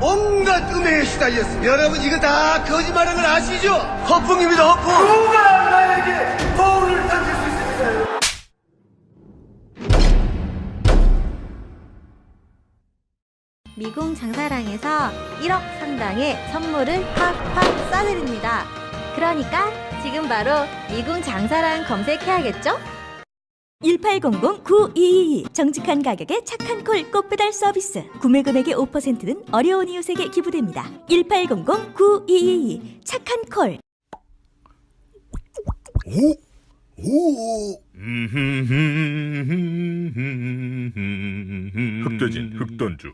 온갖 음해에 시달렸습니다. 여러분 이거 다 거짓말인 걸 아시죠? 허풍입니다, 허풍. 누가 나에게 거울을 던질 수 있습니까? 미궁 장사랑에서 1억 상당의 선물을 팍팍 쏴드립니다. 그러니까 지금 바로 미궁 장사랑 검색해야겠죠? 1800-9222 정직한 가격에 착한 콜 꽃배달 서비스. 구매 금액의 5%는 어려운 이웃에게 기부됩니다. 1800-9222 착한 콜. 흑돼진 흑돈주.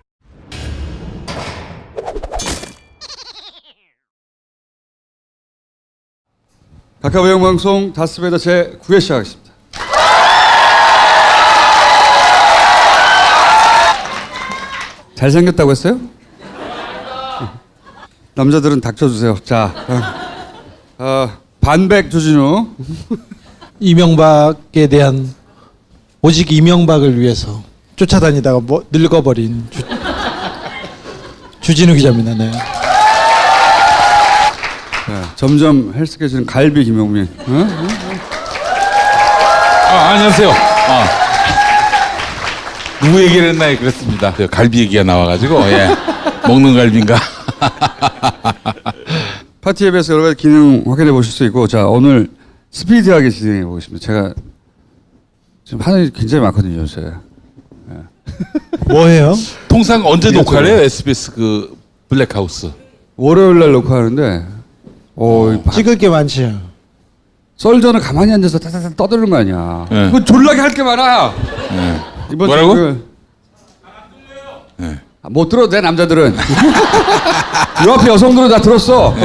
각하배영 방송 다스베더 제9회 시작하겠습니다. 잘생겼다고 했어요? 남자들은 닥쳐주세요. 자, 반백 조진우. 이명박에 대한 오직 이명박을 위해서 쫓아다니다가 늙어버린 주진우 기자입니다. 네. 점점 헬스케지는 갈비 김용민. 안녕하세요. 누구 얘기를 했나요? 그렇습니다. 갈비 얘기가 나와가지고 먹는 갈비인가? 파티 앱에서 여러 가지 기능 확인해 보실 수 있고, 자 오늘 스피디하게 진행해 보겠습니다. 제가 지금 하는 일이 굉장히 많거든요, 요새. 뭐예요? 통상 언제 녹화를 해요? SBS 그 블랙하우스. 월요일 날 녹화하는데, 찍을 게 많지. 썰전은 가만히 앉아서 타타타 떠드는 거 아니야. 네. 그거 졸라게 할 게 많아. 네. 이번 뭐라고? 못 들어도 돼, 남자들은. 옆에 여성들은 다 들었어.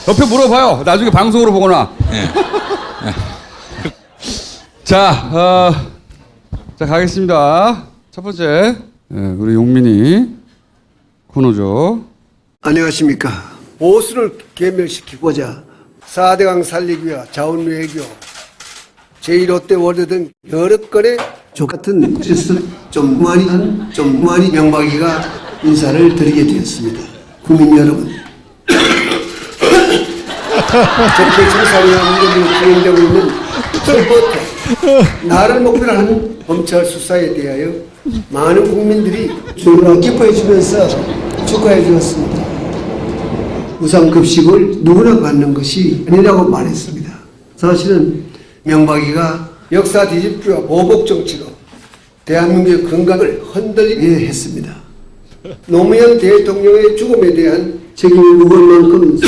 옆에 물어봐요. 나중에 방송으로 보거나. 자, 자 가겠습니다. 첫 번째, 우리 용민이 코너죠. 안녕하십니까. 보수를 괴멸시키고자 4대강 살리기 위한 자원 외교, 제1롯데 월드 등 여러 건의 족같은 짓을 좀 많이 명박이가 인사를 드리게 되었습니다. 국민 여러분, 저렇게 청산이와 문제로 진행되고 있는 나를 목표로 하는 검찰 수사에 대하여 많은 국민들이 주로 기뻐해 주면서 축하해 주었습니다. 우상급식을 누구나 받는 것이 아니라고 말했습니다. 사실은 명박이가 역사 뒤집기와 보복 정치로 대한민국의 건강을 흔들리게 했습니다. 노무현 대통령의 죽음에 대한 책임을 묵을 만큼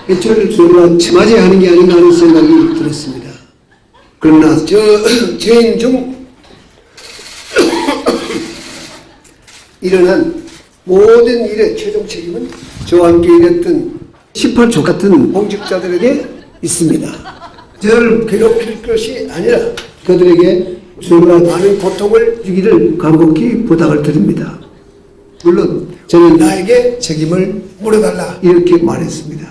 해초를 저희가 맞아야 하는 게 아닌가 하는 생각이 들었습니다. 그러나 죄인 중 일어난 모든 일의 최종 책임은 저와 함께 일했던 18조 같은 공직자들에게 있습니다. 저를 괴롭힐 것이 아니라 그들에게 저희가 많은 고통을 주기를 간곡히 부탁을 드립니다. 물론 저는 나에게 책임을 물어달라 이렇게 말했습니다.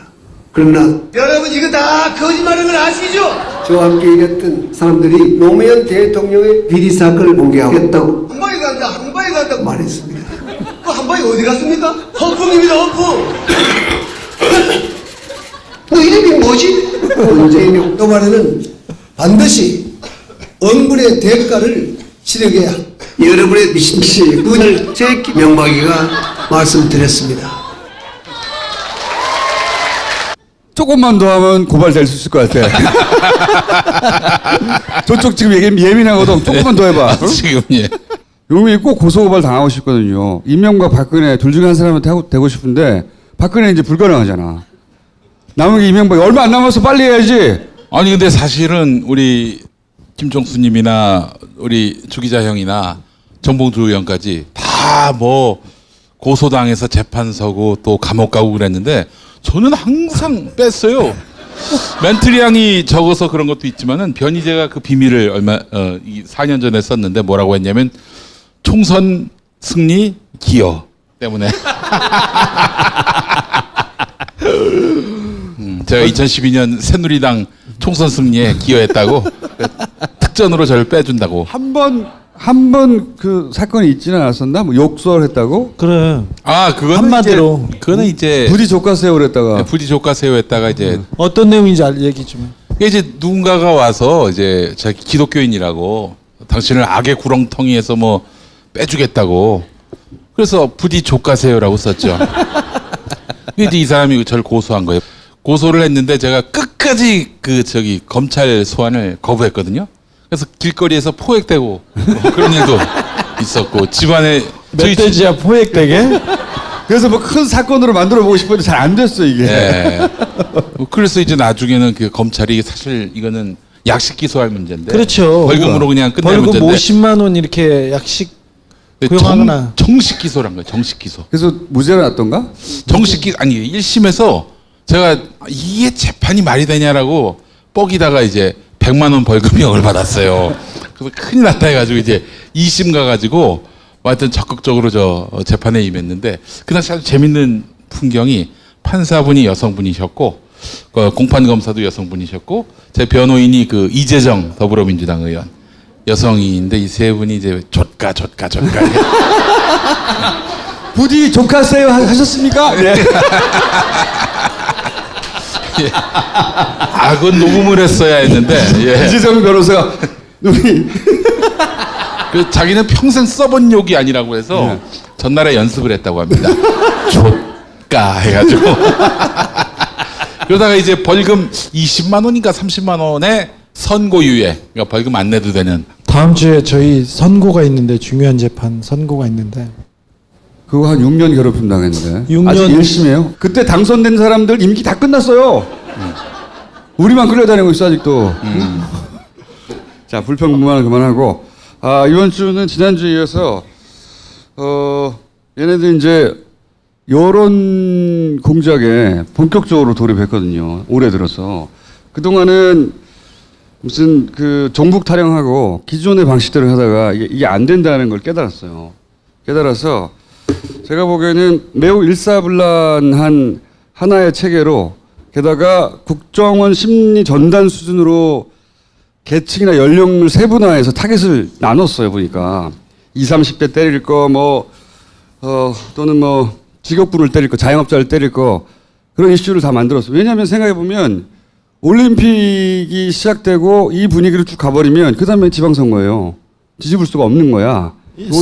그러나 여러분 이거 다 거짓말인 걸 아시죠? 저와 함께 일했던 사람들이 노무현 대통령의 비리 사건을 공개하겠다고 한 방에 간다고 말했습니다. 그 한 방에 어디 갔습니까? 허풍입니다, 허풍. 너 이름이 뭐지? 문재인 또 말에는 반드시 엄분의 대가를 치르게 여러분의 미신씨 군을 제 명박이가 말씀드렸습니다. 조금만 더 하면 고발될 수 있을 것 같아. 저쪽 지금 예민하거든. 조금만 더 해봐. 지금 용민이 꼭 고소고발 당하고 싶거든요. 이명박 박근혜 둘 중에 한 사람한테 되고 싶은데 박근혜 이제 불가능하잖아. 남은 게 이명박이 얼마 안 남아서 빨리 해야지. 아니 근데 사실은 우리 김종수님이나 우리 주 기자 형이나 정봉주 의원까지 다 뭐 고소당해서 재판 서고 또 감옥 가고 그랬는데 저는 항상 뺐어요. 멘트량이 적어서 그런 것도 있지만은 변희재가 그 비밀을 4년 전에 썼는데 뭐라고 했냐면 총선 승리 기여 때문에 제가 2012년 새누리당 총선 승리에 기여했다고 특전으로 저를 빼준다고. 한 한 번 그 사건이 있지는 않았었나? 뭐 욕설했다고? 그래. 아, 그거는 한마디로. 그거는 이제 부디 조카세요 그랬다가. 부디 조카세요했다가 이제 어떤 내용인지 얘기 좀 해. 이게 이제 누군가가 와서 이제 자기 기독교인이라고 당신을 악의 구렁텅이에서 뭐 빼주겠다고 그래서 부디 조카세요라고 썼죠. 근데 이 사람이 저를 고소한 거예요. 고소를 했는데 제가 끝까지 그 검찰 소환을 거부했거든요. 그래서 길거리에서 포획되고 뭐 그런 일도 있었고 집안에 멧돼지야 포획되게? 그래서 뭐 큰 사건으로 만들어 보고 싶었는데 잘 안 됐어 이게. 네. 그래서 이제 나중에는 그 검찰이 사실 이거는 약식 기소할 문제인데 그렇죠. 벌금으로 그냥 끝낼 벌금 문제인데 50만 원 이렇게 약식 근데 고용하거나. 정식 기소란 거예요. 정식 기소. 그래서 무죄가 났던가? 정식 기 아니 1심에서 제가 이게 재판이 말이 되냐라고 뻑이다가 이제 100만 원 벌금형을 받았어요. 그래서 큰일 났다 해가지고 이제 2심 가가지고 하여튼 적극적으로 재판에 임했는데 그날 아주 재밌는 풍경이 판사분이 여성분이셨고 공판 검사도 여성분이셨고 제 변호인이 그 이재정 더불어민주당 의원 여성인데 이 세 분이 이제 조카 부디 조카세요 하셨습니까? 네. 아, 그건 녹음을 했어야 했는데 예. 이재정 변호사가 눈이 그 자기는 평생 써본 욕이 아니라고 해서 전날에 연습을 했다고 합니다. 조까 해가지고 그러다가 이제 벌금 20만 원인가 30만 원에 선고유예 그러니까 벌금 안 내도 되는 다음 주에 저희 선고가 있는데 중요한 재판 선고가 있는데 그거 한 6년 괴롭힘 당했는데 6년. 아직 1심이에요. 그때 당선된 사람들 임기 다 끝났어요. 우리만 끌려다니고 있어 아직도. 자 불평불만은 그만하고 이번 주는 지난주에 이어서 얘네들 이제 여론 공작에 본격적으로 돌입했거든요. 올해 들어서 그동안은 무슨 그 종북 타령하고 기존의 방식대로 하다가 이게 안 된다는 걸 깨달았어요. 깨달아서 제가 보기에는 매우 일사불란한 하나의 체계로 게다가 국정원 심리 전단 수준으로 계층이나 연령을 세분화해서 타겟을 나눴어요. 보니까 20, 30대 때릴 거 또는 뭐 직업군을 때릴 거 자영업자를 때릴 거 그런 이슈를 다 만들었어요. 왜냐하면 생각해 보면 올림픽이 시작되고 이 분위기로 쭉 가버리면 그 다음에 지방선거예요. 뒤집을 수가 없는 거야.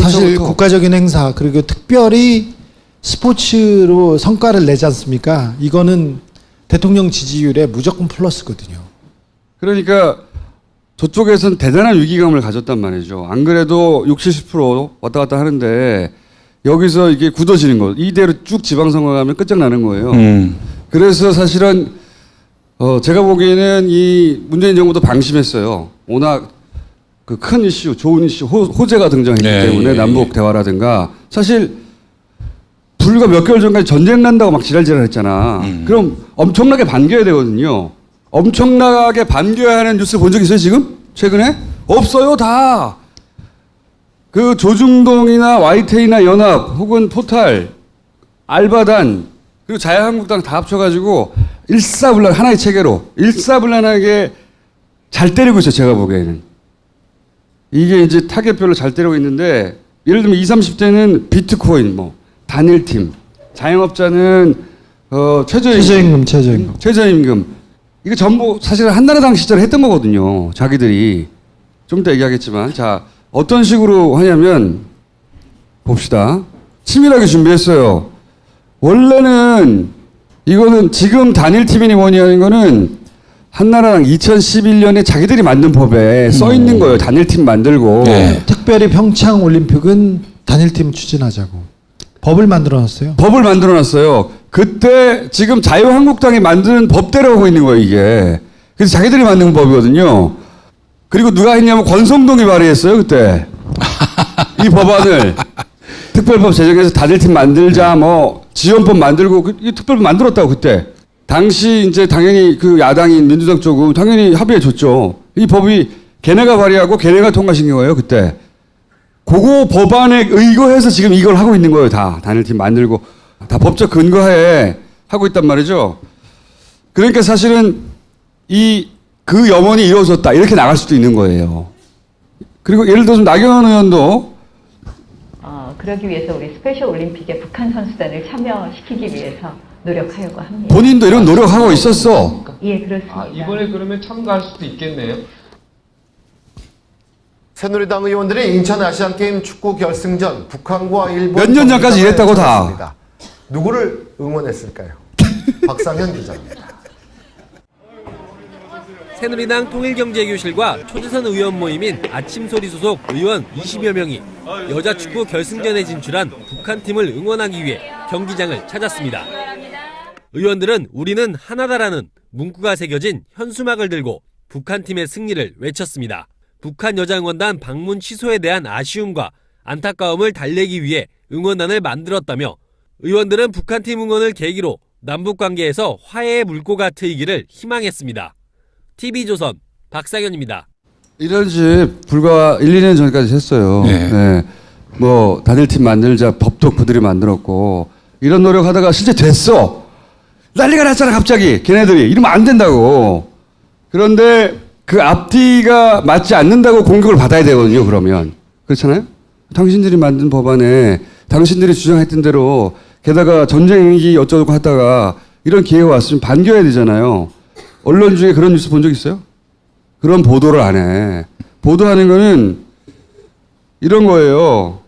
사실 올해부터. 국가적인 행사 그리고 특별히 스포츠로 성과를 내지 않습니까? 이거는 대통령 지지율에 무조건 플러스거든요. 그러니까 저쪽에서는 대단한 위기감을 가졌단 말이죠. 안 그래도 60, 70% 왔다 갔다 하는데 여기서 이게 굳어지는 거. 이대로 쭉 지방선거 가면 끝장나는 거예요. 그래서 사실은 제가 보기에는 이 문재인 정부도 방심했어요. 워낙 그 큰 이슈, 좋은 이슈, 호재가 등장했기 때문에 남북 대화라든가 사실 불과 몇 개월 전까지 전쟁 난다고 막 지랄지랄 했잖아. 그럼 엄청나게 반겨야 되거든요. 엄청나게 반겨야 하는 뉴스 본 적 있어요, 지금? 최근에? 없어요, 다. 그 조중동이나 YTN이나 연합 혹은 포탈, 알바단, 그리고 자유한국당 다 합쳐가지고 일사불란 하나의 체계로 일사불란하게 잘 때리고 있어요, 제가 보기에는. 이게 이제 타겟별로 잘 때리고 있는데 예를 들면 20, 30대는 비트코인, 단일팀, 자영업자는 최저임금. 이거 전부 사실 한나라당 시절에 했던 거거든요. 자기들이. 좀 이따 얘기하겠지만. 자, 어떤 식으로 하냐면, 봅시다. 치밀하게 준비했어요. 원래는, 이거는 지금 단일팀이니 뭐니 하는 거는 한나라당 2011년에 자기들이 만든 법에 써 있는 거예요. 단일팀 만들고. 네. 특별히 평창 올림픽은 단일팀 추진하자고 법을 만들어놨어요. 법을 만들어 놨어요. 그때 지금 자유한국당이 만드는 법대로 하고 있는 거예요, 이게. 그래서 자기들이 만든 법이거든요. 그리고 누가 했냐면 권성동이 발의했어요, 그때. 이 법안을. 특별법 제정해서 단일팀 만들자, 지원법 만들고, 이 특별법 만들었다고, 그때. 당시 이제 당연히 그 야당인 민주당 쪽은 당연히 합의해 줬죠. 이 법이 걔네가 발의하고 걔네가 통과시킨 거예요, 그때. 그거 법안에 의거해서 지금 이걸 하고 있는 거예요, 다. 단일팀 만들고. 다 법적 근거하에 하고 있단 말이죠. 그러니까 사실은 그 염원이 이루어졌다. 이렇게 나갈 수도 있는 거예요. 그리고 예를 들어서 나경원 의원도 그러기 위해서 우리 스페셜 올림픽에 북한 선수단을 참여시키기 위해서 노력하려고 합니다. 본인도 이런 노력하고 있었어. 예, 그렇습니다. 이번에 그러면 참가할 수도 있겠네요. 새누리당 의원들이 인천 아시안게임 축구 결승전 북한과 일본 몇년 전까지 이랬다고 다. 찾았습니다. 누구를 응원했을까요? 박상현 기자입니다. 새누리당 통일경제교실과 초대선 의원 모임인 아침소리 소속 의원 20여 명이 여자 축구 결승전에 진출한 북한팀을 응원하기 위해 경기장을 찾았습니다. 의원들은 우리는 하나다라는 문구가 새겨진 현수막을 들고 북한팀의 승리를 외쳤습니다. 북한 여자응원단 방문 취소에 대한 아쉬움과 안타까움을 달래기 위해 응원단을 만들었다며 의원들은 북한팀 응원을 계기로 남북관계에서 화해의 물꼬가 트이기를 희망했습니다. TV조선 박상현입니다. 이런 집 불과 1, 2년 전까지 했어요. 네. 네. 뭐 단일팀 만들자 법도 그들이 만들었고 이런 노력하다가 실제 됐어. 난리가 났잖아 갑자기 걔네들이 이러면 안 된다고. 그런데 그 앞뒤가 맞지 않는다고 공격을 받아야 되거든요. 그러면 그렇잖아요. 당신들이 만든 법안에 당신들이 주장했던 대로 게다가 전쟁이 어쩌고 하다가 이런 기회가 왔으면 반겨야 되잖아요. 언론 중에 그런 뉴스 본 적 있어요? 그런 보도를 안 해. 보도하는 거는 이런 거예요.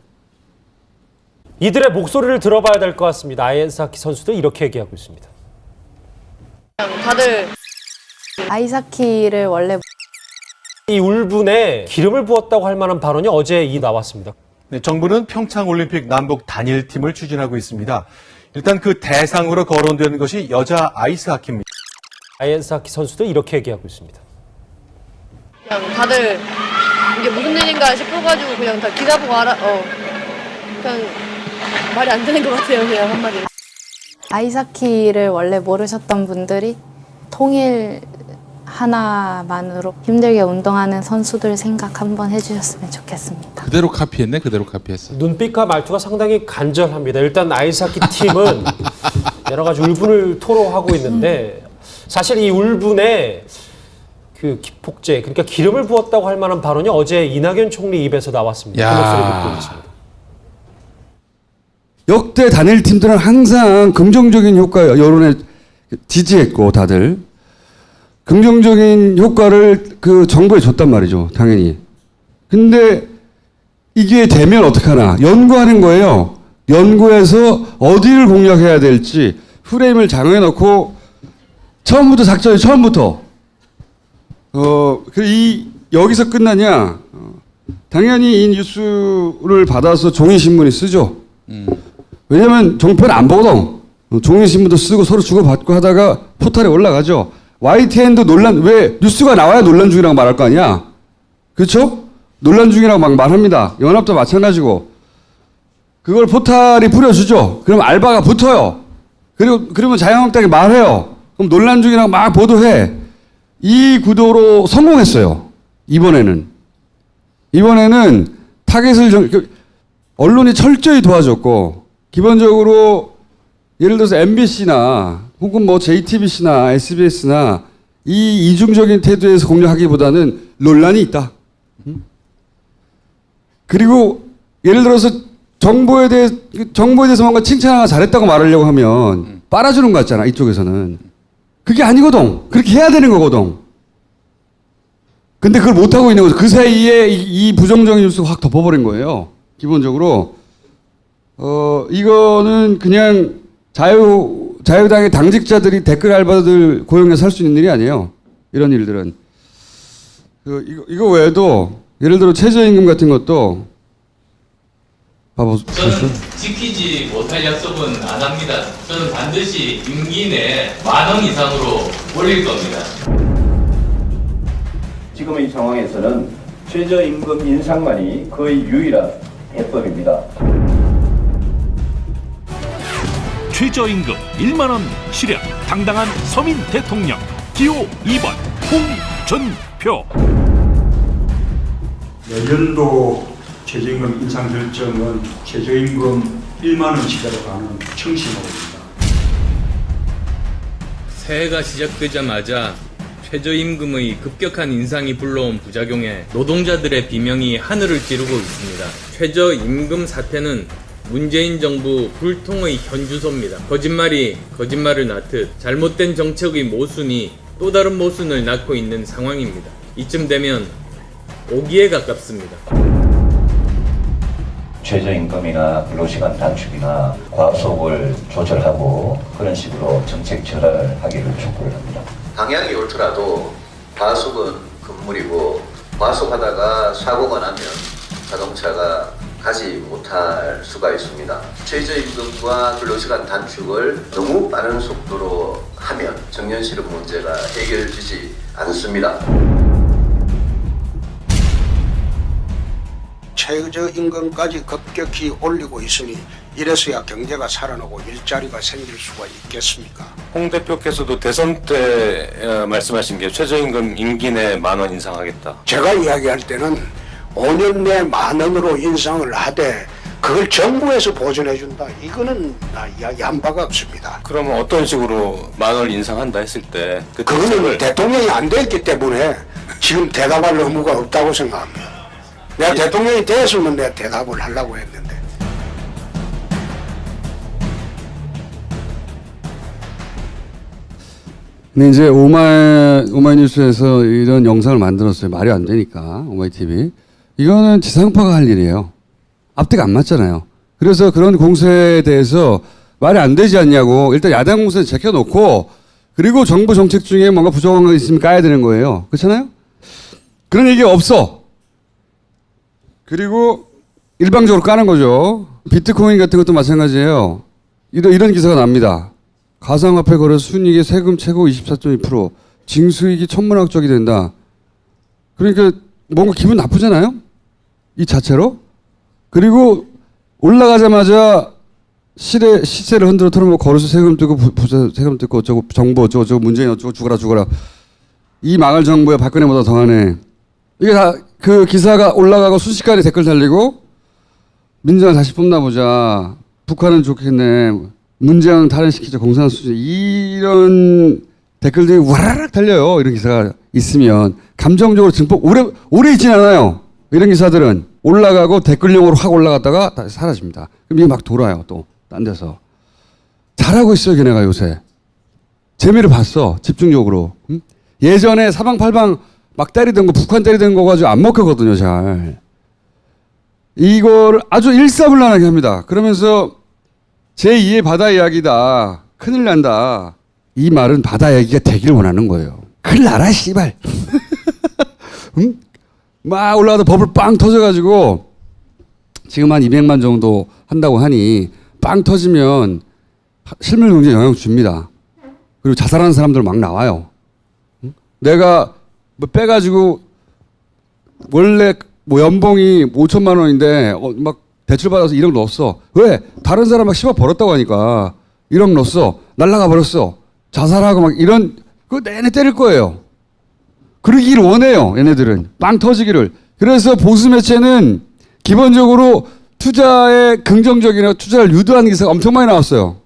이들의 목소리를 들어봐야 될 것 같습니다. 아이스하키 선수도 이렇게 얘기하고 있습니다. 다들 아이스하키를 원래 이 울분에 기름을 부었다고 할 만한 발언이 어제 나왔습니다. 네, 정부는 평창올림픽 남북 단일팀을 추진하고 있습니다. 일단 그 대상으로 거론되는 것이 여자 아이스하키입니다. 아이스하키 선수도 이렇게 얘기하고 있습니다. 그냥 다들 이게 무슨 일인가 싶어가지고 그냥 다 기사 보고 그냥 말이 안 되는 것 같아요. 그냥 한마디로. 아이스하키를 원래 모르셨던 분들이 통일 하나만으로 힘들게 운동하는 선수들 생각 한번 해주셨으면 좋겠습니다. 그대로 카피했네. 그대로 카피했어. 눈빛과 말투가 상당히 간절합니다. 일단 아이스하키 팀은 여러 가지 울분을 토로하고 있는데 사실 이 울분에 그 기폭제, 그러니까 기름을 부었다고 할 만한 발언이 어제 이낙연 총리 입에서 나왔습니다. 그 목소리 듣고 있습니다. 역대 단일팀들은 항상 긍정적인 효과 여론에 지지했고 다들 긍정적인 효과를 그 정부에 줬단 말이죠. 당연히. 근데 이게 되면 어떡하나 연구하는 거예요. 연구해서 어디를 공략해야 될지 프레임을 정해놓고 처음부터 작전이 처음부터 여기서 끝나냐? 당연히 이 뉴스를 받아서 종이신문이 쓰죠. 왜냐면 종편 안 보거든. 종이신문도 쓰고 서로 주고받고 하다가 포털에 올라가죠. YTN도 논란, 왜 뉴스가 나와야 논란 중이라고 말할 거 아니야? 그렇죠? 논란 중이라고 막 말합니다. 연합도 마찬가지고. 그걸 포털이 뿌려주죠. 그럼 알바가 붙어요. 그러면 자유한국당이 말해요. 그럼 논란 중이라고 막 보도해. 이 구도로 성공했어요. 이번에는 타겟을 언론이 철저히 도와줬고 기본적으로 예를 들어서 MBC나 혹은 뭐 JTBC나 SBS나 이 이중적인 태도에서 공략하기보다는 논란이 있다. 그리고 예를 들어서 정보에 대해서 뭔가 칭찬하거나 잘했다고 말하려고 하면 빨아주는 거 같잖아. 이쪽에서는. 그게 아니거든. 그렇게 해야 되는 거거든. 근데 그걸 못하고 있는 거죠. 그 사이에 이 부정적인 뉴스가 확 덮어버린 거예요. 기본적으로. 이거는 그냥 자유당의 당직자들이 댓글 알바들 고용해서 할 수 있는 일이 아니에요. 이런 일들은. 이거 외에도 예를 들어 최저임금 같은 것도 저는 지키지 못할 약속은 안 합니다. 저는 반드시 임기 내 10,000원 이상으로 올릴 겁니다. 지금의 상황에서는 최저임금 인상만이 거의 유일한 해법입니다. 최저임금 1만 원 실현 당당한 서민 대통령 기호 2번 홍준표. 내년도 최저임금 인상 결정은 최저임금 1만 원씩으로 가는 청심호입니다. 새해가 시작되자마자 최저임금의 급격한 인상이 불러온 부작용에 노동자들의 비명이 하늘을 찌르고 있습니다. 최저임금 사태는 문재인 정부 불통의 현주소입니다. 거짓말이 거짓말을 낳듯 잘못된 정책의 모순이 또 다른 모순을 낳고 있는 상황입니다. 이쯤 되면 오기에 가깝습니다. 최저임금이나 근로시간 단축이나 과속을 조절하고 그런 식으로 정책 전환을 하기를 촉구를 합니다. 방향이 옳더라도 과속은 금물이고 과속하다가 사고가 나면 자동차가 가지 못할 수가 있습니다. 최저임금과 근로시간 단축을 너무 빠른 속도로 하면 정년실업 문제가 해결되지 않습니다. 최저임금까지 급격히 올리고 있으니 이래서야 경제가 살아나고 일자리가 생길 수가 있겠습니까? 홍 대표께서도 대선 때 말씀하신 게 최저임금 임기 내 10,000원 인상하겠다. 제가 이야기할 때는 5년 내 10,000원으로 인상을 하되 그걸 정부에서 보전해준다. 이거는 나 이야기한 바가 없습니다. 그러면 어떤 식으로 10,000원 인상한다 했을 때 그거는 대통령이 안 됐기 때문에 지금 대답할 의무가 없다고 생각합니다. 내가 대통령이 되었으면 내가 대답을 하려고 했는데. 근데 이제 오마이뉴스에서 이런 영상을 만들었어요. 말이 안 되니까 오마이TV. 이거는 지상파가 할 일이에요. 앞뒤가 안 맞잖아요. 그래서 그런 공세에 대해서 말이 안 되지 않냐고 일단 야당 공세는 제껴놓고 그리고 정부 정책 중에 뭔가 부정한 거 있으면 까야 되는 거예요. 그렇잖아요? 그런 얘기가 없어. 그리고 일방적으로 까는 거죠. 비트코인 같은 것도 마찬가지예요. 이런 기사가 납니다. 가상화폐 거래 순이익의 세금 최고 24.2%, 징수익이 천문학적이 된다. 그러니까 뭔가 기분 나쁘잖아요? 이 자체로. 그리고 올라가자마자 시세를 흔들어 털어먹고 거래소 세금 뜯고 부자 세금 뜯고 어쩌고 정부 어쩌고 문재인 어쩌고 죽어라. 이 망할 정부야 박근혜보다 더하네. 이게 다 그 기사가 올라가고 순식간에 댓글 달리고 민주당 다시 뽑나 보자. 북한은 좋겠네. 문재인 탈환시키자. 공산 수준. 이런 댓글들이 와라락 달려요. 이런 기사가 있으면. 감정적으로 증폭 오래 있진 않아요. 이런 기사들은 올라가고 댓글용으로 확 올라갔다가 다시 사라집니다. 그럼 이게 막 돌아요. 또 딴 데서. 잘하고 있어요. 걔네가 요새. 재미를 봤어. 집중적으로. 응? 예전에 사방팔방 막 때리던 거 북한 때리던 거 가지고 안 먹혔거든요. 잘. 이걸 아주 일사불란하게 합니다. 그러면서 제2의 바다 이야기다. 큰일 난다. 이 말은 바다 이야기가 되길 원하는 거예요. 큰일 나라 씨발. 응? 막 올라가다 버블 빵 터져가지고 지금 한 200만 정도 한다고 하니 빵 터지면 실물 경제에 영향 줍니다. 그리고 자살하는 사람들 막 나와요. 응? 내가 뭐 빼가지고 원래 뭐 연봉이 5천만 원인데 막 대출 받아서 1억 넣었어. 왜? 다른 사람 막 10억 벌었다고 하니까 1억 넣었어. 날라가 버렸어. 자살하고 막 이런 그거 내내 때릴 거예요. 그러기를 원해요. 얘네들은. 빵 터지기를. 그래서 보수 매체는 기본적으로 투자에 긍정적이나 투자를 유도하는 기사가 엄청 많이 나왔어요.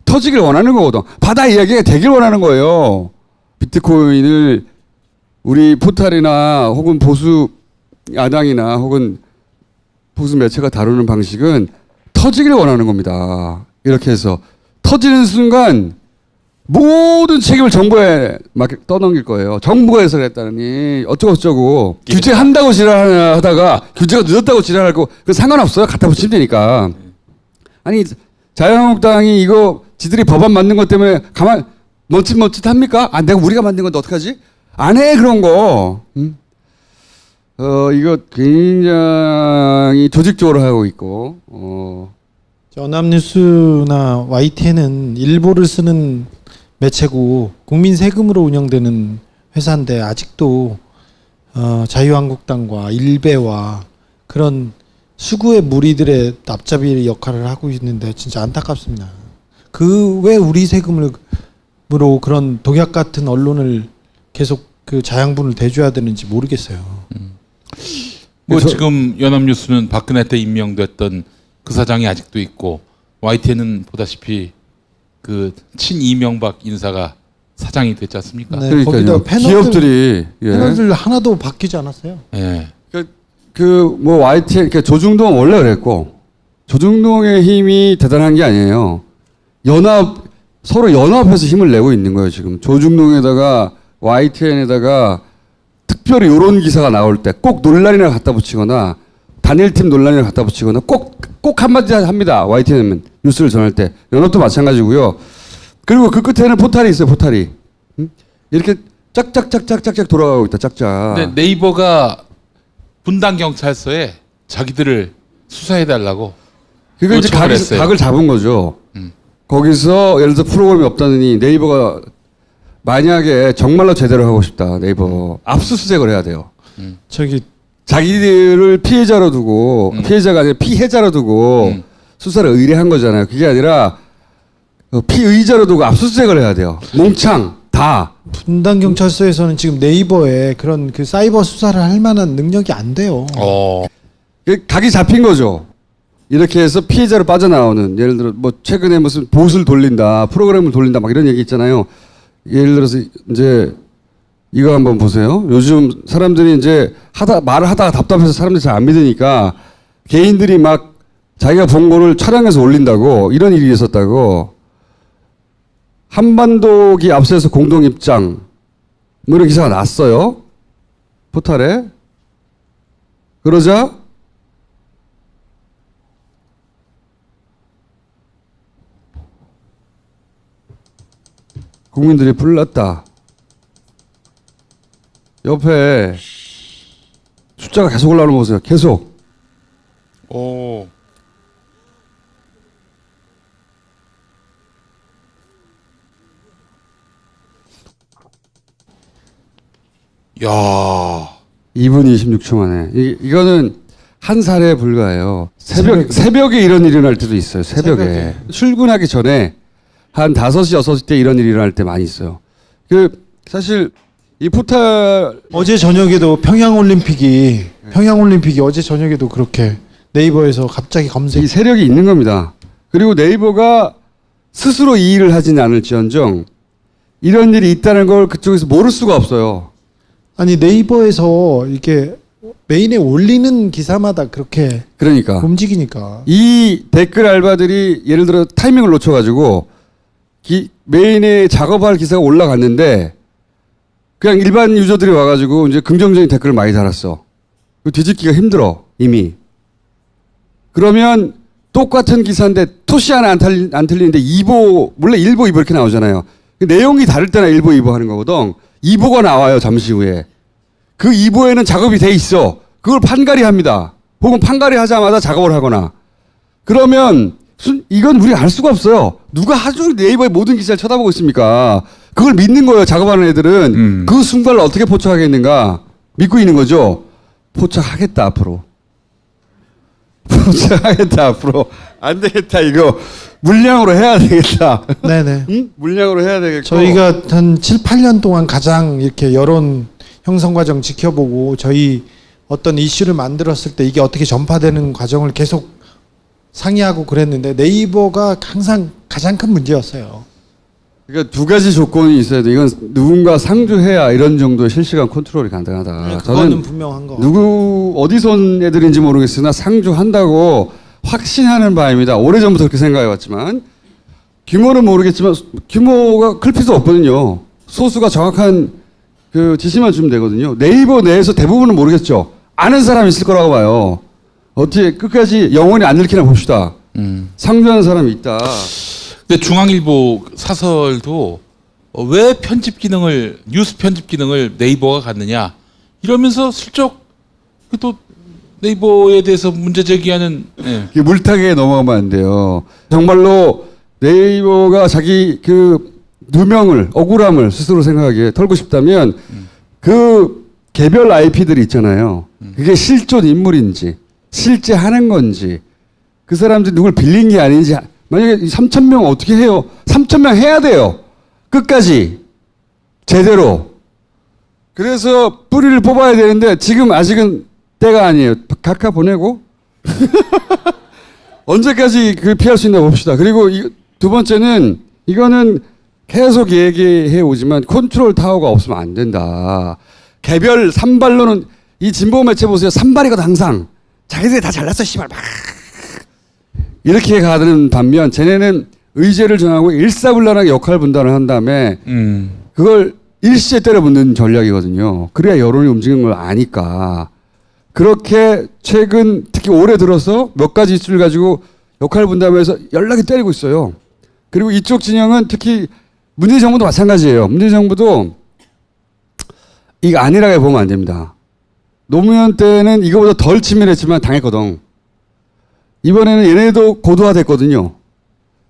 터지길 원하는 거거든. 바다 이야기가 되길 원하는 거예요. 비트코인을 우리 포탈이나 혹은 보수 야당이나 혹은 보수 매체가 다루는 방식은 터지길 원하는 겁니다. 이렇게 해서 터지는 순간 모든 책임을 정부에 막 떠넘길 거예요. 정부가 해서 그랬다니 어쩌고 규제한다고 지랄하다가 규제가 늦었다고 지랄하고 그 상관없어요. 갖다 붙이면 되니까. 아니 자유한국당이 이거 지들이 법안 만든 것 때문에 가만 멈칫합니까? 아 내가 우리가 만든 건데 어떡하지? 안 해 그런 거. 이거 굉장히 조직적으로 하고 있고. 연합뉴스나 YTN은 일보를 쓰는 매체고 국민 세금으로 운영되는 회사인데 아직도 자유한국당과 일베와 그런 수구의 무리들의 납잡이 역할을 하고 있는데 진짜 안타깝습니다. 그 왜 우리 세금으로 그런 독약 같은 언론을 계속 그 자양분을 대줘야 되는지 모르겠어요. 뭐 지금 연합뉴스는 박근혜 때 임명됐던 그 사장이 아직도 있고 YTN은 보다시피 그 친이명박 인사가 사장이 됐지 않습니까? 네, 거기다 기업들이 패널들 하나도 바뀌지 않았어요. 예. 뭐 YTN 그러니까 조중동 원래 그랬고 조중동의 힘이 대단한 게 아니에요. 서로 연합해서 힘을 내고 있는 거예요 지금. 조중동에다가 YTN에다가 특별히 이런 기사가 나올 때 꼭 논란이나 갖다 붙이거나 단일팀 논란이나 갖다 붙이거나 꼭 한마디 합니다. YTN은 뉴스를 전할 때 연합도 마찬가지고요. 그리고 그 끝에는 포탈이 있어요. 포탈이 이렇게 짝짝짝짝짝짝 돌아가고 있다. 짝짝. 근데 네이버가 분당 경찰서에 자기들을 수사해달라고 그거 이제 각을 잡은 거죠. 거기서 예를 들어 프로그램이 없다느니 네이버가 만약에 정말로 제대로 하고 싶다. 네이버 압수수색을 해야 돼요. 자기들을 피해자로 두고 피해자가 아니라 피해자로 두고 수사를 의뢰한 거잖아요. 그게 아니라 피의자로 두고 압수수색을 해야 돼요. 몽창 다. 분당 경찰서에서는 지금 네이버에 그런 그 사이버 수사를 할 만한 능력이 안 돼요. 각이 잡힌 거죠. 이렇게 해서 피해자로 빠져나오는 예를 들어 뭐 최근에 무슨 봇을 돌린다, 프로그램을 돌린다 막 이런 얘기 있잖아요. 예를 들어서 이제 이거 한번 보세요. 요즘 사람들이 이제 말을 하다가 답답해서 사람들이 잘 안 믿으니까 개인들이 막 자기가 본 거를 촬영해서 올린다고 이런 일이 있었다고. 한반도기 앞서서 공동 입장 뭐 이런 기사가 났어요. 포탈에. 그러자 국민들이 불났다. 옆에 숫자가 계속 올라오는 거 보세요. 계속. 오. 야. 2분 26초 만에. 이거는 한 살에 불과해요. 새벽에 이런 일이 일어날 때도 있어요. 새벽에. 출근하기 전에 한 5시, 6시 때 이런 일이 일어날 때 많이 있어요. 사실 이 포탈 어제 저녁에도 평양올림픽이 어제 저녁에도 그렇게 네이버에서 갑자기 검색. 이 세력이 있는 겁니다. 그리고 네이버가 스스로 이 일을 하지는 않을지언정 이런 일이 있다는 걸 그쪽에서 모를 수가 없어요. 아니 네이버에서 이렇게 메인에 올리는 기사마다 그렇게 그러니까 움직이니까 이 댓글 알바들이 예를 들어 타이밍을 놓쳐가지고 메인에 작업할 기사가 올라갔는데 그냥 일반 유저들이 와가지고 이제 긍정적인 댓글을 많이 달았어. 뒤집기가 힘들어 이미. 그러면 똑같은 기사인데 토시 하나 안 틀리는데 2보 원래 1보 2보 이렇게 나오잖아요. 내용이 다를 때나 1보 2보 하는 거거든. 2보가 나와요 잠시 후에. 그 2보에는 작업이 돼 있어. 그걸 판가리 합니다. 혹은 판가리 하자마자 작업을 하거나. 그러면 이건 우리가 알 수가 없어요. 누가 하루 종일 네이버의 모든 기사를 쳐다보고 있습니까? 그걸 믿는 거예요. 작업하는 애들은. 그 순간을 어떻게 포착하겠는가 믿고 있는 거죠. 포착하겠다 앞으로. 포착하겠다 앞으로. 안 되겠다 이거. 물량으로 해야 되겠다. 네네. 응? 물량으로 해야 되겠고. 저희가 한 7, 8년 동안 가장 이렇게 여론 형성 과정 지켜보고 저희 어떤 이슈를 만들었을 때 이게 어떻게 전파되는 과정을 계속 상의하고 그랬는데 네이버가 항상 가장 큰 문제였어요. 그러니까 두 가지 조건이 있어야 돼. 이건 누군가 상주해야 이런 정도의 실시간 컨트롤이 가능하다. 그거는 분명한 거. 어디서 온 애들인지 모르겠으나 상주한다고 확신하는 바입니다. 오래전부터 그렇게 생각해왔지만 규모는 모르겠지만 규모가 클 필요도 없거든요. 소수가 정확한 그 지시만 주면 되거든요. 네이버 내에서 대부분은 모르겠죠. 아는 사람이 있을 거라고 봐요. 어떻게 끝까지 영원히 안 읽히나 봅시다. 상주하는 사람이 있다. 근데 중앙일보 사설도 왜 뉴스 편집 기능을 네이버가 갖느냐 이러면서 슬쩍 또 네이버에 대해서 문제 제기하는 물타기에 넘어가면 안 돼요. 정말로 네이버가 자기 그 누명을 억울함을 스스로 생각하기에 털고 싶다면 그 개별 IP들이 있잖아요. 그게 실존 인물인지 실제 하는 건지 그 사람들이 누굴 빌린 게 아닌지 만약에 3,000명 어떻게 해요? 3,000명 해야 돼요. 끝까지 제대로. 그래서 뿌리를 뽑아야 되는데 지금 아직은 때가 아니에요. 각하 보내고 언제까지 그 피할 수 있나 봅시다. 그리고 두 번째는 이거는 계속 얘기해 오지만 컨트롤 타워가 없으면 안 된다. 개별 산발로는 이 진보 매체 보세요. 산발이거든 항상. 자기들이 다 잘났어 씨발 막 이렇게 가는 반면 쟤네는 의제를 정하고 일사불란하게 역할 분담을 한 다음에 그걸 일시에 때려붓는 전략이거든요. 그래야 여론이 움직이는 걸 아니까. 그렇게 최근 특히 올해 들어서 몇 가지 이슈를 가지고 역할 분담해서 연락이 때리고 있어요. 그리고 이쪽 진영은 특히 문재인 정부도 마찬가지예요. 문재인 정부도 이거 안일하게 보면 안 됩니다. 노무현 때는 이거보다 덜 치밀했지만 당했거든. 이번에는 얘네도 고도화됐거든요.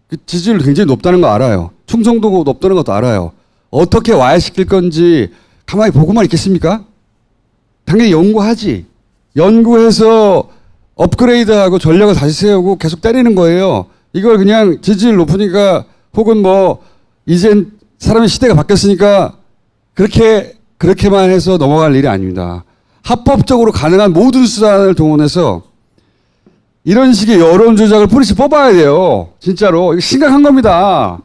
그 지지율 굉장히 높다는 거 알아요. 충성도가 높다는 것도 알아요. 어떻게 와해시킬 건지 가만히 보고만 있겠습니까? 당연히 연구하지. 연구해서 업그레이드하고 전략을 다시 세우고 계속 때리는 거예요. 이걸 그냥 지지율 높으니까 혹은 뭐 이젠 사람의 시대가 바뀌었으니까 그렇게만 해서 넘어갈 일이 아닙니다. 합법적으로 가능한 모든 수단을 동원해서 이런 식의 여론 조작을 뿌리치 뽑아야 돼요. 진짜로. 이거 심각한 겁니다.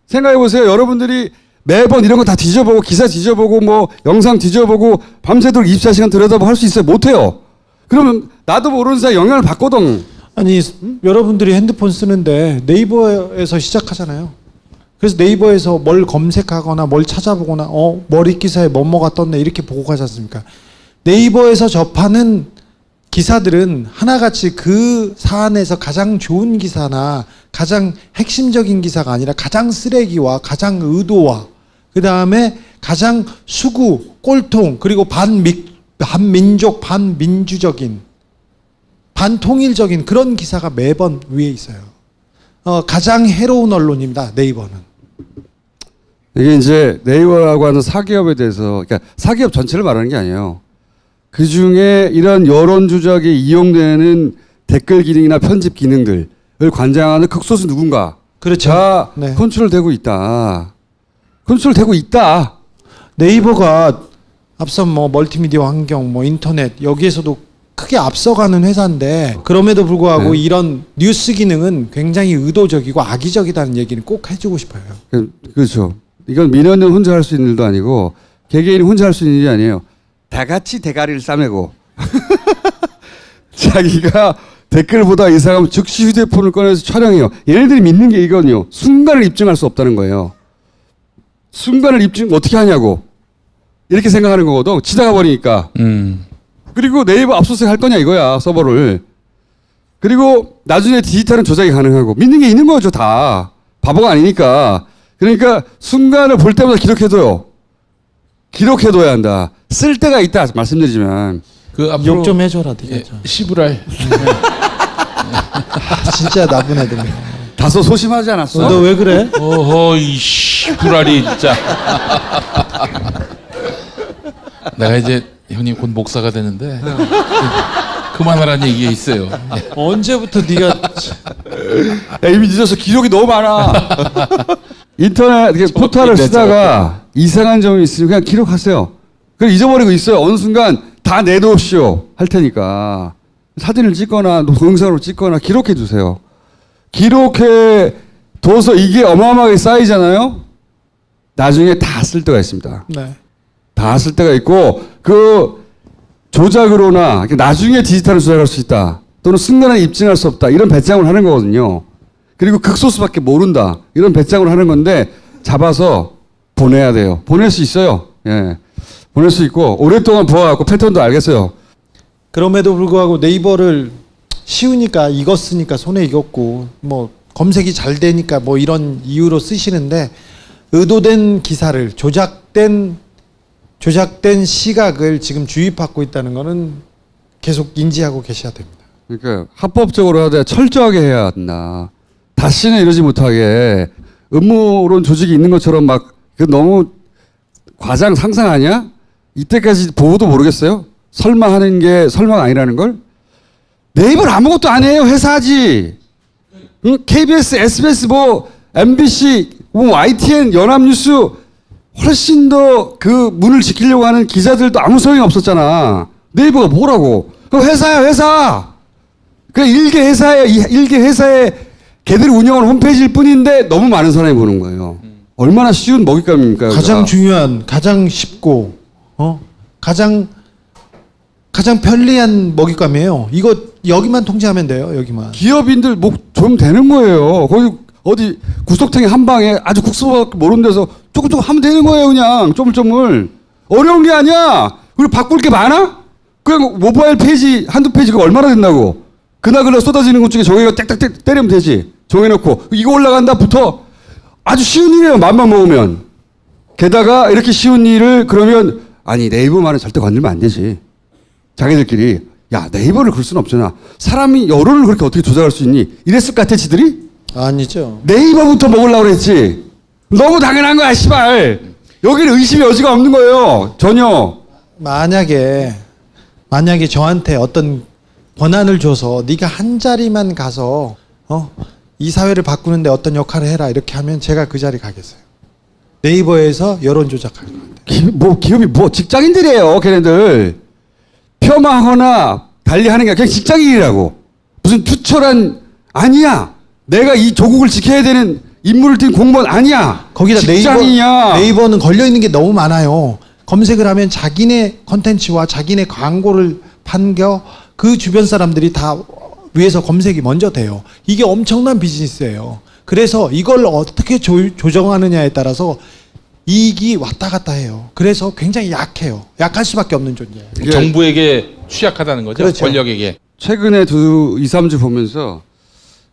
생각해 보세요. 여러분들이 매번 이런 거 다 뒤져보고 기사 뒤져보고 뭐 영상 뒤져보고 밤새도록 24시간 들여다보고 할 수 있어요? 못해요. 그러면 나도 모르는 사이에 영향을 받거든. 아니 여러분들이 핸드폰 쓰는데 네이버에서 시작하잖아요. 그래서 네이버에서 뭘 검색하거나 뭘 찾아보거나 머리 기사에 뭐뭐가 떴네 이렇게 보고 가지 않습니까? 네이버에서 접하는 기사들은 하나같이 그 사안에서 가장 좋은 기사나 가장 핵심적인 기사가 아니라 가장 쓰레기와 가장 의도와 그 다음에 가장 수구, 꼴통 그리고 반민족, 반민주적인 반통일적인 그런 기사가 매번 위에 있어요. 가장 해로운 언론입니다. 네이버는. 이게 이제 네이버라고 하는 사기업에 대해서 그러니까 사기업 전체를 말하는 게 아니에요. 그 중에 이런 여론 조작에 이용되는 댓글 기능이나 편집 기능들을 관장하는 극소수 누군가. 그렇죠. 네. 컨트롤되고 있다. 컨트롤되고 있다. 네이버가 앞선 뭐 멀티미디어 환경, 뭐 인터넷 여기에서도 크게 앞서가는 회사인데 그럼에도 불구하고 이런 뉴스 기능은 굉장히 의도적이고 악의적이다는 얘기는 꼭 해주고 싶어요. 그렇죠. 이건 민원인 혼자 할 수 있는 일도 아니고 개개인이 혼자 할 수 있는 일이 아니에요. 다 같이 대가리를 싸매고 자기가 댓글보다 이상하면 즉시 휴대폰을 꺼내서 촬영해요. 얘네들이 믿는 게 이거든요. 순간을 입증할 수 없다는 거예요. 순간을 입증 어떻게 하냐고 이렇게 생각하는 거거든. 치다가 버리니까. 그리고 네이버 압수수색 할 거냐 이거야 서버를. 그리고 나중에 디지털은 조작이 가능하고 믿는 게 있는 거죠 다. 바보가 아니니까. 그러니까 순간을 볼 때마다 기록해둬요. 기록해둬야 한다. 쓸 때가 있다 말씀드리지만. 욕 좀 해줘라 네가. 시부랄. 진짜 나쁜 애들이네. 다소 소심하지 않았어? 너 왜 그래? 어허 이 시부랄이 진짜. 내가 이제 형님 곧 목사가 되는데 그만하라는 얘기가 있어요. 언제부터 네가 야, 이미 늦어서 기록이 너무 많아. 인터넷 포털을 쓰다가 이상한 점이 있으면 그냥 기록하세요. 그럼 잊어버리고 있어요. 어느 순간 다 내놓으시오 할 테니까 사진을 찍거나 동영상으로 찍거나 기록해 두세요. 기록해 둬서 이게 어마어마하게 쌓이잖아요. 나중에 다 쓸 때가 있습니다. 네. 다 쓸 때가 있고 그 조작으로나 나중에 디지털을 조작할 수 있다. 또는 순간에 입증할 수 없다. 이런 배짱을 하는 거거든요. 그리고 극소수밖에 모른다. 이런 배짱을 하는 건데 잡아서 보내야 돼요. 보낼 수 있어요. 예. 보낼 수 있고 오랫동안 보아갖고 패턴도 알겠어요. 그럼에도 불구하고 네이버를 쉬우니까 익었으니까 손에 익었고 뭐 검색이 잘 되니까 뭐 이런 이유로 쓰시는데 의도된 기사를 조작된 시각을 지금 주입하고 있다는 거는 계속 인지하고 계셔야 됩니다. 그러니까 합법적으로 하되 철저하게 해야 한다. 다시는 이러지 못하게 음모론 조직이 있는 것처럼 막 너무 과장 상상 아니야? 이때까지 보고도 모르겠어요? 설마 하는 게 설마가 아니라는 걸? 네이버는 아무것도 아니에요. 회사지. 응? KBS, SBS, 뭐 MBC, 뭐 YTN, 연합뉴스 훨씬 더 그 문을 지키려고 하는 기자들도 아무 소용이 없었잖아. 네이버가 뭐라고? 그 회사야 회사. 그 일개 회사에 걔들이 운영하는 홈페이지일 뿐인데 너무 많은 사람이 보는 거예요. 얼마나 쉬운 먹잇감입니까? 가장 여기가? 중요한, 가장 쉽고 가장 편리한 먹잇감이에요. 이거 여기만 통제하면 돼요. 여기만. 기업인들 뭐 좀 되는 거예요. 거기 어디 구석탱이 한 방에 아주 국수밖에 모르는 데서 조금 하면 되는 거예요. 그냥 쪼물쪼물. 어려운 게 아니야. 그리고 바꿀 게 많아? 그냥 모바일 페이지 한두 페이지가 얼마나 된다고. 그날 쏟아지는 것 중에 정해가 땡땡땡 때리면 되지. 정해놓고 이거 올라간다부터 아주 쉬운 일이에요. 맘만 먹으면. 게다가 이렇게 쉬운 일을 그러면 아니 네이버만은 절대 건들면 안 되지. 자기들끼리 야 네이버를 그럴 수는 없잖아. 사람이 여론을 그렇게 어떻게 조작할 수 있니? 이랬을 것 같아 지들이? 아니죠. 네이버부터 먹으려고 그랬지. 너무 당연한 거야 씨발. 여기는 의심의 여지가 없는 거예요. 전혀. 만약에 저한테 어떤 권한을 줘서 네가 한 자리만 가서 이 사회를 바꾸는데 어떤 역할을 해라 이렇게 하면 제가 그 자리 가겠어요. 네이버에서 여론 조작할 것 같아요. 기업이 직장인들이에요. 걔네들. 폄하하거나 달리하는 게 그냥 직장인이라고. 무슨 투철한 아니야. 내가 이 조국을 지켜야 되는 임무를 띈 공무원 아니야. 거기다 직장인이야. 네이버는 걸려 있는 게 너무 많아요. 검색을 하면 자기네 컨텐츠와 자기네 광고를 판겨 그 주변 사람들이 다 위에서 검색이 먼저 돼요. 이게 엄청난 비즈니스예요. 그래서 이걸 어떻게 조정하느냐에 따라서 이익이 왔다 갔다 해요. 그래서 굉장히 약해요. 약할 수밖에 없는 존재예요. 정부에게 취약하다는 거죠. 그렇죠. 권력에게. 최근에 2, 3주 보면서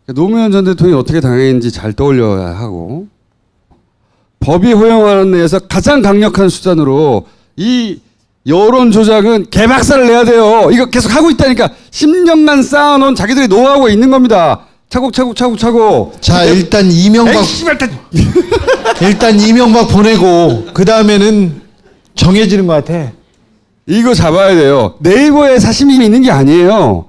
노무현 전 대통령이 어떻게 당했는지 잘 떠올려야 하고 법이 허용하는 데에서 가장 강력한 수단으로 이 여론 조작은 개박살을 내야 돼요. 이거 계속 하고 있다니까 10년간 쌓아놓은 자기들이 노하우가 있는 겁니다. 차곡차곡. 자 일단 이명박 일단 이명박 보내고 그 다음에는 정해지는 것 같아. 이거 잡아야 돼요. 네이버에 사심이 있는 게 아니에요.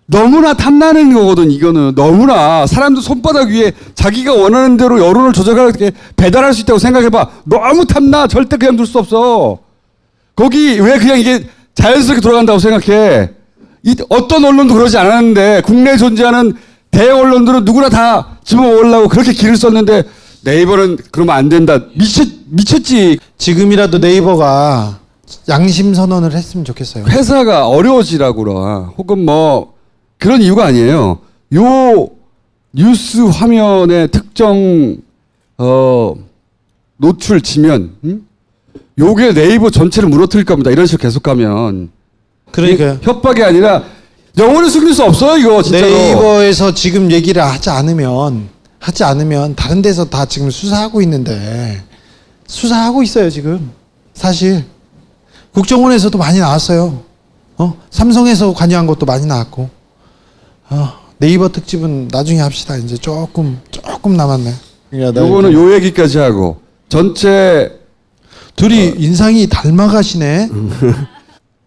너무나 탐나는 거거든. 이거는 너무나 사람들 손바닥 위에 자기가 원하는 대로 여론을 조작하게 배달할 수 있다고 생각해봐. 너무 탐나. 절대 그냥 둘 수 없어. 거기 왜 그냥 이게 자연스럽게 돌아간다고 생각해. 어떤 언론도 그러지 않았는데 국내에 존재하는 대형 언론들은 누구나 다 집어먹으려고 그렇게 길을 썼는데 네이버는 그러면 안 된다. 미쳤지. 지금이라도 네이버가 양심 선언을 했으면 좋겠어요. 회사가 어려워지라고라 혹은 뭐 그런 이유가 아니에요. 요 뉴스 화면에 특정 노출 지면 요게 네이버 전체를 무너뜨릴 겁니다. 이런 식으로 계속 가면. 그러니까요. 협박이 아니라 영원히 숨길 수 없어요. 이거 진짜로. 네이버에서 지금 얘기를 하지 않으면 다른 데서 다 지금 수사하고 있는데 수사하고 있어요 지금. 사실 국정원에서도 많이 나왔어요. 삼성에서 관여한 것도 많이 나왔고. 네이버 특집은 나중에 합시다. 이제 조금 남았네. 요거는 요 얘기까지 하고 전체 둘이 인상이 닮아가시네.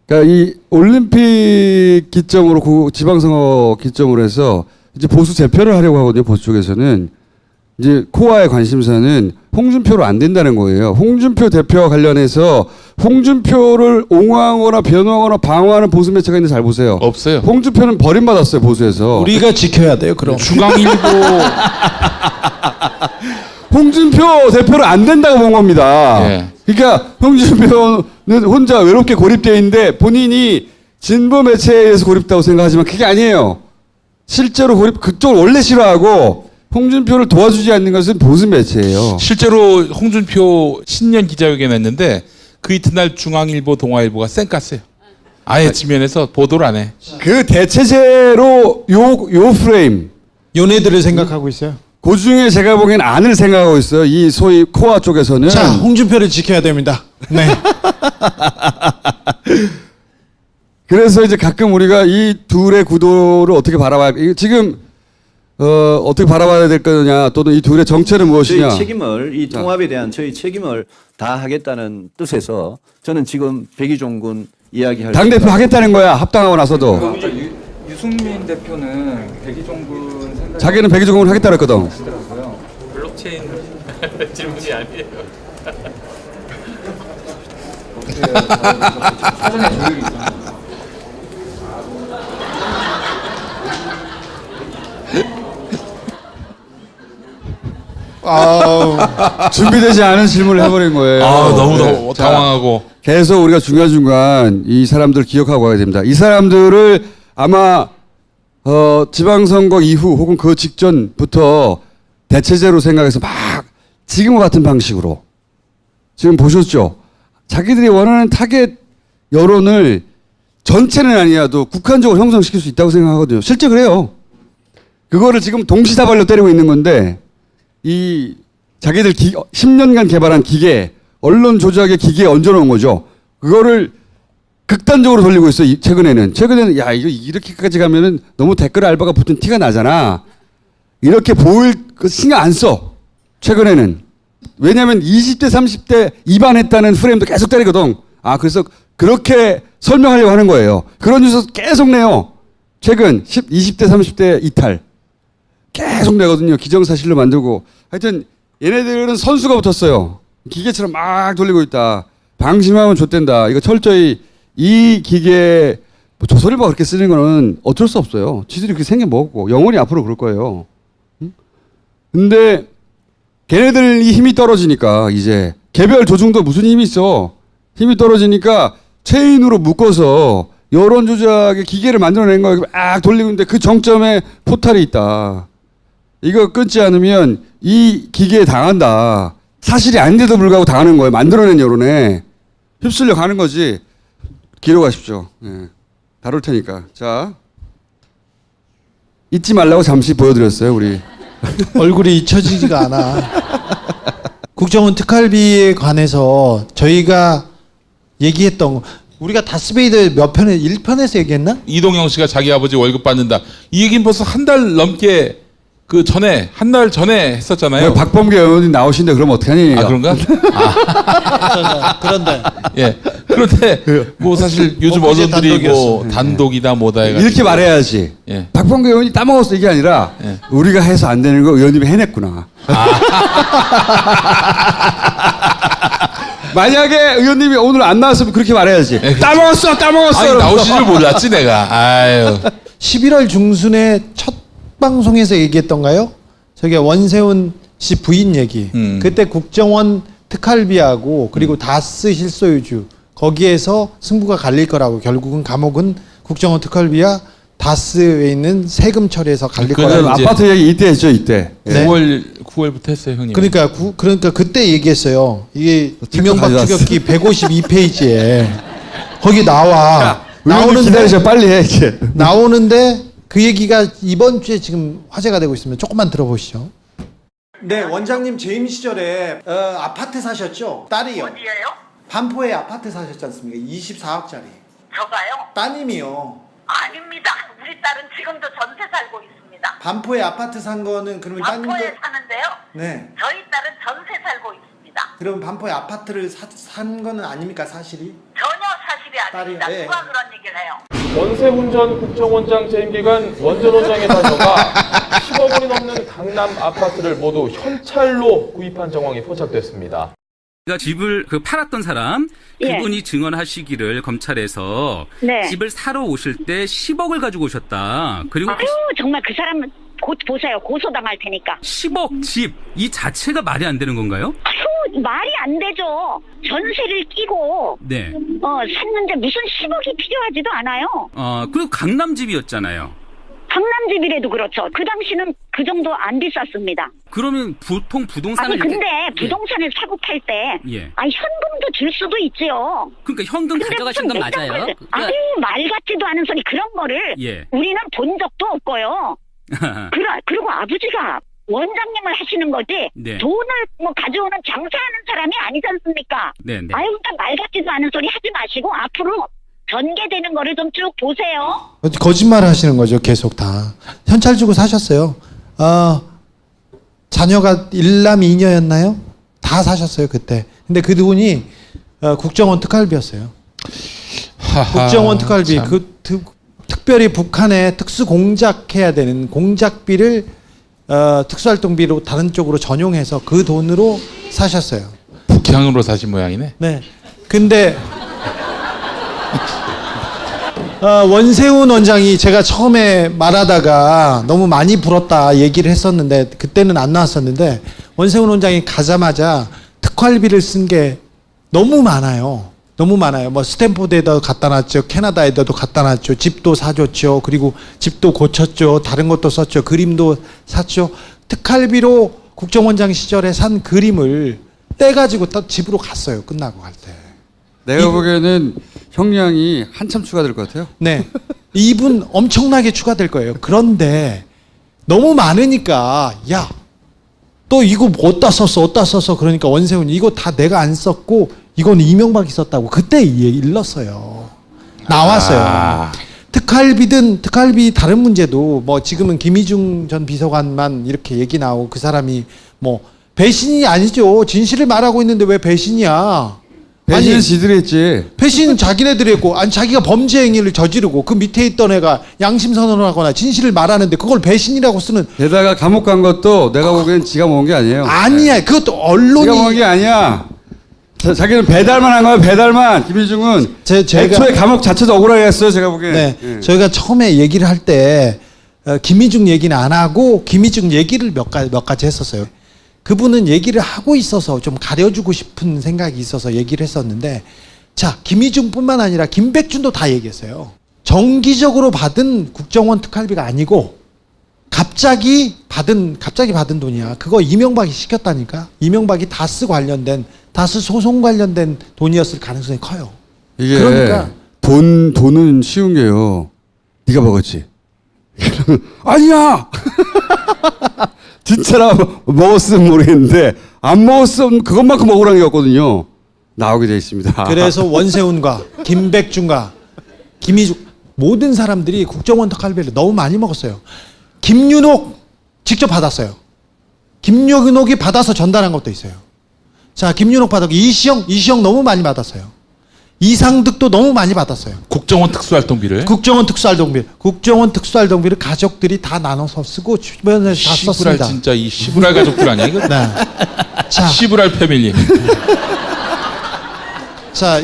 그러니까 이 올림픽 기점으로 지방선거 기점으로 해서 이제 보수 재편을 하려고 하거든요. 보수 쪽에서는 이제 코어의 관심사는 홍준표로 안 된다는 거예요. 홍준표 대표와 관련해서 홍준표를 옹호하거나 변호하거나 방어하는 보수 매체가 있는지 잘 보세요. 없어요. 홍준표는 버림받았어요. 보수에서. 우리가 지켜야 돼요. 그럼. 중앙일보 홍준표 대표를 안 된다고 본 겁니다. 예. 그러니까 홍준표는 혼자 외롭게 고립되어 있는데 본인이 진보 매체에 의해서 고립다고 생각하지만 그게 아니에요. 실제로 그쪽을 원래 싫어하고 홍준표를 도와주지 않는 것은 보수 매체예요. 실제로 홍준표 신년 기자회견 했는데 그 이튿날 중앙일보, 동아일보가 쌩깠어요. 아예 지면에서 보도를 안 해. 그 대체제로 요 프레임. 요네들을 생각하고 있어요. 그 중에 제가 보기엔 안을 생각하고 있어요. 이 소위 코아 쪽에서는. 자, 홍준표를 지켜야 됩니다. 네. 그래서 이제 가끔 우리가 이 둘의 구도를 어떻게 바라봐야, 지금, 어떻게 바라봐야 될 거냐, 또는 이 둘의 정체는 무엇이냐. 저희 책임을, 이 통합에 대한 저희 책임을 다하겠다는 뜻에서 저는 지금 백의종 군 이야기할 당대표 하겠다는 거야, 합당하고 나서도. 유승민 대표는 백의종 군 생각 자기는 백의종 군을 하겠다 그랬거든. 블록체인 질문이 아니에요. 사전에 조율이 있잖아요. 준비되지 않은 질문을 해버린 거예요. 너무 당황하고. 계속 우리가 중간중간 이 사람들 기억하고 가야 됩니다. 이 사람들을 아마 지방선거 이후 혹은 그 직전부터 대체제로 생각해서 막 지금과 같은 방식으로 지금 보셨죠? 자기들이 원하는 타겟 여론을 전체는 아니어도 국한적으로 형성시킬 수 있다고 생각하거든요. 실제 그래요. 그거를 지금 동시다발로 때리고 있는 건데 이 자기들 10년간 개발한 기계, 언론 조작의 기계에 얹어놓은 거죠. 그거를 극단적으로 돌리고 있어요. 최근에는 야 이거 이렇게까지 가면은 너무 댓글 알바가 붙은 티가 나잖아. 이렇게 보일 그 신경 안 써. 최근에는. 왜냐하면 20대 30대 입안했다는 프레임도 계속 때리거든. 그래서 그렇게 설명하려고 하는 거예요. 그런 뉴스 계속 내요. 최근 20대 30대 이탈 계속 내거든요. 기정사실로 만들고. 하여튼 얘네들은 선수가 붙었어요. 기계처럼 막 돌리고 있다. 방심하면 좆된다. 이거 철저히 이 기계 조선일보가 그렇게 쓰는 거는 어쩔 수 없어요. 지들이 그렇게 생겨 먹었고 영원히 앞으로 그럴 거예요. 근데 걔네들이 힘이 떨어지니까 이제 개별 조중도 무슨 힘이 있어. 힘이 떨어지니까 체인으로 묶어서 여론 조작의 기계를 만들어낸 거예요. 막 돌리고 있는데 그 정점에 포탈이 있다. 이거 끊지 않으면 이 기계에 당한다. 사실이 아닌데도 불구하고 당하는 거예요. 만들어낸 여론에 휩쓸려 가는 거지. 기로 가십시오. 네. 다룰 테니까. 자, 잊지 말라고 잠시 보여드렸어요. 우리 얼굴이 잊혀지지가 않아. 국정원 특활비에 관해서 저희가 얘기했던 거, 우리가 다스베이더 몇 편에 1편에서 얘기했나? 이동영 씨가 자기 아버지 월급 받는다. 이 얘기는 벌써 한 달 넘게 한 달 전에 했었잖아요. 박범계 의원이 나오신데 그러면 어떡하니? 그런가? 그런데. 예. 그런데 뭐 사실 요즘 언론들이 뭐 단독이다 뭐다 해가지고 이렇게 말해야지. 예. 박범계 의원이 따먹었어 이게 아니라 우리가 해서 안 되는 거 의원님이 해냈구나. 만약에 의원님이 오늘 안 나왔으면 그렇게 말해야지. 따먹었어. 아니 나오실 줄 몰랐지 내가. 아유. 11월 중순에 첫 방송에서 얘기했던가요? 저게 원세훈 씨 부인 얘기. 그때 국정원 특활비하고 그리고 다스 실소유주 거기에서 승부가 갈릴 거라고. 결국은 감옥은 국정원 특활비와 다스에 있는 세금 처리에서 갈릴 거라고. 아파트 얘기 이때 했죠 이때. 네. 9월부터 했어요 형님. 그러니까 그때 얘기했어요. 이게 이명박 추격기 152페이지에 거기 나와. 나오는데 기다리셔 빨리 해 이제. 나오는데 그 얘기가 이번 주에 지금 화제가 되고 있습니다. 조금만 들어보시죠. 네, 원장님 재임 시절에 아파트 사셨죠? 딸이요. 어디예요? 반포에 아파트 사셨지 않습니까? 24억짜리. 저가요? 따님이요. 아닙니다. 우리 딸은 지금도 전세 살고 있습니다. 반포에 아파트 산 거는 그러면 따님도. 반포에 사는데요? 네. 저희 딸은 전세 살고 있습니다. 그럼 반포에 아파트를 산 거는 아닙니까 사실이? 전혀 사실이 아닙니다. 딸이, 예. 누가 그런 얘기를 해요? 원세훈 전 국정원장 재임 기간 원전 원장에 사셔가 10억 원이 넘는 강남 아파트를 모두 현찰로 구입한 정황이 포착됐습니다. 집을 팔았던 사람 그분이 증언하시기를 검찰에서 네. 집을 사러 오실 때 10억을 가지고 오셨다. 그리고 아유 정말 그 사람은 곧 보세요. 고소당할 테니까. 10억 집 이 자체가 말이 안 되는 건가요? 아유 말이 안 되죠. 전세를 끼고 네. 샀는데 무슨 10억이 필요하지도 않아요. 그리고 강남 집이었잖아요. 강남집이라도 그렇죠. 그 당시는 그 정도 안 비쌌습니다. 그러면 보통 부동산을 아니 근데 부동산을 사고 팔 때 현금도 줄 수도 있지요. 그러니까 현금 가져가신 건 맞아요. 아니 말 같지도 않은 소리 그런 거를 우리는 본 적도 없고요. 그리고 아버지가 원장님을 하시는 거지 돈을 가져오는 장사하는 사람이 아니지 않습니까? 네네. 그러니까 말 같지도 않은 소리 하지 마시고 앞으로 전개되는 거를 좀 쭉 보세요. 거짓말 하시는 거죠 계속 다. 현찰 주고 사셨어요. 자녀가 1남 2녀였나요? 다 사셨어요 그때. 근데 그 돈이 국정원 특활비였어요. 국정원 특활비 특별히 북한에 특수 공작해야 되는 공작비를 특수활동비로 다른 쪽으로 전용해서 그 돈으로 사셨어요. 북향으로 사신 모양이네. 네. 근데 원세훈 원장이 제가 처음에 말하다가 너무 많이 불었다 얘기를 했었는데 그때는 안 나왔었는데 원세훈 원장이 가자마자 특활비를 쓴 게 너무 많아요. 너무 많아요. 뭐 스탠포드에다 갖다 놨죠. 캐나다에다도 갖다 놨죠. 집도 사줬죠. 그리고 집도 고쳤죠. 다른 것도 썼죠. 그림도 샀죠. 특활비로 국정원장 시절에 산 그림을 떼가지고 또 집으로 갔어요. 끝나고 갈 때. 내가 보기에는 형량이 한참 추가될 것 같아요. 네. 이분 엄청나게 추가될 거예요. 그런데 너무 많으니까 야, 또 이거 어디다 썼어? 그러니까 원세훈 이거 다 내가 안 썼고 이건 이명박이 썼다고 그때 일렀어요. 나왔어요. 특활비 다른 문제도 뭐 지금은 김희중 전 비서관만 이렇게 얘기 나오고 그 사람이 뭐 배신이 아니죠. 진실을 말하고 있는데 왜 배신이야? 배신은 지들이 했지. 배신은 자기네들이 했고, 아니 자기가 범죄 행위를 저지르고 그 밑에 있던 애가 양심 선언을 하거나 진실을 말하는데 그걸 배신이라고 쓰는. 게다가 감옥 간 것도 내가 보기엔 지가 먹은 게 아니에요. 아니야. 그것도 언론이. 지가 먹은 게 아니야. 자기는 배달만 한 거야. 배달만. 김희중은 애초에 감옥 자체도 억울하게 했어요. 제가 보기엔. 네. 예. 저희가 처음에 얘기를 할 때 김희중 얘기는 안 하고 김희중 얘기를 몇 가지 했었어요. 그분은 얘기를 하고 있어서 좀 가려주고 싶은 생각이 있어서 얘기를 했었는데, 자, 김희중뿐만 아니라 김백준도 다 얘기했어요. 정기적으로 받은 국정원 특활비가 아니고 갑자기 받은 돈이야. 그거 이명박이 시켰다니까. 이명박이 다스 소송 관련된 돈이었을 가능성이 커요. 이게 그러니까 돈은 쉬운 게요. 네가 먹었지. 아니야. 진짜라 먹었으면 모르겠는데 안 먹었으면 그것만큼 억울한 게 없거든요. 나오게 돼 있습니다. 그래서 원세훈과 김백준과 김희중 모든 사람들이 국정원 특활비를 너무 많이 먹었어요. 김윤옥 직접 받았어요. 김윤옥이 받아서 전달한 것도 있어요. 자, 김윤옥 받았고 이시영 너무 많이 받았어요. 이상득도 너무 많이 받았어요. 국정원 특수활동비를 국정원 특수활동비를 가족들이 다 나눠서 쓰고 주변에서 다 썼습니다. 진짜 이 시부랄 가족들 아니야 이거? 네. 자, 시부랄 패밀리. 자,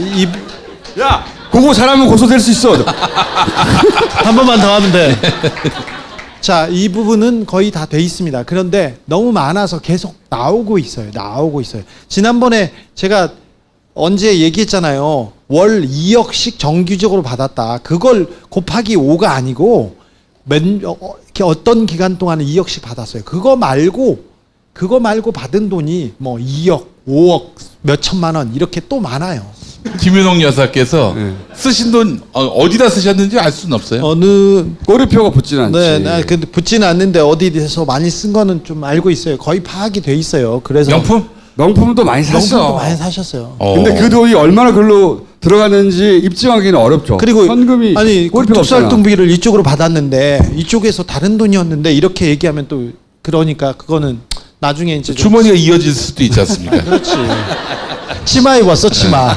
야, 그거 잘하면 고소될 수 있어. 한 번만 더 하면 돼. 자, 이 부분은 거의 다 돼 있습니다. 그런데 너무 많아서 계속 나오고 있어요. 지난번에 제가 언제 얘기했잖아요. 월 2억씩 정기적으로 받았다. 그걸 곱하기 5가 아니고 어떤 기간 동안에 2억씩 받았어요. 그거 말고 받은 돈이 뭐 2억, 5억, 몇 천만 원 이렇게 또 많아요. 김윤옥 여사께서 쓰신 돈 어디다 쓰셨는지 알 수는 없어요. 어느 꼬리표가 붙지는 않지. 네, 근데 붙지는 않는데 어디에서 많이 쓴 거는 좀 알고 있어요. 거의 파악이 돼 있어요. 그래서 명품도 많이 샀어. 명품도 많이 사셨어요. 근데 그 돈이 얼마나 글로 들어가는지 입증하기는 어렵죠. 그리고 현금이 특수활동비를 이쪽으로 받았는데 이쪽에서 다른 돈이었는데 이렇게 얘기하면 또 그러니까 그거는 나중에 이제 주머니가 이어질 수도 있지 않습니까? 그렇지. 치마 입었어, 치마.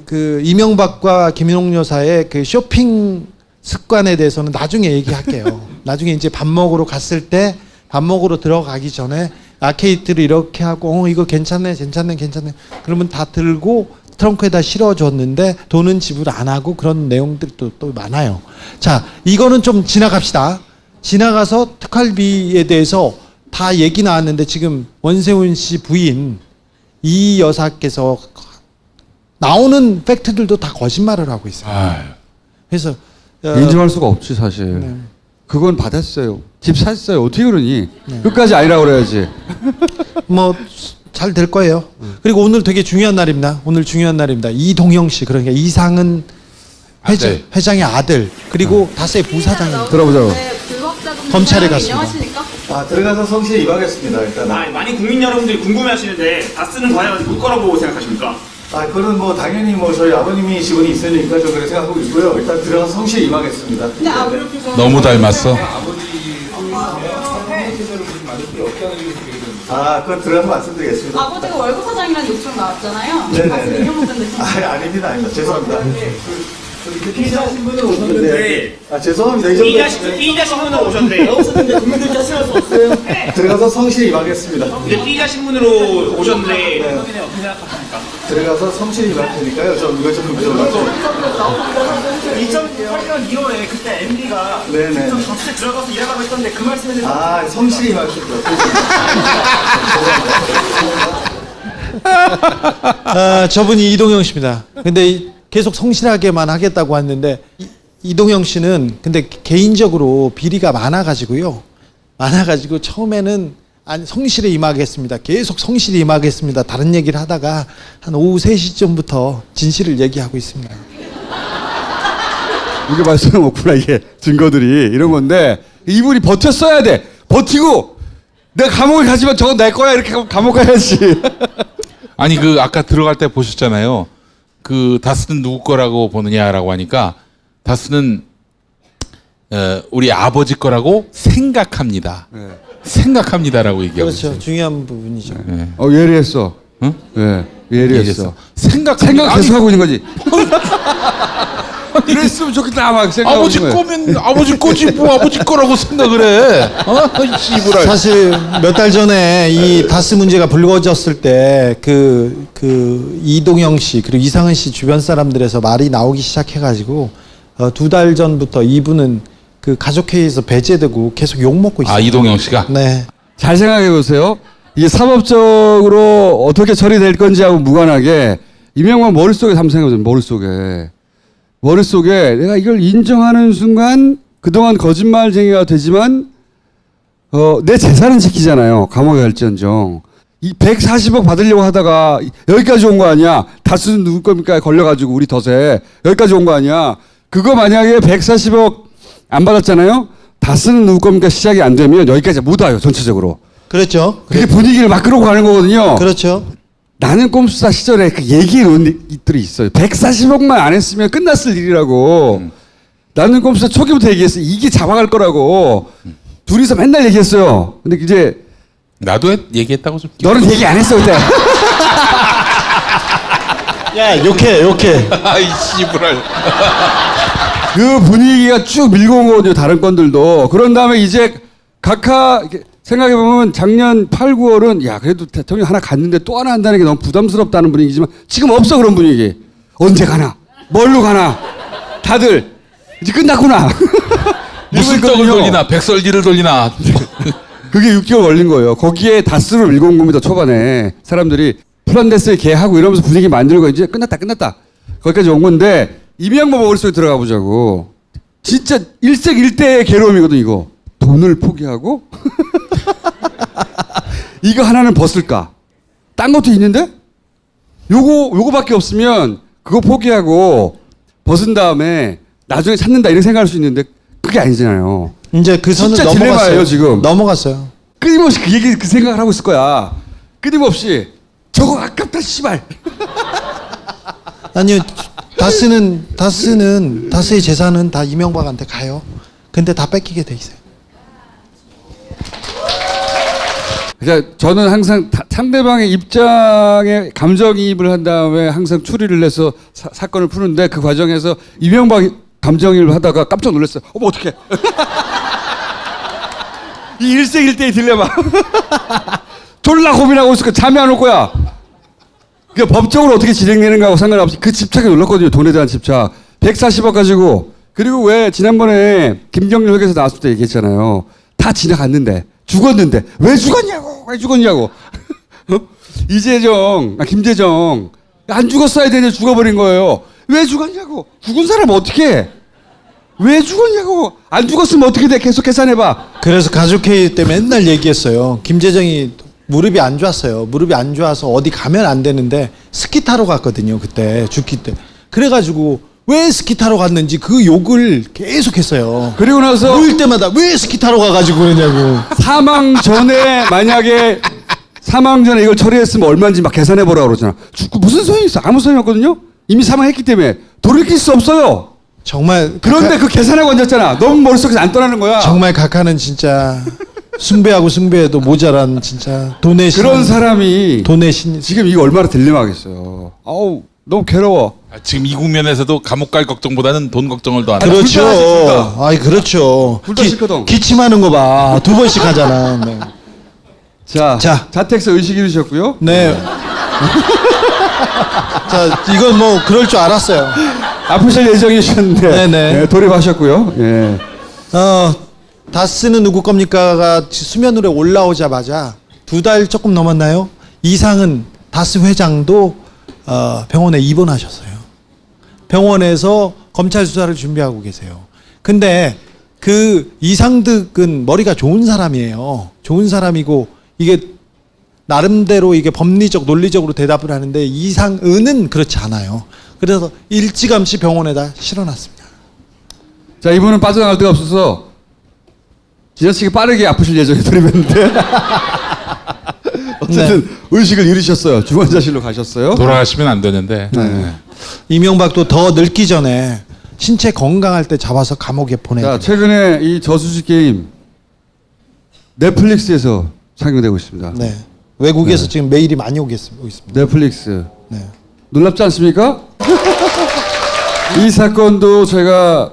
그 이명박과 김윤옥 여사의 그 쇼핑 습관에 대해서는 나중에 얘기할게요. 나중에 이제 밥 먹으러 갔을 때 밥 먹으러 들어가기 전에 아케이트를 이렇게 하고 이거 괜찮네. 그러면 다 들고 트렁크에다 실어줬는데 돈은 지불 안 하고 그런 내용들도 또 많아요. 자, 이거는 좀 지나갑시다. 지나가서 특활비에 대해서 다 얘기 나왔는데 지금 원세훈 씨 부인 이 여사께서 나오는 팩트들도 다 거짓말을 하고 있어요. 그래서 인정할 수가 없지 사실. 네. 그건 받았어요. 집 샀어요. 어떻게 그러니? 끝까지 아니라고 그래야지. 뭐 잘 될 거예요. 그리고 오늘 되게 중요한 날입니다. 이동형 씨, 그러니까 이상은 회장의 아들, 그리고 다스의 부사장입니다. 들어보자고. 검찰에 갔습니다. 들어가서 성실히 임하겠습니다. 일단. 많이 국민 여러분들이 궁금해하시는데 다스는 과연 누구 거라고 생각하십니까? 그거는 뭐 당연히 뭐 저희 아버님이 지분이 있으니까 저 그렇게 생각하고 있고요. 일단 들어가서 성실히 임하겠습니다. 너무 닮았어. 그거 들어가서 말씀드리겠습니다. 아버지가 월급 사장이라는 요청 나왔잖아요. 네네네. 아닙니다. 죄송합니다. 피의자 신분으로 오셨는데 죄송합니다. 피의자 신분으로 오셨는데 국민들 자신할 수 없어요. 들어가서 성실히 임하겠습니다. 근데 피의자 신분으로 오셨는데 어떻게 생각하십니까? 들어가서 성실히 임할 테니까요. 이거 좀 2008년 1월에 그때 MB가 네네. 정치에 들어가서 일하라고 했던데 그 말씀에 대해서 아, 성실히 임하겠습니다. 저분이 이동영 씨입니다. 근데 계속 성실하게만 하겠다고 했는데 이동영 씨는 근데 개인적으로 비리가 많아가지고요. 많아가지고 처음에는 성실히 임하겠습니다. 계속 성실히 임하겠습니다. 다른 얘기를 하다가 한 오후 3시쯤부터 진실을 얘기하고 있습니다. 이게 말씀은 없구나. 이게 증거들이 이런 건데 이분이 버텼어야 돼. 버티고 내가 감옥에 가지만 저건 내 거야 이렇게 하고 감옥 가야지. 아니 그 아까 들어갈 때 보셨잖아요. 그 다스는 누구 거라고 보느냐라고 하니까 다스는 우리 아버지 거라고 생각합니다. 생각합니다라고 얘기하고 있어요. 그렇죠. 중요한 부분이죠. 예리했어. 응? 네, 예리했어. 생각 계속 하고 있는 거지. 그랬으면 좋겠다. 막 생각하고 아버지 있는 거야. 거면 아버지 거지 뭐 아버지 거라고 생각을 해. 씨부랄. 사실 몇 달 전에 이 다스 문제가 불거졌을 때 그 이동영 씨 그리고 이상은 씨 주변 사람들에서 말이 나오기 시작해가지고 2달 전부터 이분은 그 가족회의에서 배제되고 계속 욕 먹고 있어요. 아 이동영 씨가? 네. 잘 생각해 보세요. 이게 사법적으로 어떻게 처리될 건지하고 무관하게 이명박 머릿속에 한번 생각해 보세요. 머릿속에 내가 이걸 인정하는 순간 그동안 거짓말쟁이가 되지만 내 재산은 지키잖아요. 감옥에 갈지언정. 이 140억 받으려고 하다가 여기까지 온 거 아니야. 다스는 누구 겁니까? 걸려가지고 우리 덫에 여기까지 온 거 아니야. 그거 만약에 140억 안 받았잖아요. 다스는 누구 겁니까? 시작이 안 되면 여기까지 못 와요. 전체적으로. 그렇죠. 그게 분위기를 막 끌고 가는 거거든요. 그렇죠. 나는 꼼수사 시절에 그 얘기들이 있어요. 140억만 안 했으면 끝났을 일이라고. 나는 꼼수사 초기부터 얘기했어요. 이게 잡아갈 거라고. 둘이서 맨날 얘기했어요. 근데 이제 나도 얘기했다고 좀. 너는 얘기 안 했어 그때. 야 욕해. 아이 씨부랄. 그 분위기가 쭉 밀고 온 거거든요. 다른 건들도. 그런 다음에 이제 각하 생각해보면 작년 8, 9월은 야 그래도 대통령 하나 갔는데 또 하나 한다는 게 너무 부담스럽다는 분위기지만 지금 없어 그런 분위기. 언제 가나? 뭘로 가나? 다들 이제 끝났구나. 무슨 떡을 돌리나 백설기를 돌리나. 그게 6개월 걸린 거예요. 거기에 다스로 밀고 온 겁니다. 초반에 사람들이 플란데스에 개하고 이러면서 분위기 만들고 이제 끝났다. 거기까지 온 건데 이명박 머릿속에 들어가 보자고. 진짜 일색일대의 괴로움이거든 이거. 돈을 포기하고 이거 하나는 벗을까? 딴 것도 있는데? 요거밖에 없으면 그거 포기하고 벗은 다음에 나중에 찾는다 이렇게 생각할 수 있는데 그게 아니잖아요. 이제 그 선을 진짜 넘어갔어요. 딜레마예요 지금. 넘어갔어요. 끊임없이 그 생각을 하고 있을 거야. 끊임없이 저거 아깝다 씨발. 아니요. 다스의 재산은 다 이명박한테 가요. 근데 다 뺏기게 돼 있어요. 그러니까 저는 항상 상대방의 입장에 감정이입을 한 다음에 항상 추리를 해서 사건을 푸는데 그 과정에서 이명박이 감정이입을 하다가 깜짝 놀랐어요. 어머 어떡해. 이 일생일대의 딜레마. 졸라 고민하고 있을 거야. 잠이 안 올 거야. 그러니까 법적으로 어떻게 진행되는가하고 상관없이 그 집착에 놀랐거든요. 돈에 대한 집착. 140억 가지고. 그리고 왜 지난번에 김경률 회계에서 나왔을 때 얘기했잖아요. 다 지나갔는데 죽었는데 왜 죽었냐고. 김재정 안 죽었어야 되는데 죽어버린 거예요. 왜 죽었냐고. 죽은 사람 어떻게 해? 왜 죽었냐고. 안 죽었으면 어떻게 돼. 계속 계산해봐. 그래서 가족회의 때 맨날 얘기했어요. 김재정이 무릎이 안 좋았어요. 무릎이 안 좋아서 어디 가면 안 되는데 스키 타러 갔거든요. 그때 죽기 때. 그래가지고 왜 스키 타러 갔는지 그 욕을 계속 했어요. 그리고 나서 모일 때마다 왜 스키 타러 가가지고 그러냐고. 사망 전에 이걸 처리했으면 얼마인지 막 계산해보라고 그러잖아. 죽고 무슨 소용이 있어. 아무 소용이 없거든요. 이미 사망했기 때문에 돌이킬 수 없어요. 정말 그런데 그 계산하고 앉았잖아. 너무 머릿속에서 안 떠나는 거야. 정말 각하는 진짜 숭배하고 숭배해도 모자란 진짜 돈의 신. 그런 사람이 돈의 신. 지금 이거 얼마나 딜레마겠어요. 아우 너무 괴로워. 지금 이 국면에서도 감옥 갈 걱정보다는 돈 걱정을 더 하는. 그렇죠. 아이 그렇죠. 둘 다 싫거든. 기침하는 거 봐. 2번씩 하잖아. 네. 자, 자택서 의식 이루셨고요. 네. 자, 이건 뭐 그럴 줄 알았어요. 아프실 예정이셨는데 네네. 네, 돌입하셨고요. 예. 다스는 누구 겁니까가 수면 위로 올라오자마자 2달 조금 넘었나요? 이상은 다스 회장도 병원에 입원하셨어요. 병원에서 검찰 수사를 준비하고 계세요. 근데 그 이상득은 머리가 좋은 사람이에요. 좋은 사람이고 이게 나름대로 이게 법리적 논리적으로 대답을 하는데 이상은은 그렇지 않아요. 그래서 일찌감치 병원에다 실어놨습니다. 자, 이분은 빠져나갈 데가 없어서 지나치게 빠르게 아프실 예정에 돌입했는데 어쨌든 의식을 잃으셨어요. 중환자실로 가셨어요. 돌아가시면 안 되는데. 네. 이명박도 더 늙기 전에 신체 건강할 때 잡아서 감옥에 보내요. 자, 최근에 이 저수지 게임 넷플릭스에서 상영되고 있습니다. 네. 외국에서 지금 메일이 많이 오고 있습니다. 넷플릭스. 네. 놀랍지 않습니까? 이 사건도 제가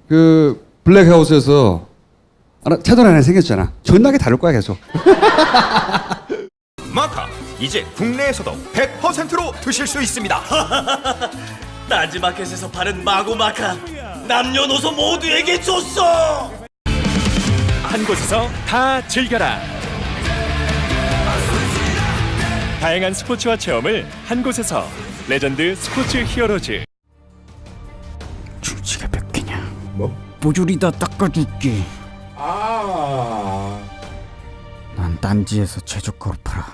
그 블랙하우스에서 채널 하나 생겼잖아. 존나게 다룰 거야 계속. 마카 이제 국내에서도 100%로 드실 수 있습니다. 딴지마켓에서 파는 마구마카 남녀노소 모두에게 줬어. 한 곳에서 다 즐겨라. 다양한 스포츠와 체험을 한 곳에서. 레전드 스포츠 히어로즈. 주지가 몇 개냐? 뭐? 뽀줄이다 닦아줄게. 난 딴지에서 최저가로 팔아.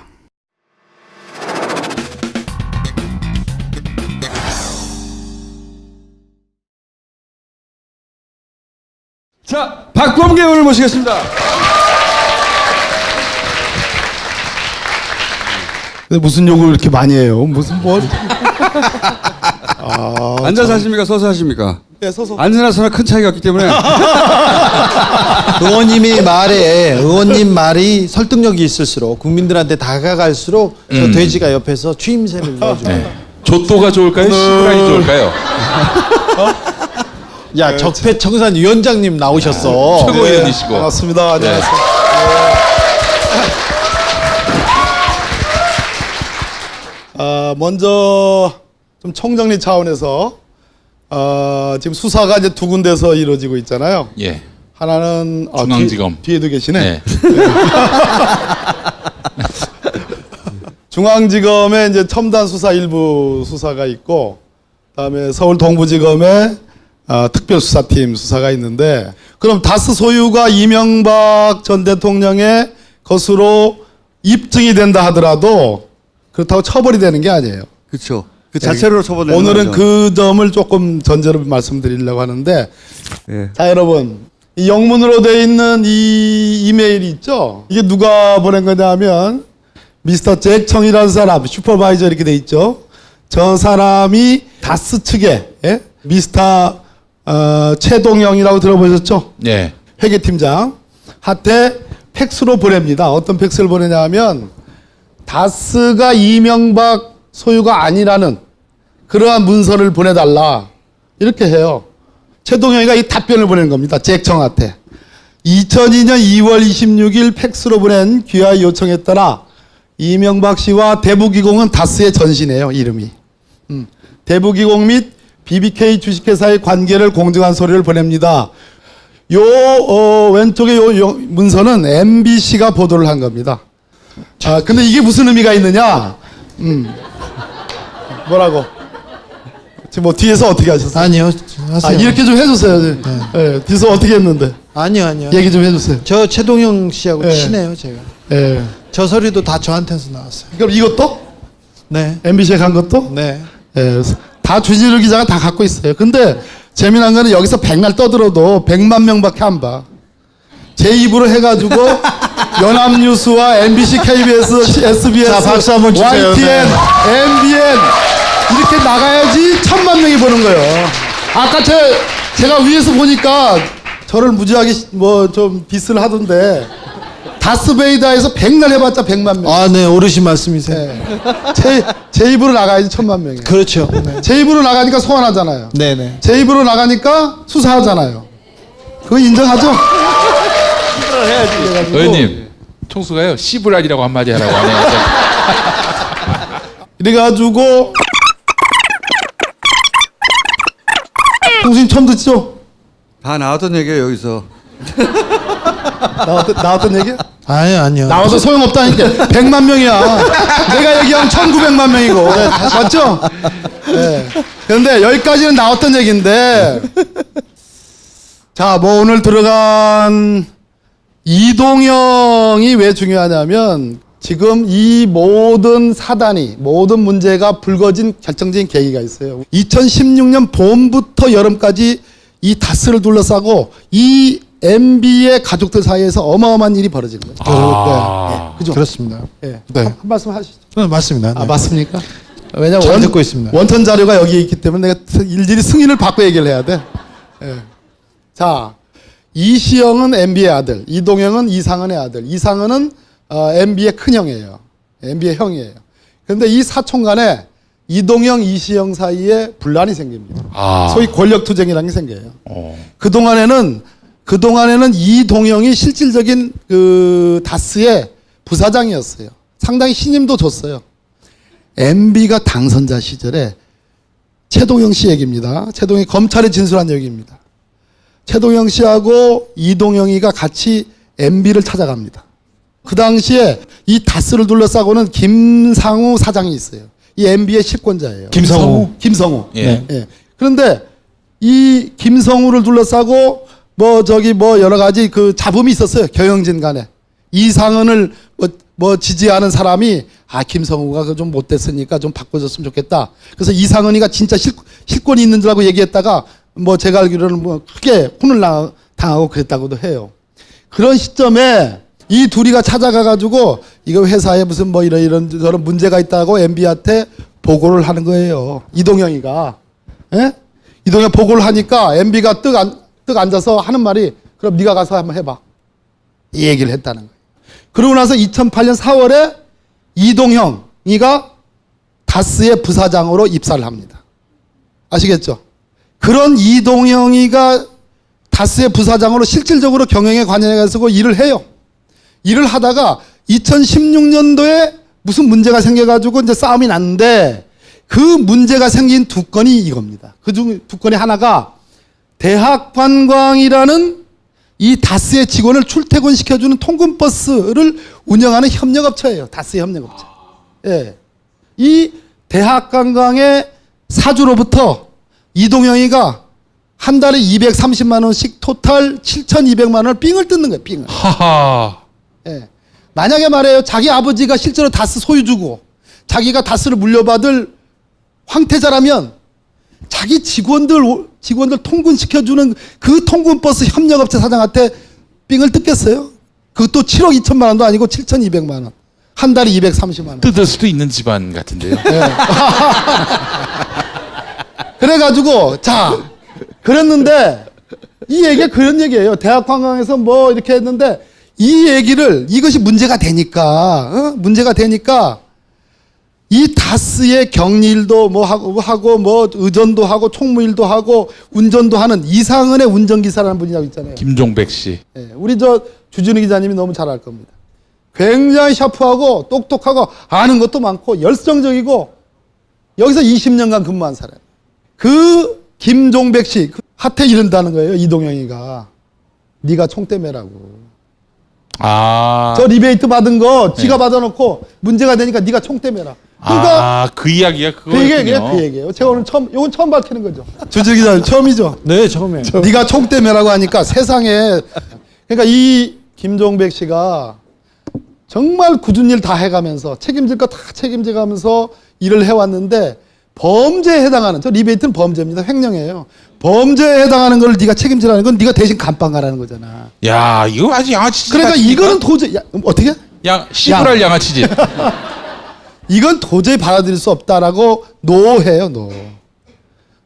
자, 박범계 의원을 모시겠습니다. 무슨 욕을 이렇게 많이 해요? 무슨 뭐? 앉아서 하십니까? 서서 하십니까? 네, 서서. 앉으나 서나 큰 차이가 없기 때문에. 의원님 말이 설득력이 있을수록 국민들한테 다가갈수록 저 돼지가 옆에서 추임새를 넣어줘요. 네. 조또가 좋을까요? 시부란이 좋을까요? 야, 적폐청산 위원장님 나오셨어. 최고위원이시고. 반갑습니다. 안녕하세요. 먼저 좀 총정리 차원에서 지금 수사가 이제 두 군데서 이루어지고 있잖아요. 예. 하나는 중앙지검. 뒤에도 계시네. 네. 중앙지검에 이제 첨단 수사 일부 수사가 있고, 그다음에 서울 동부지검에 특별수사팀 수사가 있는데, 그럼 다스 소유가 이명박 전 대통령의 것으로 입증이 된다 하더라도 그렇다고 처벌이 되는 게 아니에요. 그렇죠. 그 자체로 처벌되는 오늘은 거죠. 그 점을 조금 전제로 말씀드리려고 하는데, 예. 자, 여러분, 이 영문으로 돼 있는 이 이메일이 있죠. 이게 누가 보낸 거냐면 미스터 잭 청이라는 사람, 슈퍼바이저 이렇게 돼 있죠. 저 사람이 다스 측에 미스터 최동영이라고 들어보셨죠? 네. 회계팀장 한테 팩스로 보냅니다. 어떤 팩스를 보내냐면 다스가 이명박 소유가 아니라는 그러한 문서를 보내달라 이렇게 해요. 최동영이가 이 답변을 보낸 겁니다. 잭청한테. 2002년 2월 26일 팩스로 보낸 귀하의 요청에 따라 이명박 씨와 대부기공은 다스의 전신이에요. 이름이. 대부기공 및 BBK 주식회사의 관계를 공증한 서류를 보냅니다. 왼쪽에 요 문서는 MBC가 보도를 한 겁니다. 근데 이게 무슨 의미가 있느냐? 뭐라고? 지금 뭐 뒤에서 어떻게 하셨어요? 아니요. 하세요. 이렇게 좀 해주세요. 네, 뒤에서 어떻게 했는데? 아니요. 얘기 좀 해주세요. 저 최동영 씨하고 친해요, 제가. 네. 저 서류도 다 저한테서 나왔어요. 그럼 이것도? 네. MBC에 간 것도? 네. 다 주진우 기자가 다 갖고 있어요. 근데 재미난 거는 여기서 백날 떠들어도 100만 명밖에 안 봐. 제 입으로 해가지고 연합뉴스와 MBC, KBS, SBS, 자, 박수 한번 주세요. YTN, 네. MBN 이렇게 나가야지 1000만 명이 보는 거예요. 아까 제가 위에서 보니까 저를 무지하게 뭐 좀 디스를 하던데 다스베이다에서 100날 해봤자 100만 명. 아, 네, 어르신 말씀이세요. 네. 제 입으로 나가야지 1000만 명이. 그렇죠. 네. 제 입으로 나가니까 소환하잖아요. 네네. 제 입으로 나가니까 수사하잖아요. 그거 인정하죠? 의원님, 총수가요 씨부랄이라고 한마디 하라고 하네요. 이래가지고 총수님 처음 듣죠? 다 나왔던 얘기예요 여기서. 나왔던 얘기? 아니요. 나와서 소용없다니까. 100만 명이야. 내가 얘기하면 1900만 명이고. 맞죠? 네. 그런데 여기까지는 나왔던 얘기인데 자, 뭐 오늘 들어간 이동형이 왜 중요하냐면 지금 이 모든 사단이 모든 문제가 불거진 결정적인 계기가 있어요. 2016년 봄부터 여름까지 이 다스를 둘러싸고 이 MB의 가족들 사이에서 어마어마한 일이 벌어진 거예요. 네. 그죠? 그렇습니다. 네. 네. 한 말씀 하시죠. 맞습니다. 아, 맞습니까? 왜냐면 잘 듣고 있습니다. 원천 자료가 여기 있기 때문에 내가 일일이 승인을 받고 얘기를 해야 돼. 네. 자, 이시영은 MB의 아들, 이동형은 이상은의 아들. 이상은은 MB의 큰형이에요. MB의 형이에요. 그런데 이 사촌 간에 이동형, 이시영 사이에 분란이 생깁니다. 소위 권력투쟁이라는 게 생겨요. 그동안에는 이동형이 실질적인 그 다스의 부사장이었어요. 상당히 신임도 줬어요. MB가 당선자 시절에 최동영 씨 얘기입니다. 최동영이 검찰에 진술한 얘기입니다. 최동영 씨하고 이동영이가 같이 MB를 찾아갑니다. 그 당시에 이 다스를 둘러싸고는 김상우 사장이 있어요. 이 MB의 실권자예요. 김성우. 예. 예. 그런데 이 김성우를 둘러싸고 뭐 여러 가지 그 잡음이 있었어요. 경영진 간에. 이상은을 지지하는 사람이 김성우가 좀 못됐으니까 좀 바꿔줬으면 좋겠다. 그래서 이상은이가 진짜 실권이 있는 줄 알고 얘기했다가 제가 알기로는 크게 혼을 당하고 그랬다고도 해요. 그런 시점에 이 둘이가 찾아가가지고 이거 회사에 무슨 이런 저런 문제가 있다고 MB한테 보고를 하는 거예요. 이동영이가. 예? 이동영 보고를 하니까 MB가 떡 앉아서 하는 말이 그럼 네가 가서 한번 해봐. 이 얘기를 했다는 거예요. 그러고 나서 2008년 4월에 이동형이가 다스의 부사장으로 입사를 합니다. 아시겠죠? 그런 이동형이가 다스의 부사장으로 실질적으로 경영에 관여해서 일을 해요. 일을 하다가 2016년도에 무슨 문제가 생겨가지고 이제 싸움이 났는데 그 문제가 생긴 두 건이 이겁니다. 그중 두 건이 하나가 대학관광이라는 이 다스의 직원을 출퇴근시켜주는 통근버스를 운영하는 협력업체예요. 다스의 협력업체. 예. 이 대학관광의 사주로부터 이동영이가 한 달에 230만 원씩 토탈 7,200만 원을 삥을 뜯는 거예요. 삥을. 하하. 예. 만약에 말해요. 자기 아버지가 실제로 다스 소유주고 자기가 다스를 물려받을 황태자라면 자기 직원들 통근시켜주는 그 통근버스 협력업체 사장한테 삥을 뜯겠어요? 그것도 7억 2천만 원도 아니고 7,200만 원. 한 달에 230만 원. 뜯을 수도 있는 집안 같은데요. 네. 그래가지고 그랬는데 이 얘기가 그런 얘기예요. 대학관광에서 이렇게 했는데 이것이 문제가 되니까 이 다스의 격리일도 하고 의전도 하고 총무일도 하고 운전도 하는 이상은의 운전기사라는 분이라고 있잖아요. 김종백 씨. 네, 우리 주진우 기자님이 너무 잘 알 겁니다. 굉장히 샤프하고 똑똑하고 아는 것도 많고 열성적이고 여기서 20년간 근무한 사람. 그 김종백 씨 한테 이른다는 거예요. 이동영이가. 네가 총대 매라고. 저 리베이트 받은 거 지가 받아놓고 문제가 되니까 네가 총대 매라. 그러니까 그 이야기가 그거였군요. 그 얘기예요. 제가 오늘 이건 처음 밝히는 거죠. 주진 기자님 처음이죠. 네, 처음이에요. 네가 총대 매라고 하니까 세상에 그러니까 이 김종백 씨가 정말 굳은 일 다 해가면서 책임질 거 다 책임져가면서 일을 해왔는데 범죄에 해당하는 리베이트는 범죄입니다. 횡령이에요. 범죄에 해당하는 걸 네가 책임지라는 건 네가 대신 감방 가라는 거잖아. 야, 이거 아주 양아치지. 그러니까 이거는 도저히 어떻게? 시부랄 양아치지. 이건 도저히 받아들일 수 없다라고 노해요.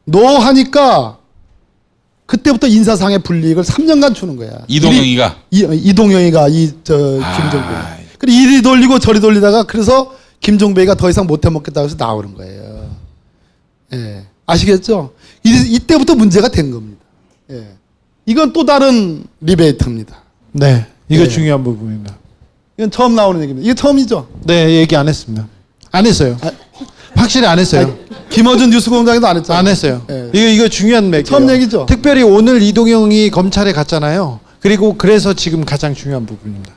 노하니까 그때부터 인사상의 불이익을 3년간 주는 거야. 이동영이가 이동영이가 김종배. 그리고 이리 돌리고 저리 돌리다가 그래서 김종배가 더 이상 못 해먹겠다고 해서 나오는 거예요. 예. 아시겠죠? 이때부터 문제가 된 겁니다. 예. 이건 또 다른 리베이트입니다. 네. 이거 중요한 부분입니다. 이건 처음 나오는 얘기입니다. 이게 처음이죠? 네, 얘기 안 했습니다. 안 했어요. 확실히 안 했어요. 김어준 뉴스공장에도 안 했잖아요. 안 했어요. 예. 이거 중요한 맥이에요. 처음 얘기죠. 특별히 오늘 이동영이 검찰에 갔잖아요. 그리고 그래서 지금 가장 중요한 부분입니다.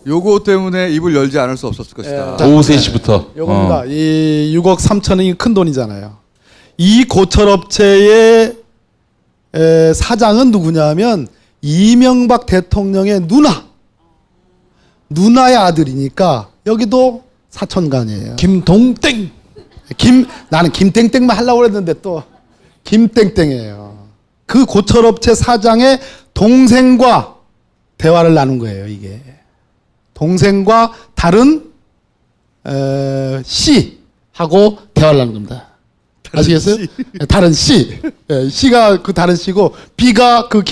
요거 때문에 입을 열지 않을 수 없었을 것이다. 오후 3시부터. 요겁니다. 이 6억 3천원이 큰 돈이잖아요. 이 고철업체의 사장은 누구냐면 이명박 대통령의 누나의 아들이니까 여기도 사촌간이에요. 김동땡. 나는 김땡땡만 하려고 그랬는데 또 김땡땡이에요. 그 고철업체 사장의 동생과 대화를 나눈 거예요. 이게 동생과 다른 C하고 대화를 나눈 겁니다. 아시겠어요? 다른 C. C가 그 다른 C고 B가 그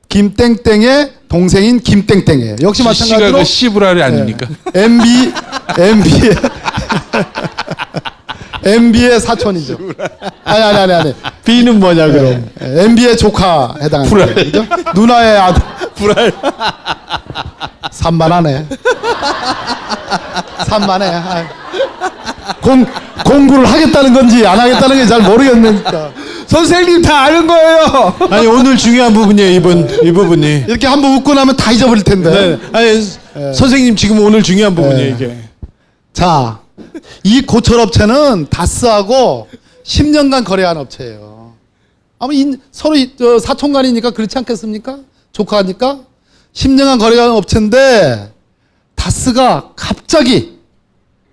김땡땡의 동생인 김땡땡이에요. 역시 마찬가지로 C가 그 시브라리 아닙니까? MB의 사촌이죠. 아니. B는 뭐냐 그럼? MB의 조카 해당하는 거죠. 누나의 아들. 불알. 산만하네. 공부를 하겠다는 건지 안 하겠다는 건지 잘 모르겠으니까. 선생님 다 아는 거예요. 아니 오늘 중요한 부분이에요. 이 부분이. 이렇게 한번 웃고 나면 다 잊어버릴 텐데. 네. 아니 선생님 지금 오늘 중요한 부분이에요 이게. 자, 이 고철업체는 다스하고 10년간 거래한 업체예요. 아마 서로 사촌간이니까 그렇지 않겠습니까? 조카니까 10년간 거래한 업체인데 다스가 갑자기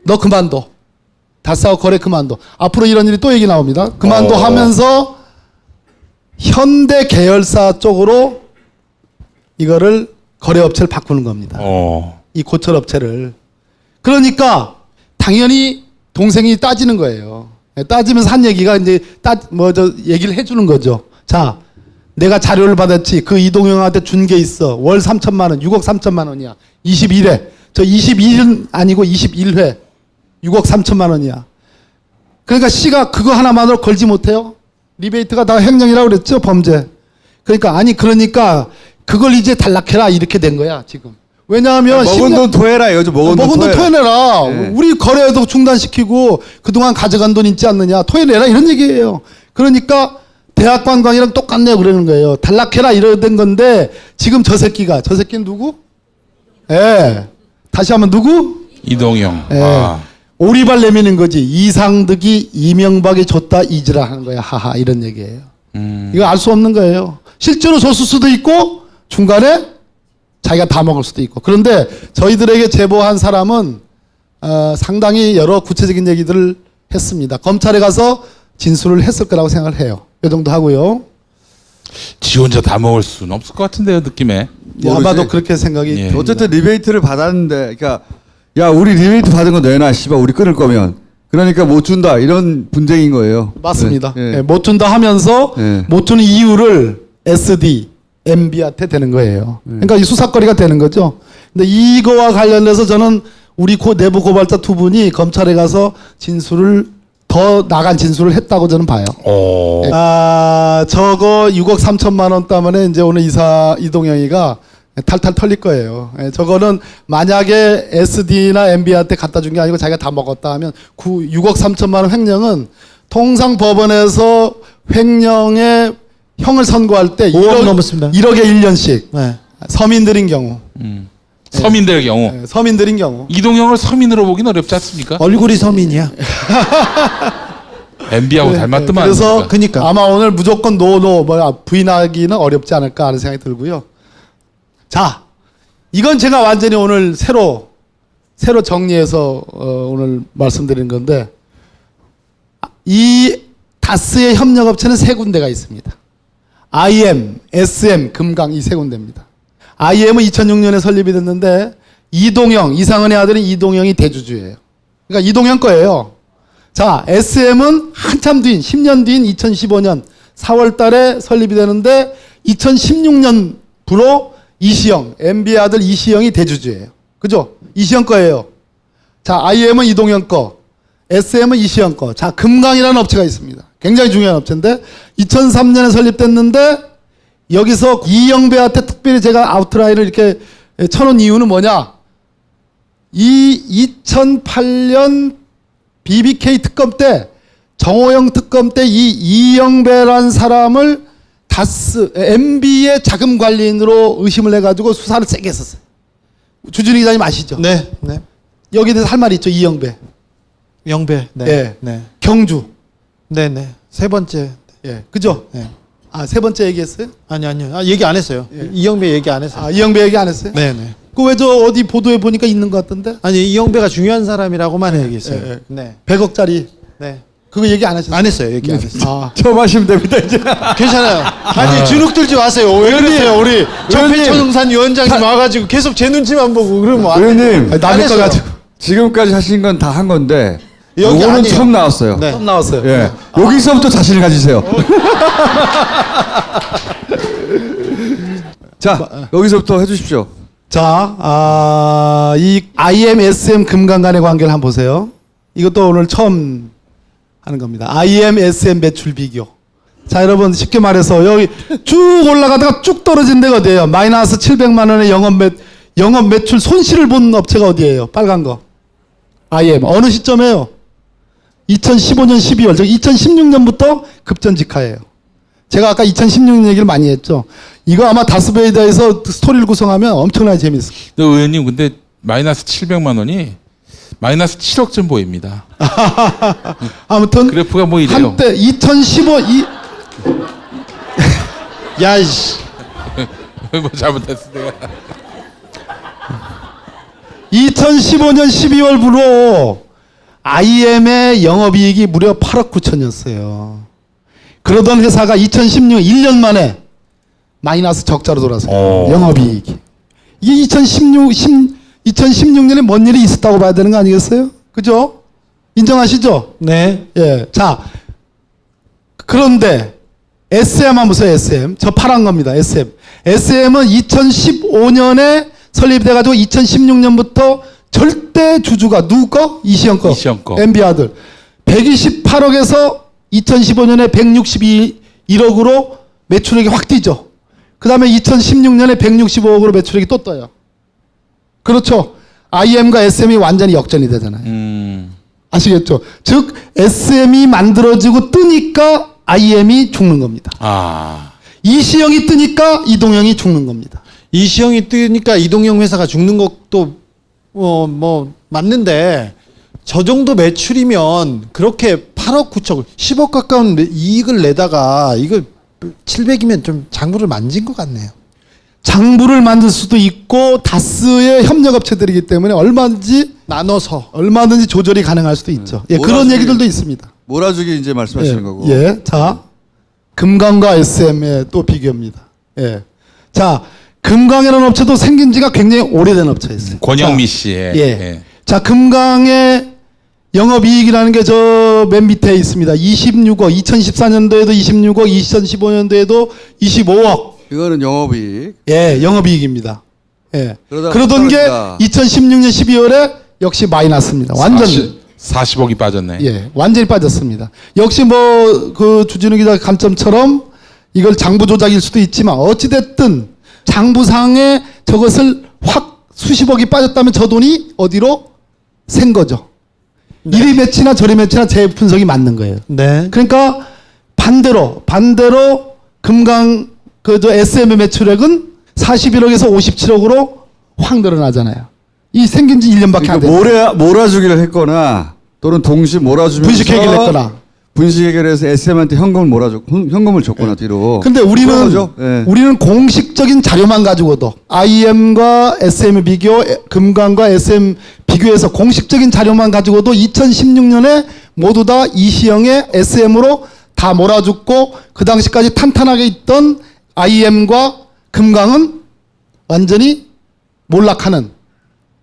너 그만둬. 다스하고 거래 그만둬. 앞으로 이런 일이 또 얘기 나옵니다. 그만둬 하면서 현대 계열사 쪽으로 이거를 거래업체를 바꾸는 겁니다. 이 고철업체를. 그러니까 당연히 동생이 따지는 거예요. 따지면서 한 얘기가 이제 얘기를 해주는 거죠. 자, 내가 자료를 받았지. 그 이동영한테 준 게 있어. 월 3천만 원, 6억 3천만 원이야. 21회. 저 21은 아니고 21회. 6억 3천만 원이야. 그러니까 C가 그거 하나만으로 걸지 못해요. 리베이트가 다 횡령이라고 그랬죠, 범죄. 그러니까 그걸 이제 단락해라 이렇게 된 거야 지금. 왜냐하면 먹은 돈 토해라 이거죠. 먹은 돈 토해내라. 네. 우리 거래도 중단시키고 그동안 가져간 돈 있지 않느냐 토해내라 이런 얘기예요. 그러니까 대학관광이랑 똑같네요 그러는 거예요. 단락해라 이러던 건데 지금 저 새끼는 누구? 다시 한번 누구? 이동영. 오리발 내미는 거지. 이상득이 이명박이 줬다 잊으라 하는 거야. 하하 이런 얘기예요. 이거 알 수 없는 거예요. 실제로 줬을 수도 있고 중간에 자기가 다 먹을 수도 있고. 그런데 저희들에게 제보한 사람은 상당히 여러 구체적인 얘기들을 했습니다. 검찰에 가서 진술을 했을 거라고 생각을 해요. 이 정도 하고요. 지 혼자 다 먹을 수는 없을 것 같은데요 느낌에. 아마도 그렇게 생각이. 어쨌든 리베이트를 받았는데, 그러니까 야 우리 리베이트 받은 거 내놔, 씨발 우리 끊을 거면. 그러니까 못 준다 이런 분쟁인 거예요. 맞습니다. 못 준다 하면서 못 주는 이유를 SD, MB한테 되는 거예요. 그러니까 이 수사거리가 되는 거죠. 근데 이거와 관련해서 저는 우리 내부 고발자 두 분이 검찰에 가서 더 나간 진술을 했다고 저는 봐요. 저거 6억 3천만 원 때문에 이제 오늘 이동영이가 탈탈 털릴 거예요. 저거는 만약에 SD나 MB한테 갖다 준 게 아니고 자기가 다 먹었다 하면 6억 3천만 원 횡령은 통상 법원에서 횡령의 형을 선고할 때 5억 넘었습니다. 1억에 1년씩. 서민들인 경우. 서민들의 경우. 서민들인 경우. 이동영을 서민으로 보긴 어렵지 않습니까? 얼굴이 서민이야. MB하고 닮았더만. 그래서 아마 오늘 무조건 부인하기는 어렵지 않을까 하는 생각이 들고요. 자, 이건 제가 완전히 오늘 새로 정리해서 오늘 말씀드린 건데, 이 다스의 협력업체는 세 군데가 있습니다. IM, SM, 금강 이 세 군데입니다. IM은 2006년에 설립이 됐는데 이상은의 아들인 이동영이 대주주예요. 그러니까 이동영 거예요. 자, SM은 한참 뒤인 10년 뒤인 2015년 4월 달에 설립이 되는데 2016년부로 이시영, MB의 아들 이시영이 대주주예요. 그죠? 이시영 거예요. 자, IM은 이동영 거, SM은 이시영 거. 자, 금강이라는 업체가 있습니다. 굉장히 중요한 업체인데 2003년에 설립됐는데 여기서 이영배한테 특별히 제가 아웃라인을 이렇게 쳐놓은 이유는 뭐냐? 이 2008년 BBK 특검 때 정호영 특검 때 이 이영배란 사람을 MB의 자금 관리인으로 의심을 해가지고 수사를 세게 했었어요. 주진우 기자님 아시죠? 네. 네. 여기에 대해서 할 말이 있죠. 이영배. 영배. 네. 네. 네. 경주. 네네. 세 번째. 예. 그죠? 네. 아, 세 번째 얘기했어요? 아니요. 아, 얘기 안 했어요. 예. 이영배 얘기 안 했어요. 아, 이영배 얘기 안 했어요? 네네. 그 왜 저 어디 보도에 보니까 있는 것 같던데? 아니, 이영배가 중요한 사람이라고만 얘기했어요. 예, 예. 네. 100억짜리. 네. 그거 얘기 안 하셨어요? 안 했어요. 얘기 안 했어요. 아. 처음 하시면 됩니다, 이제. 괜찮아요. 아니, 주눅 들지 마세요. 왜 그러세요? 우리 정필천웅산 위원장님 와가지고 계속 제 눈치만 보고 그러면 안 돼요. 의원님, 남의 거 가지고. 지금까지 하신 건 다 한 건데 여기 요거는 아니에요. 처음 나왔어요. 네. 처음 나왔어요. 예. 여기서부터 자신을 가지세요. 자, 여기서부터 해주십시오. 자, 이 IM-SM 금강 간의 관계를 한번 보세요. 이것도 오늘 처음 하는 겁니다. IM-SM 매출 비교. 자, 여러분 쉽게 말해서 여기 쭉 올라가다가 쭉 떨어진 데가 어디예요? 마이너스 700만 원의 영업 매출 손실을 본 업체가 어디예요? 빨간 거. IM. 어느 시점이에요? 2015년 12월. 즉 2016년부터 급전직하예요. 제가 아까 2016년 얘기를 많이 했죠. 이거 아마 다스베이다에서 스토리를 구성하면 엄청나게 재밌어요. 의원님 근데 마이너스 700만 원이 마이너스 7억쯤 보입니다. 아무튼 그래프가 뭐 이래요. 한때 2015 야이씨. 뭐 잘못했어 내가. 2015년 12월부로 IM의 영업이익이 무려 8억 9천이었어요. 그러던 회사가 2016년 1년 만에 마이너스 적자로 돌아서요. 영업이익이. 이게 2016년에 뭔 일이 있었다고 봐야 되는 거 아니겠어요? 그죠? 인정하시죠? 네. 예. 자, 그런데 SM 한번 보세요. SM. 저 파란 겁니다. SM. SM은 2015년에 설립돼가지고 2016년부터 절대 주주가 누구 거? 이시영 거. 이시영 거. MB 아들. 128억에서 2015년에 161억으로 매출액이 확 뛰죠. 그 다음에 2016년에 165억으로 매출액이 또 떠요. 그렇죠. IM과 SM이 완전히 역전이 되잖아요. 아시겠죠? 즉 SM이 만들어지고 뜨니까 IM이 죽는 겁니다. 이시영이 뜨니까 이동영이 죽는 겁니다. 이시영이 뜨니까 이동영 회사가 죽는 것도 뭐 맞는데 저 정도 매출이면 그렇게 8억 9천 10억 가까운 이익을 내다가 이거 700이면 좀 장부를 만진 것 같네요. 장부를 만들 수도 있고 다스의 협력업체들이기 때문에 얼마든지 나눠서 얼마든지 조절이 가능할 수도 있죠. 예, 그런 얘기들도 있습니다. 몰아주기 이제 말씀하시는 거고. 예, 자 금강과 SM의 또 비교입니다. 예, 자 금강이라는 업체도 생긴 지가 굉장히 오래된 업체였어요. 권영미 씨의. 예. 자 금강의 영업이익이라는 게 저 맨 밑에 있습니다. 26억, 2014년도에도 26억, 2015년도에도 25억. 이거는 영업이익. 예, 영업이익입니다. 예. 떨어진다. 그러던 게 2016년 12월에 역시 마이너스입니다. 완전 40억이 빠졌네. 예, 완전히 빠졌습니다. 역시 뭐 그 주진우 기자 관점처럼 이걸 장부 조작일 수도 있지만 어찌 됐든 장부상에 저것을 확 수십억이 빠졌다면 저 돈이 어디로 샌 거죠. 네. 이리 매치나 저리 매치나 제 분석이 맞는 거예요. 네. 그러니까 반대로 금강 그저 SM의 매출액은 41억에서 57억으로 확 늘어나잖아요. 이 생긴 지 1년밖에 안 됐어요. 몰아주기를 했거나 또는 동시 몰아주면서 분식 해결을 했거나 분식 해결해서 SM한테 현금을 줬거나 뒤로. 근데 우리는 공식적인 자료만 가지고도 IM과 SM의 비교, 금강과 SM 비교해서 공식적인 자료만 가지고도 2016년에 모두 다 이시영의 SM으로 다 몰아줬고 그 당시까지 탄탄하게 있던 IM과 금강은 완전히 몰락하는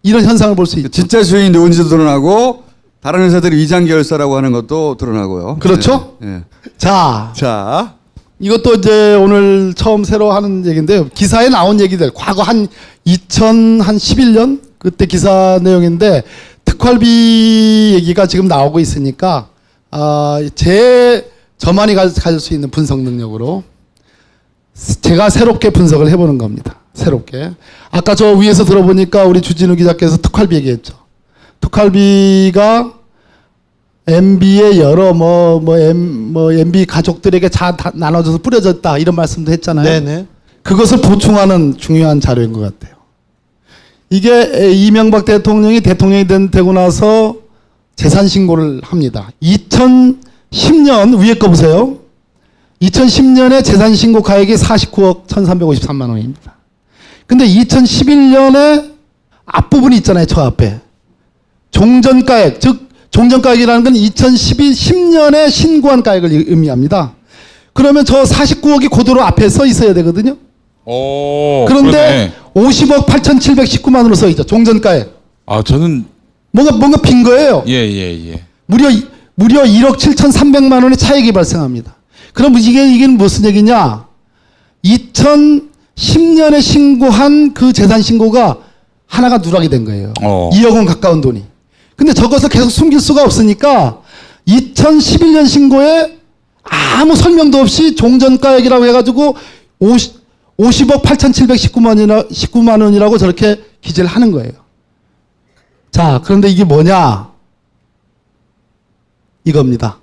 이런 현상을 볼 수 있죠. 진짜 주인이 누군지도 드러나고 다른 회사들이 위장 계열사라고 하는 것도 드러나고요. 그렇죠? 네. 자, 이것도 이제 오늘 처음 새로 하는 얘기인데요. 기사에 나온 얘기들, 과거 한 2011년 그때 기사 내용인데 특활비 얘기가 지금 나오고 있으니까 저만이 가질 수 있는 분석 능력으로 제가 새롭게 분석을 해보는 겁니다. 새롭게. 아까 저 위에서 들어보니까 우리 주진우 기자께서 특활비 얘기했죠. 특활비가 MB의 여러 MB 가족들에게 다 나눠져서 뿌려졌다 이런 말씀도 했잖아요. 네네. 그것을 보충하는 중요한 자료인 것 같아요. 이게 이명박 대통령이 되고 나서 재산 신고를 합니다. 2010년 위에 거 보세요. 2010년에 재산 신고 가액이 49억 1,353만 원입니다. 근데 2011년에 앞부분이 있잖아요. 저 앞에. 종전가액, 즉 종전가액이라는 건 2010년에 신고한 가액을 의미합니다. 그러면 저 49억이 그대로 앞에 써 있어야 되거든요. 그런데 그러네. 50억 8,719만 원으로 써 있죠. 종전가액. 아, 저는 뭔가 빈 거예요. 예. 무려 1억 7,300만 원의 차익이 발생합니다. 그럼 이게 무슨 얘기냐? 2010년에 신고한 그 재산 신고가 하나가 누락이 된 거예요. 2억 원 가까운 돈이. 근데 저것을 계속 숨길 수가 없으니까 2011년 신고에 아무 설명도 없이 종전가액이라고 해가지고 50억 8,719만 원이라고 저렇게 기재를 하는 거예요. 자, 그런데 이게 뭐냐? 이겁니다.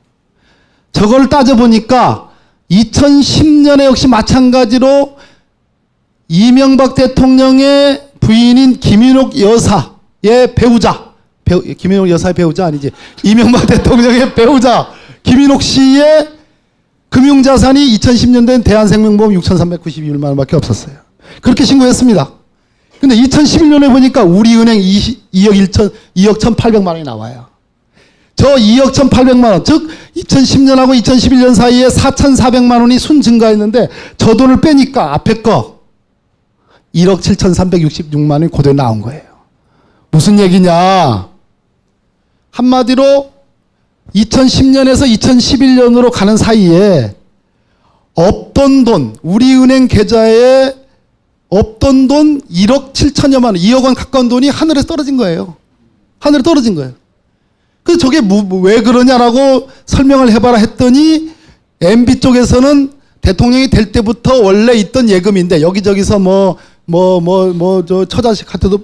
저걸 따져보니까 2010년에 역시 마찬가지로 이명박 대통령의 부인인 김윤옥 여사의 배우자, 김윤옥 여사의 배우자 아니지, 이명박 대통령의 배우자 김윤옥 씨의 금융자산이 2010년도엔 대한생명보험 6,392만 원밖에 없었어요. 그렇게 신고했습니다. 근데 2011년에 보니까 우리은행 2억 1,800만 원이 나와요. 저 2억 1,800만 원, 즉 2010년하고 2011년 사이에 4,400만 원이 순 증가했는데 저 돈을 빼니까 앞에 거 1억 7,366만 원이 그대로 나온 거예요. 무슨 얘기냐? 한마디로 2010년에서 2011년으로 가는 사이에 없던 돈, 우리은행 계좌에 없던 돈 1억 7천여만 원, 2억 원 가까운 돈이 하늘에서 떨어진 거예요. 하늘에 떨어진 거예요. 그래서 저게 왜 그러냐라고 설명을 해봐라 했더니 MB 쪽에서는 대통령이 될 때부터 원래 있던 예금인데 여기저기서 저 처자식한테도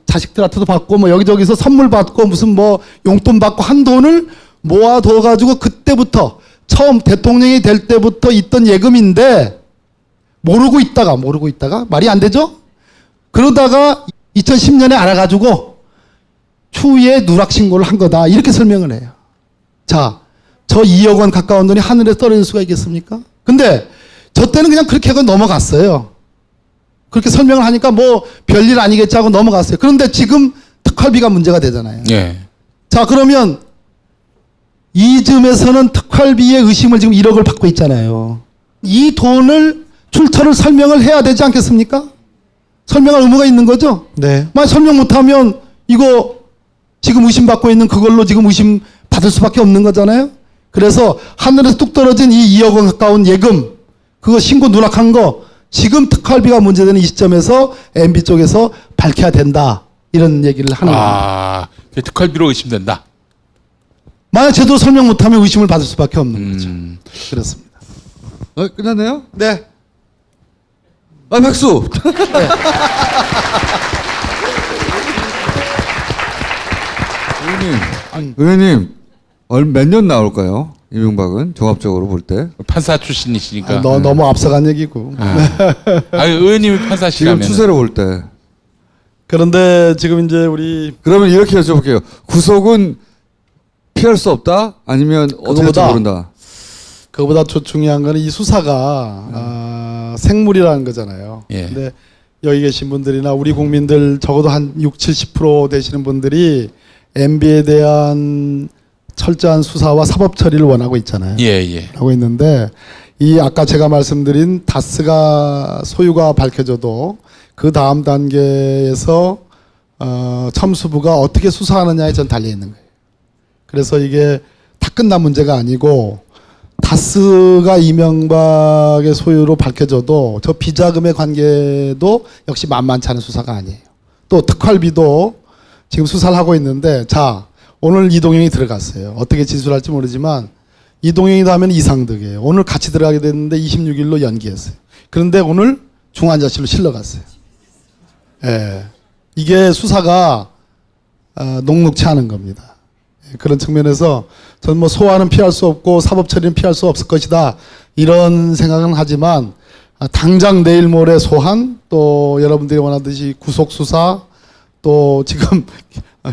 자식들한테도 받고 여기저기서 선물 받고 무슨 용돈 받고 한 돈을 모아둬 가지고 그때부터 처음 대통령이 될 때부터 있던 예금인데 모르고 있다가 말이 안 되죠? 그러다가 2010년에 알아가지고 추후에 누락 신고를 한 거다 이렇게 설명을 해요. 자, 저 2억 원 가까운 돈이 하늘에 떨어질 수가 있겠습니까? 근데 저 때는 그냥 그렇게 하고 넘어갔어요. 그렇게 설명을 하니까 별일 아니겠지 하고 넘어갔어요. 그런데 지금 특활비가 문제가 되잖아요. 예. 자, 그러면 이쯤에서는 특활비의 의심을 지금 1억을 받고 있잖아요. 이 돈을 출처를 설명을 해야 되지 않겠습니까? 설명할 의무가 있는 거죠? 네. 만약 설명 못하면 이거 지금 의심받고 있는 그걸로 지금 의심 받을 수밖에 없는 거잖아요. 그래서 하늘에서 뚝 떨어진 이 2억 원 가까운 예금 그거 신고 누락한 거 지금 특활비가 문제되는 이 시점에서 MB 쪽에서 밝혀야 된다 이런 얘기를 하는 겁니다. 특활비로 의심된다. 만약 제대로 설명 못하면 의심을 받을 수밖에 없는 거죠. 그렇습니다. 끝났나요? 네. 박수. 의원님 몇 년 나올까요? 이명박은 종합적으로 볼 때 판사 출신이시니까 너무 앞서간 얘기고. 의원님이 판사시라면 지금 추세로 볼 때. 그런데 지금 이제 우리 그러면 이렇게 여쭤볼게요. 구속은 피할 수 없다? 아니면 어떻게 할지 모른다? 그거보다 중요한 거는 이 수사가 생물이라는 거잖아요. 예. 근데 여기 계신 분들이나 우리 국민들 적어도 한 60-70% 되시는 분들이 MB에 대한 철저한 수사와 사법 처리를 원하고 있잖아요. 예. 하고 있는데 이 아까 제가 말씀드린 다스가 소유가 밝혀져도 그 다음 단계에서 첨수부가 어떻게 수사하느냐에 전 달려 있는 거예요. 그래서 이게 다 끝난 문제가 아니고 다스가 이명박의 소유로 밝혀져도 저 비자금의 관계도 역시 만만치 않은 수사가 아니에요. 또 특활비도 지금 수사를 하고 있는데 자 오늘 이동영이 들어갔어요. 어떻게 진술할지 모르지만 이동영이도 하면 이상득이에요. 오늘 같이 들어가게 됐는데 26일로 연기했어요. 그런데 오늘 중환자실로 실려갔어요. 예. 이게 수사가 녹록치 않은 겁니다. 그런 측면에서 저는 뭐 소환은 피할 수 없고 사법 처리는 피할 수 없을 것이다 이런 생각은 하지만 당장 내일 모레 소환 또 여러분들이 원하듯이 구속 수사 또 지금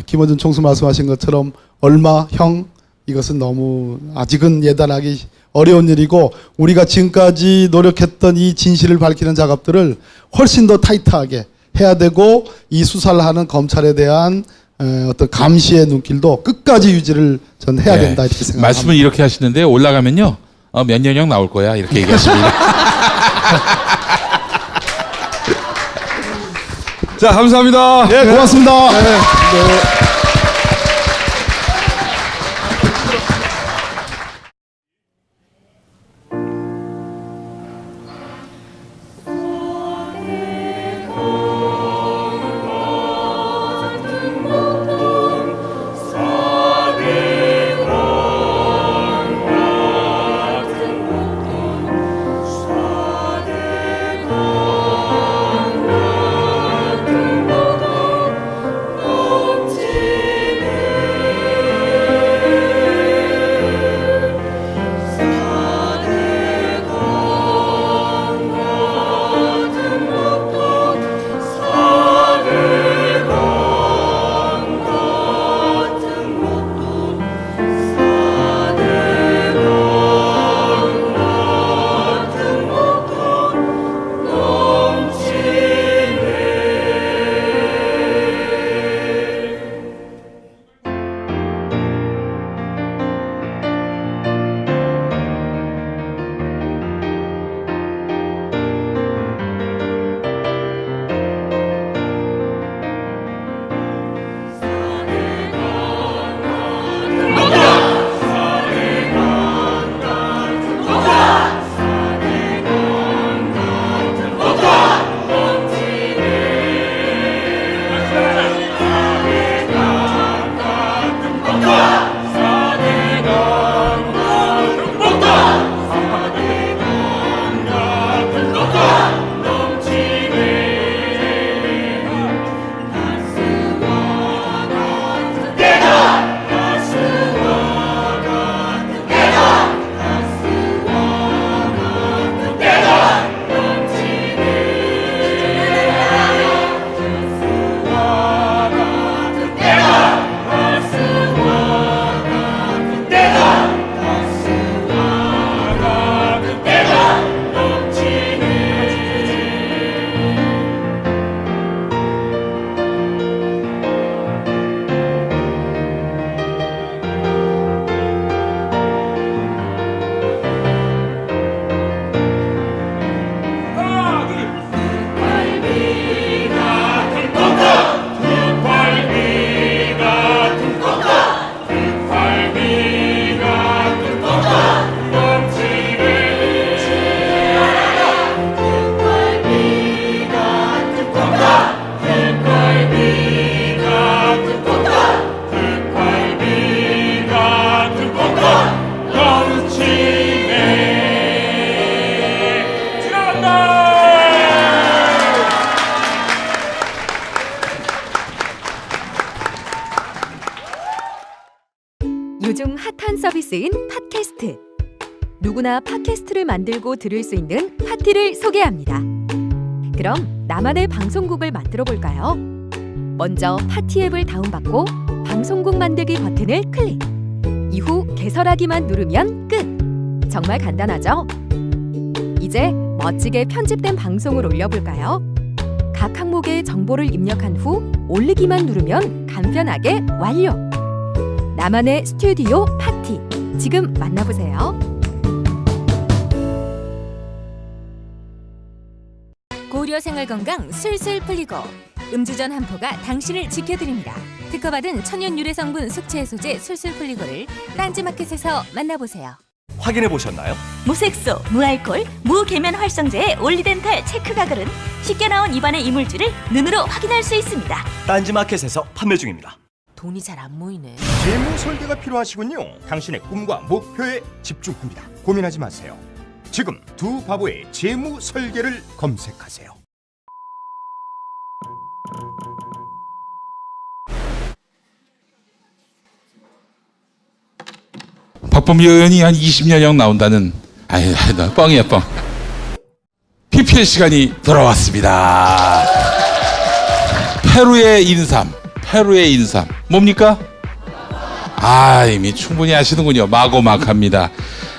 김원준 총수 말씀하신 것처럼 얼마형 이것은 너무 아직은 예단하기 어려운 일이고 우리가 지금까지 노력했던 이 진실을 밝히는 작업들을 훨씬 더 타이트하게 해야 되고 이 수사를 하는 검찰에 대한 어떤 감시의 눈길도 끝까지 유지를 전 해야 된다 이렇게 생각합니다. 말씀을 이렇게 하시는데 올라가면요 몇 년형 나올 거야 이렇게 얘기하십니다. 자, 감사합니다. 네, 고맙습니다. 네. 요즘 핫한 서비스인 팟캐스트. 누구나 팟캐스트를 만들고 들을 수 있는 파티를 소개합니다. 그럼 나만의 방송국을 만들어 볼까요? 먼저 파티 앱을 다운받고 방송국 만들기 버튼을 클릭. 이후 개설하기만 누르면 끝. 정말 간단하죠? 이제 멋지게 편집된 방송을 올려볼까요? 각 항목의 정보를 입력한 후 올리기만 누르면 간편하게 완료. 나만의 스튜디오 파티. 지금 만나보세요. 고려생활건강 술술 풀리고 음주전 한 포가 당신을 지켜드립니다. 특허받은 천연 유래 성분 숙취 해소제 술술 풀리고를 딴지마켓에서 만나보세요. 확인해보셨나요? 무색소, 무알콜, 무계면 활성제의 올리덴탈 체크 가글은 쉽게 나온 입안의 이물질을 눈으로 확인할 수 있습니다. 딴지마켓에서 판매 중입니다. 돈이 잘 안 모이네. 재무 설계가 필요하시군요. 당신의 꿈과 목표에 집중합니다. 고민하지 마세요. 지금 두 바보의 재무 설계를 검색하세요. 박범계 의원이 한 20년형 나온다는 아이 나 뻥이야 뻥. PPL 시간이 돌아왔습니다. 페루의 인삼 뭡니까? 아 이미 충분히 아시는군요. 마고마카입니다.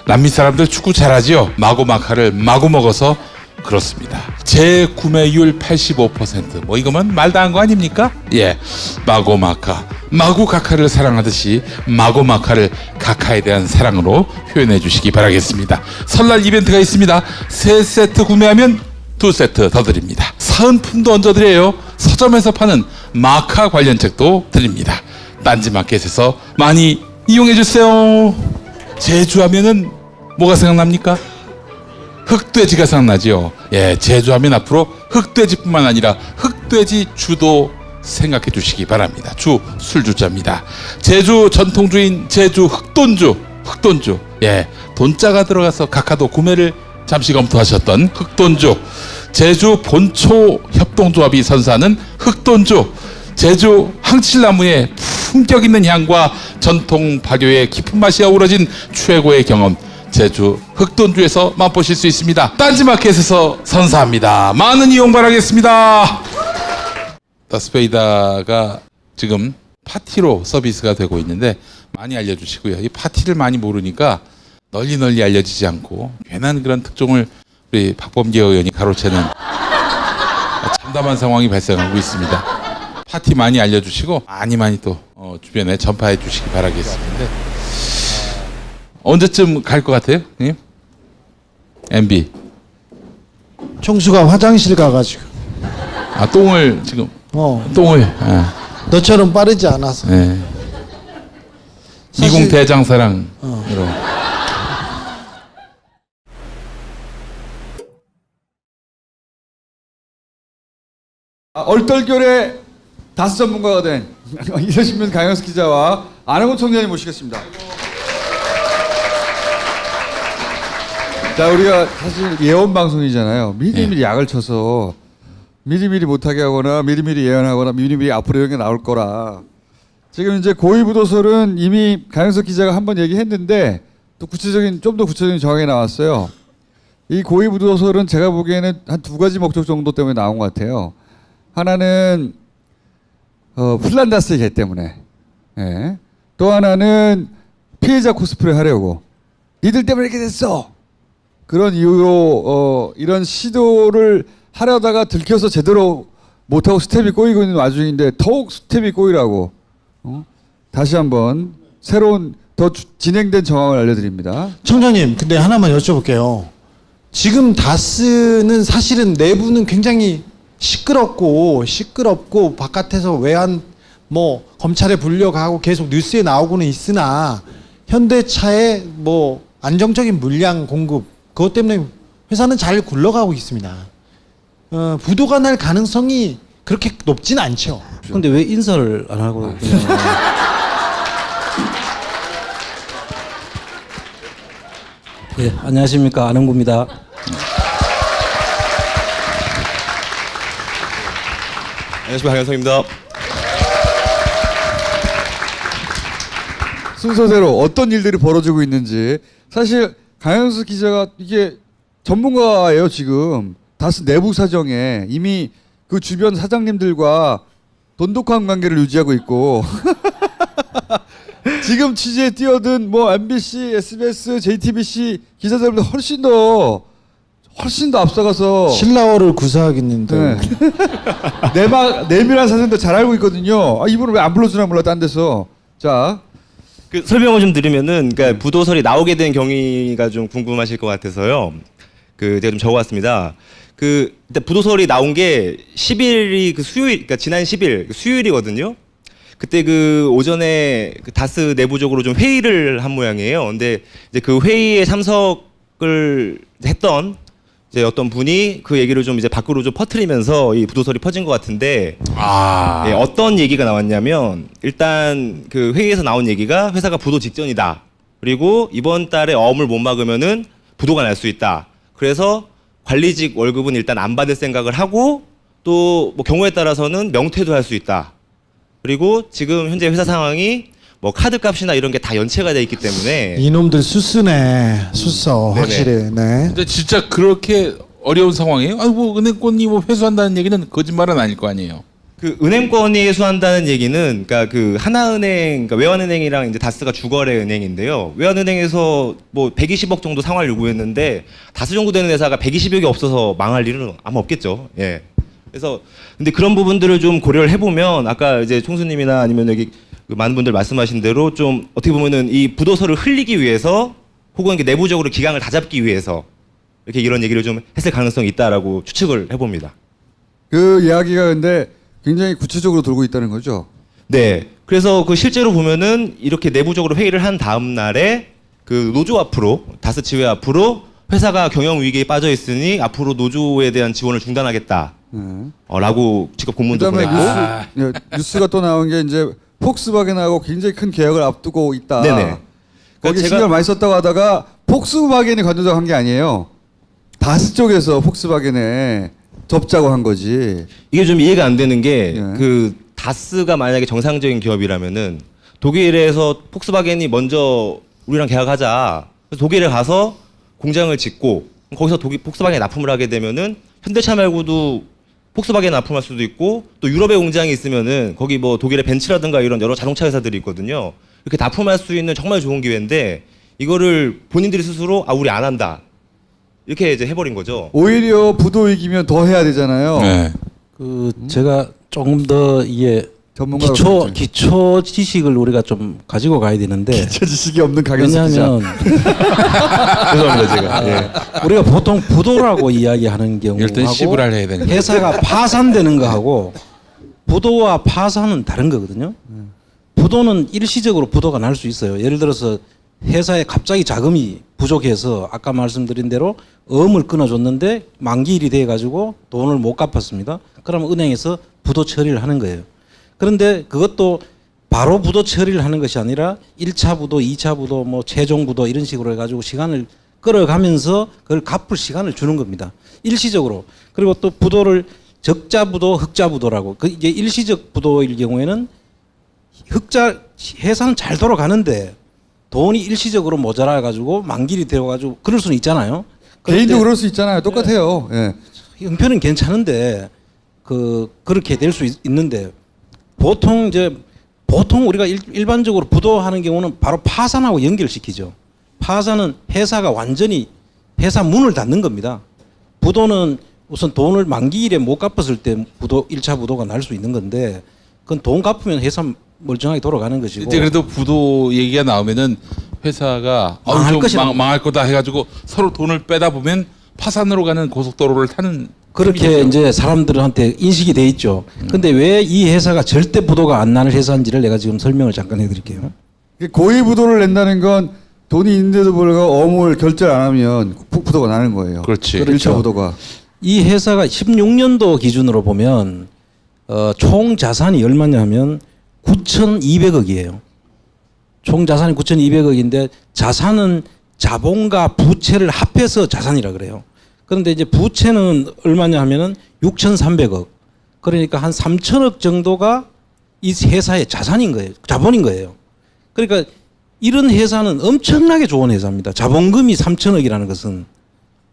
남미 사람들 축구 잘하지요. 마고마카를 마구 먹어서 그렇습니다. 재구매율 85%. 뭐 이거면 말도 안 거 아닙니까? 예, 마고마카. 마구카카를 사랑하듯이 마고마카를 카카에 대한 사랑으로 표현해 주시기 바라겠습니다. 설날 이벤트가 있습니다. 3세트 구매하면 2세트 더 드립니다. 사은품도 얹어드려요. 서점에서 파는 마카 관련 책도 드립니다. 딴지마켓에서 많이 이용해 주세요. 제주하면은 뭐가 생각납니까? 흑돼지가 생각나죠. 예, 제주하면 앞으로 흑돼지뿐만 아니라 흑돼지 주도 생각해 주시기 바랍니다. 주 술주자입니다. 제주 전통주인 제주 흑돈주. 예, 돈자가 들어가서 각하도 구매를 잠시 검토하셨던 흑돈주. 제주 본초 협동조합이 선사하는 흑돈주. 제주 항칠나무의 품격 있는 향과 전통 발효의 깊은 맛이 어우러진 최고의 경험. 제주 흑돈주에서 맛보실 수 있습니다. 딴지마켓에서 선사합니다. 많은 이용 바라겠습니다. 다스베이다가 지금 파티로 서비스가 되고 있는데 많이 알려주시고요. 이 파티를 많이 모르니까 널리 알려지지 않고 괜한 그런 특종을 우리 박범계 의원이 가로채는 참담한 상황이 발생하고 있습니다. 파티 많이 알려주시고 많이 또 주변에 전파해 주시기 바라겠습니다. 언제쯤 갈 것 같아요, 형님? MB. 총수가 화장실 가가지고. 아 똥을 지금. 똥을. 아. 너처럼 빠르지 않아서. 네. 미궁 대장사랑으로. 얼떨결에 다스 전문가가 된 이서신문 강영석 기자와 안홍훈 총장님 모시겠습니다. 자, 우리가 사실 예언 방송이잖아요. 미리미리 약을 쳐서 미리미리 못하게 하거나 미리미리 예언하거나 미리미리 앞으로 이런 게 나올 거라. 지금 이제 고위부도설은 이미 강영석 기자가 한번 얘기했는데 또 좀 더 구체적인 정황이 나왔어요. 이 고위부도설은 제가 보기에는 한 2가지 목적 정도 때문에 나온 것 같아요. 하나는 플란다스의 개 때문에, 예. 또 하나는 피해자 코스프레 하려고 니들 때문에 이렇게 됐어. 그런 이유로 이런 시도를 하려다가 들켜서 제대로 못하고 스텝이 꼬이고 있는 와중인데 더욱 스텝이 꼬이라고 다시 한번 새로운 더 진행된 정황을 알려드립니다. 청장님, 근데 하나만 여쭤볼게요. 지금 다스는 사실은 내부는 굉장히 시끄럽고 바깥에서 외환 뭐 검찰에 불려가고 계속 뉴스에 나오고는 있으나 현대차의 뭐 안정적인 물량 공급 그것 때문에 회사는 잘 굴러가고 있습니다. 부도가 날 가능성이 그렇게 높진 않죠. 근데 왜 인사를 안 하고 그냥 네, 안녕하십니까, 안홍구입니다. 안녕하십니까, 강현성입니다. 순서대로 어떤 일들이 벌어지고 있는지. 사실 강현석 기자가 이게 전문가예요. 지금 다스 내부 사정에 이미 그 주변 사장님들과 돈독한 관계를 유지하고 있고 지금 취재에 뛰어든 뭐 MBC, SBS, JTBC 기자들보다 훨씬 더 앞서가서 신라어를 구사하겠는데. 네. 내밀한 사정도 잘 알고 있거든요. 아, 이분은 왜 안 불러주나 몰라 딴 데서. 자, 그 설명을 좀 드리면은, 그러니까 부도설이 나오게 된 경위가 좀 궁금하실 것 같아서요. 제가 좀 적어왔습니다. 일단 부도설이 나온 게 10일이 수요일, 그러니까 지난 10일 수요일이거든요. 그때 오전에 다스 내부적으로 좀 회의를 한 모양이에요. 근데 이제 그 회의에 참석을 했던 이제 어떤 분이 그 얘기를 좀 이제 밖으로 좀 퍼뜨리면서 이 부도설이 퍼진 것 같은데, 예, 어떤 얘기가 나왔냐면, 일단 그 회의에서 나온 얘기가 회사가 부도 직전이다. 그리고 이번 달에 어음을 못 막으면은 부도가 날 수 있다. 그래서 관리직 월급은 일단 안 받을 생각을 하고, 또 뭐 경우에 따라서는 명퇴도 할 수 있다. 그리고 지금 현재 회사 상황이 뭐 카드 값이나 이런 게 다 연체가 돼 있기 때문에 이놈들 수쓰네. 수써 확실히. 네. 근데 진짜 그렇게 어려운 상황이에요? 아니 뭐 은행권이 뭐 회수한다는 얘기는 거짓말은 아닐 거 아니에요. 그 은행권이 회수한다는 얘기는 그러니까 그 하나은행, 그러니까 외환은행이랑 이제 다스가 주거래 은행인데요. 외환은행에서 뭐 120억 정도 상환 요구했는데 다스 정도 되는 회사가 120억이 없어서 망할 일은 아마 없겠죠. 예. 그래서 근데 그런 부분들을 좀 고려를 해보면 아까 이제 총수님이나 아니면 여기 그 많은 분들 말씀하신 대로 좀 어떻게 보면은 이 부도서를 흘리기 위해서 혹은 이렇게 내부적으로 기강을 다잡기 위해서 이렇게 이런 얘기를 좀 했을 가능성이 있다라고 추측을 해봅니다. 그 이야기가 근데 굉장히 구체적으로 돌고 있다는 거죠. 네. 그래서 그 실제로 보면은 이렇게 내부적으로 회의를 한 다음 날에 그 노조 앞으로 다스 지회 앞으로 회사가 경영 위기에 빠져 있으니 앞으로 노조에 대한 지원을 중단하겠다. 라고 직접 공문도 그다음에 보냈고 뉴스가 또 나온 게 이제 폭스바겐하고 굉장히 큰 계약을 앞두고 있다. 네네. 거기 제가- 신경을 많이 썼다고 하다가 폭스바겐이 건드려서 한 게 아니에요. 다스 쪽에서 폭스바겐에 접자고 한 거지. 이게 좀 이해가 안 되는 게 그 다스가 만약에 정상적인 기업이라면은 독일에서 폭스바겐이 먼저 우리랑 계약하자. 그래서 독일에 가서 공장을 짓고 거기서 폭스바겐에 납품을 하게 되면은 현대차 말고도 폭스바겐 납품할 수도 있고 또 유럽에 공장이 있으면은 거기 뭐 독일의 벤츠라든가 이런 여러 자동차 회사들이 있거든요. 이렇게 납품할 수 있는 정말 좋은 기회인데 이거를 본인들이 스스로 아 우리 안 한다. 이렇게 이제 해버린 거죠. 오히려 부도 위기면 더 해야 되잖아요. 네. 그 제가 조금 더 이게 전문가로 기초 지식을 우리가 좀 가지고 가야 되는데 기초 지식이 없는 강연수 기자. 왜냐하면 죄송합니다 제가. 예. 우리가 보통 부도라고 이야기하는 일단 경우하고 시부랄 해야 되는 거예요. 회사가 파산되는 거하고 부도와 파산은 다른 거거든요. 부도는 일시적으로 부도가 날 수 있어요. 예를 들어서 회사에 갑자기 자금이 부족해서 아까 말씀드린 대로 어음을 끊어줬는데 만기일이 돼가지고 돈을 못 갚았습니다. 그러면 은행에서 부도 처리를 하는 거예요. 그런데 그것도 바로 부도 처리를 하는 것이 아니라 1차 부도, 2차 부도, 뭐 최종 부도 이런 식으로 해가지고 시간을 끌어가면서 그걸 갚을 시간을 주는 겁니다. 일시적으로. 그리고 또 부도를 적자 부도, 흑자 부도라고. 그 이제 일시적 부도일 경우에는 흑자 회사는 잘 돌아가는데 돈이 일시적으로 모자라 가지고 만기일이 되어 가지고 그럴 수는 있잖아요. 개인도 그럴 수 있잖아요. 똑같아요. 예. 형편은 괜찮은데 그렇게 될 수 있는데 보통 우리가 일반적으로 부도하는 경우는 바로 파산하고 연결시키죠. 파산은 회사가 완전히 회사 문을 닫는 겁니다. 부도는 우선 돈을 만기일에 못 갚았을 때 부도 1차 부도가 날 수 있는 건데 그건 돈 갚으면 회사 멀쩡하게 돌아가는 것이고. 이제 그래도 부도 얘기가 나오면은 회사가 망할 거다 해가지고 서로 돈을 빼다 보면 파산으로 가는 고속도로를 타는 그렇게 셈이겠죠. 이제 사람들한테 인식이 돼 있죠. 근데 왜 이 회사가 절대 부도가 안 나는 회사인지를 내가 지금 설명을 잠깐 해드릴게요. 고의 부도를 낸다는 건 돈이 있는데도 불구하고 어음을 결제를 안 하면 부도가 나는 거예요. 그렇지. 1차 부도가. 이 회사가 16년도 기준으로 보면 총 자산이 얼마냐면 9,200억이에요. 총 자산이 9,200억인데 자산은 자본과 부채를 합해서 자산이라 그래요. 그런데 이제 부채는 얼마냐 하면은 6,300억. 그러니까 한 3,000억 정도가 이 회사의 자산인 거예요. 자본인 거예요. 그러니까 이런 회사는 엄청나게 좋은 회사입니다. 자본금이 3,000억이라는 것은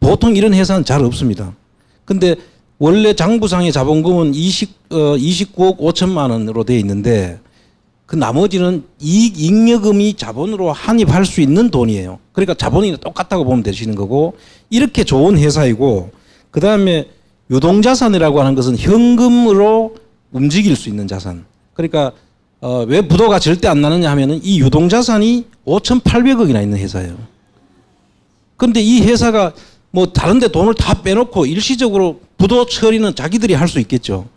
보통 이런 회사는 잘 없습니다. 근데 원래 장부상의 자본금은 29억 5천만 원으로 되어 있는데 그 나머지는 잉여금이 자본으로 환입할 수 있는 돈이에요. 그러니까 자본이 똑같다고 보면 되시는 거고 이렇게 좋은 회사이고 그다음에 유동자산이라고 하는 것은 현금으로 움직일 수 있는 자산. 그러니까 왜 부도가 절대 안 나느냐 하면은 이 유동자산이 5,800억이나 있는 회사예요. 그런데 이 회사가 뭐 다른 데 돈을 다 빼놓고 일시적으로 부도 처리는 자기들이 할 수 있겠죠.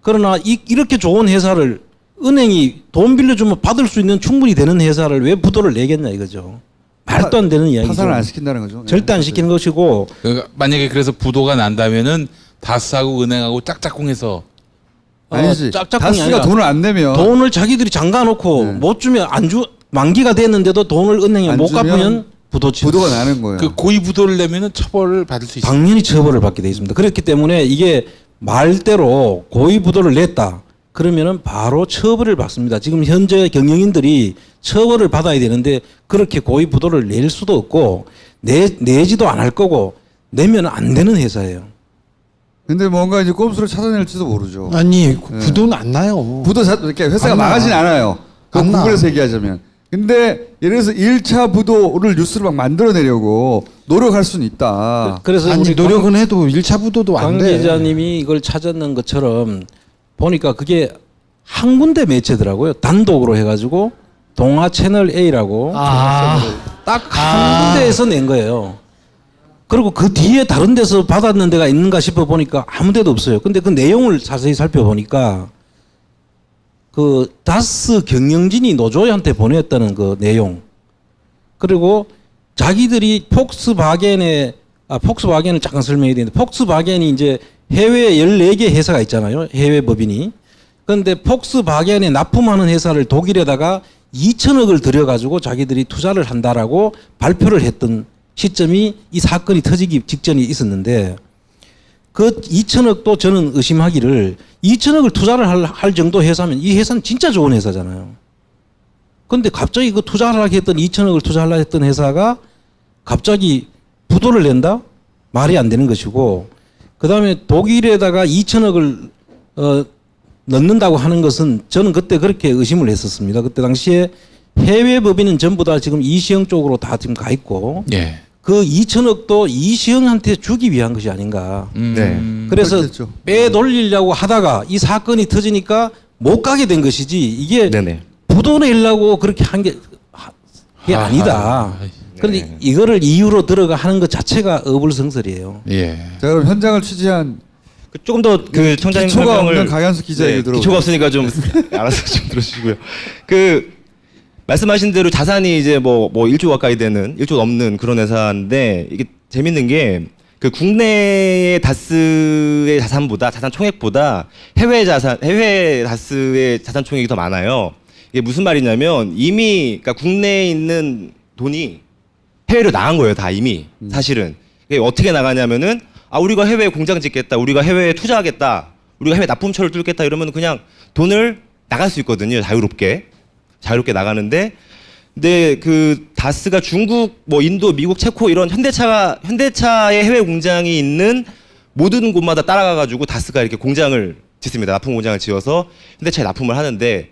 그러나 이렇게 좋은 회사를 은행이 돈 빌려주면 받을 수 있는 충분히 되는 회사를 왜 부도를 내겠냐 이거죠. 말도 안 되는 이야기죠. 파산을 안 시킨다는 거죠. 절대 안 시키는 것이고. 그러니까 만약에 그래서 부도가 난다면은 다스하고 은행하고 짝짝꿍해서 아니지. 짝짝꿍이 다스가 아니라 돈을 안 내면 돈을 자기들이 잠가놓고 못 주면 만기가 됐는데도 돈을 은행에 안 못 주면 갚으면 부도가 나는 거예요. 그 고의 부도를 내면은 처벌을 받을 수 있어요. 당연히 처벌을 받게 돼 있습니다. 그렇기 때문에 이게 말대로 고의 부도를 냈다. 그러면은 바로 처벌을 받습니다. 지금 현재 경영인들이 처벌을 받아야 되는데 그렇게 고의 부도를 낼 수도 없고 내지도 안 할 거고 내면 안 되는 회사예요. 근데 뭔가 이제 꼼수를 찾아낼지도 모르죠. 아니 부도는 안 나요. 부도 이렇게 회사가 망하진 않아요. 그 안 나. 구글에서 얘기하자면. 근데 예를 들어서 1차 부도를 뉴스를 막 만들어내려고 노력할 수는 있다. 그래서 아니 우리 노력은 해도 1차 부도도 안 강 돼. 기자님이 이걸 찾았는 것처럼 보니까 그게 한 군데 매체더라고요. 단독으로 해가지고 동아 채널 A라고 딱 한 군데에서 낸 거예요. 그리고 그 뒤에 다른 데서 받았는 데가 있는가 싶어 보니까 아무 데도 없어요. 근데 그 내용을 자세히 살펴보니까 그 다스 경영진이 노조한테 보냈다는 그 내용. 그리고 자기들이 폭스바겐을 잠깐 설명해야 되는데 폭스바겐이 이제 해외 14개 회사가 있잖아요. 해외 법인이. 그런데 폭스바겐에 납품하는 회사를 독일에다가 2천억을 들여가지고 자기들이 투자를 한다라고 발표를 했던 시점이 이 사건이 터지기 직전이 있었는데 그 2천억도 저는 의심하기를 2천억을 투자를 할 정도 회사면 이 회사는 진짜 좋은 회사잖아요. 그런데 갑자기 그 투자하려고 했던 2천억을 투자하려고 했던 회사가 갑자기 부도를 낸다? 말이 안 되는 것이고 그 다음에 독일에다가 2천억을 넣는다고 하는 것은 저는 그때 그렇게 의심을 했었습니다. 그때 당시에 해외 법인은 전부 다 지금 이시영 쪽으로 다 지금 가 있고 예. 그 2천억도 이시영한테 주기 위한 것이 아닌가. 네. 그래서 그렇겠죠. 빼돌리려고 하다가 이 사건이 터지니까 못 가게 된 것이지 이게 부도 내려고 그렇게 한 게 아니다. 그런데 이거를 이유로 들어가 하는 것 자체가 어불성설이에요. 예. 자, 그럼 현장을 취재한 조금 더 그 청장님 기초가 설명을 없는 강현수 기자 얘기 들어보세요. 기초가 없으니까 좀 알아서 좀 들어주시고요. 그 말씀하신 대로 자산이 이제 뭐 1조 가까이 되는 1조 넘는 그런 회사인데 이게 재밌는 게 그 국내의 다스의 자산보다 자산 총액보다 해외 다스의 자산 총액이 더 많아요. 이게 무슨 말이냐면 이미 그러니까 국내에 있는 돈이 해외로 나간 거예요, 다 이미. 사실은. 이게 어떻게 나가냐면은 우리가 해외에 공장 짓겠다. 우리가 해외에 투자하겠다. 우리가 해외 납품처를 뚫겠다. 이러면 그냥 돈을 나갈 수 있거든요. 자유롭게 나가는데 근데 그 다스가 중국, 뭐 인도, 미국, 체코 이런 현대차의 해외 공장이 있는 모든 곳마다 따라가가지고 다스가 이렇게 공장을 짓습니다. 납품 공장을 지어서 현대차에 납품을 하는데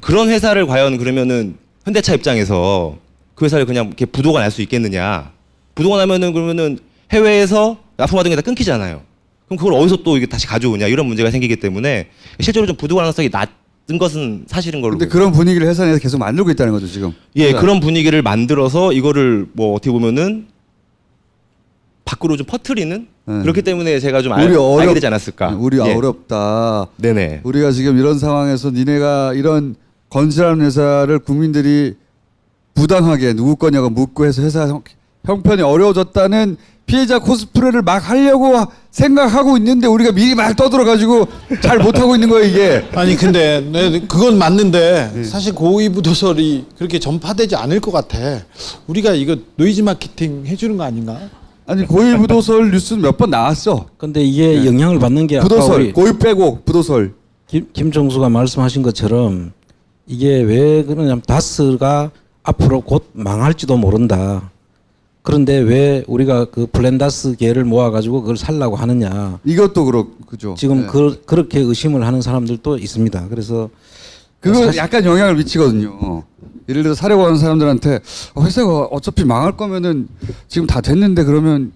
그런 회사를 과연 그러면은 현대차 입장에서 그 회사를 그냥 이렇게 부도가 날 수 있겠느냐? 부도가 나면은 그러면은 해외에서 납품하던 게 다 끊기잖아요. 그럼 그걸 어디서 또 이게 다시 가져오냐 이런 문제가 생기기 때문에 실제로 좀 부도 가능성이 낮은 것은 사실인 걸로. 근데 그런 분위기를 회사 내에서 계속 만들고 있다는 거죠 지금. 예, 그런 분위기를 만들어서 이거를 뭐 어떻게 보면은 밖으로 좀 퍼뜨리는 그렇기 때문에 제가 좀 알게 되지 않았을까. 우리 어렵다. 네네. 우리가 지금 이런 상황에서 니네가 이런 건실한 회사를 국민들이 부당하게 누구 거냐고 묻고 해서 회사 형편이 어려워졌다는 피해자 코스프레를 막 하려고 생각하고 있는데 우리가 미리 막 떠들어가지고 잘 못하고 있는 거예요 이게. 아니 근데 그건 맞는데 사실 고위부도설이 그렇게 전파되지 않을 것 같아. 우리가 이거 노이즈 마케팅 해주는 거 아닌가? 아니 고위부도설 뉴스는 몇 번 나왔어. 근데 이게 영향을 받는 게 부도설 고위 빼고 부도설. 김종수가 말씀하신 것처럼 이게 왜 그러냐면 다스가 앞으로 곧 망할지도 모른다. 그런데 왜 우리가 그 플랜다스계를 모아가지고 그걸 살라고 하느냐. 이것도 그죠. 지금 그렇게 의심을 하는 사람들도 있습니다. 그래서 그거 약간 영향을 미치거든요. 예를 들어 사려고 하는 사람들한테 회사가 어차피 망할 거면은 지금 다 됐는데 그러면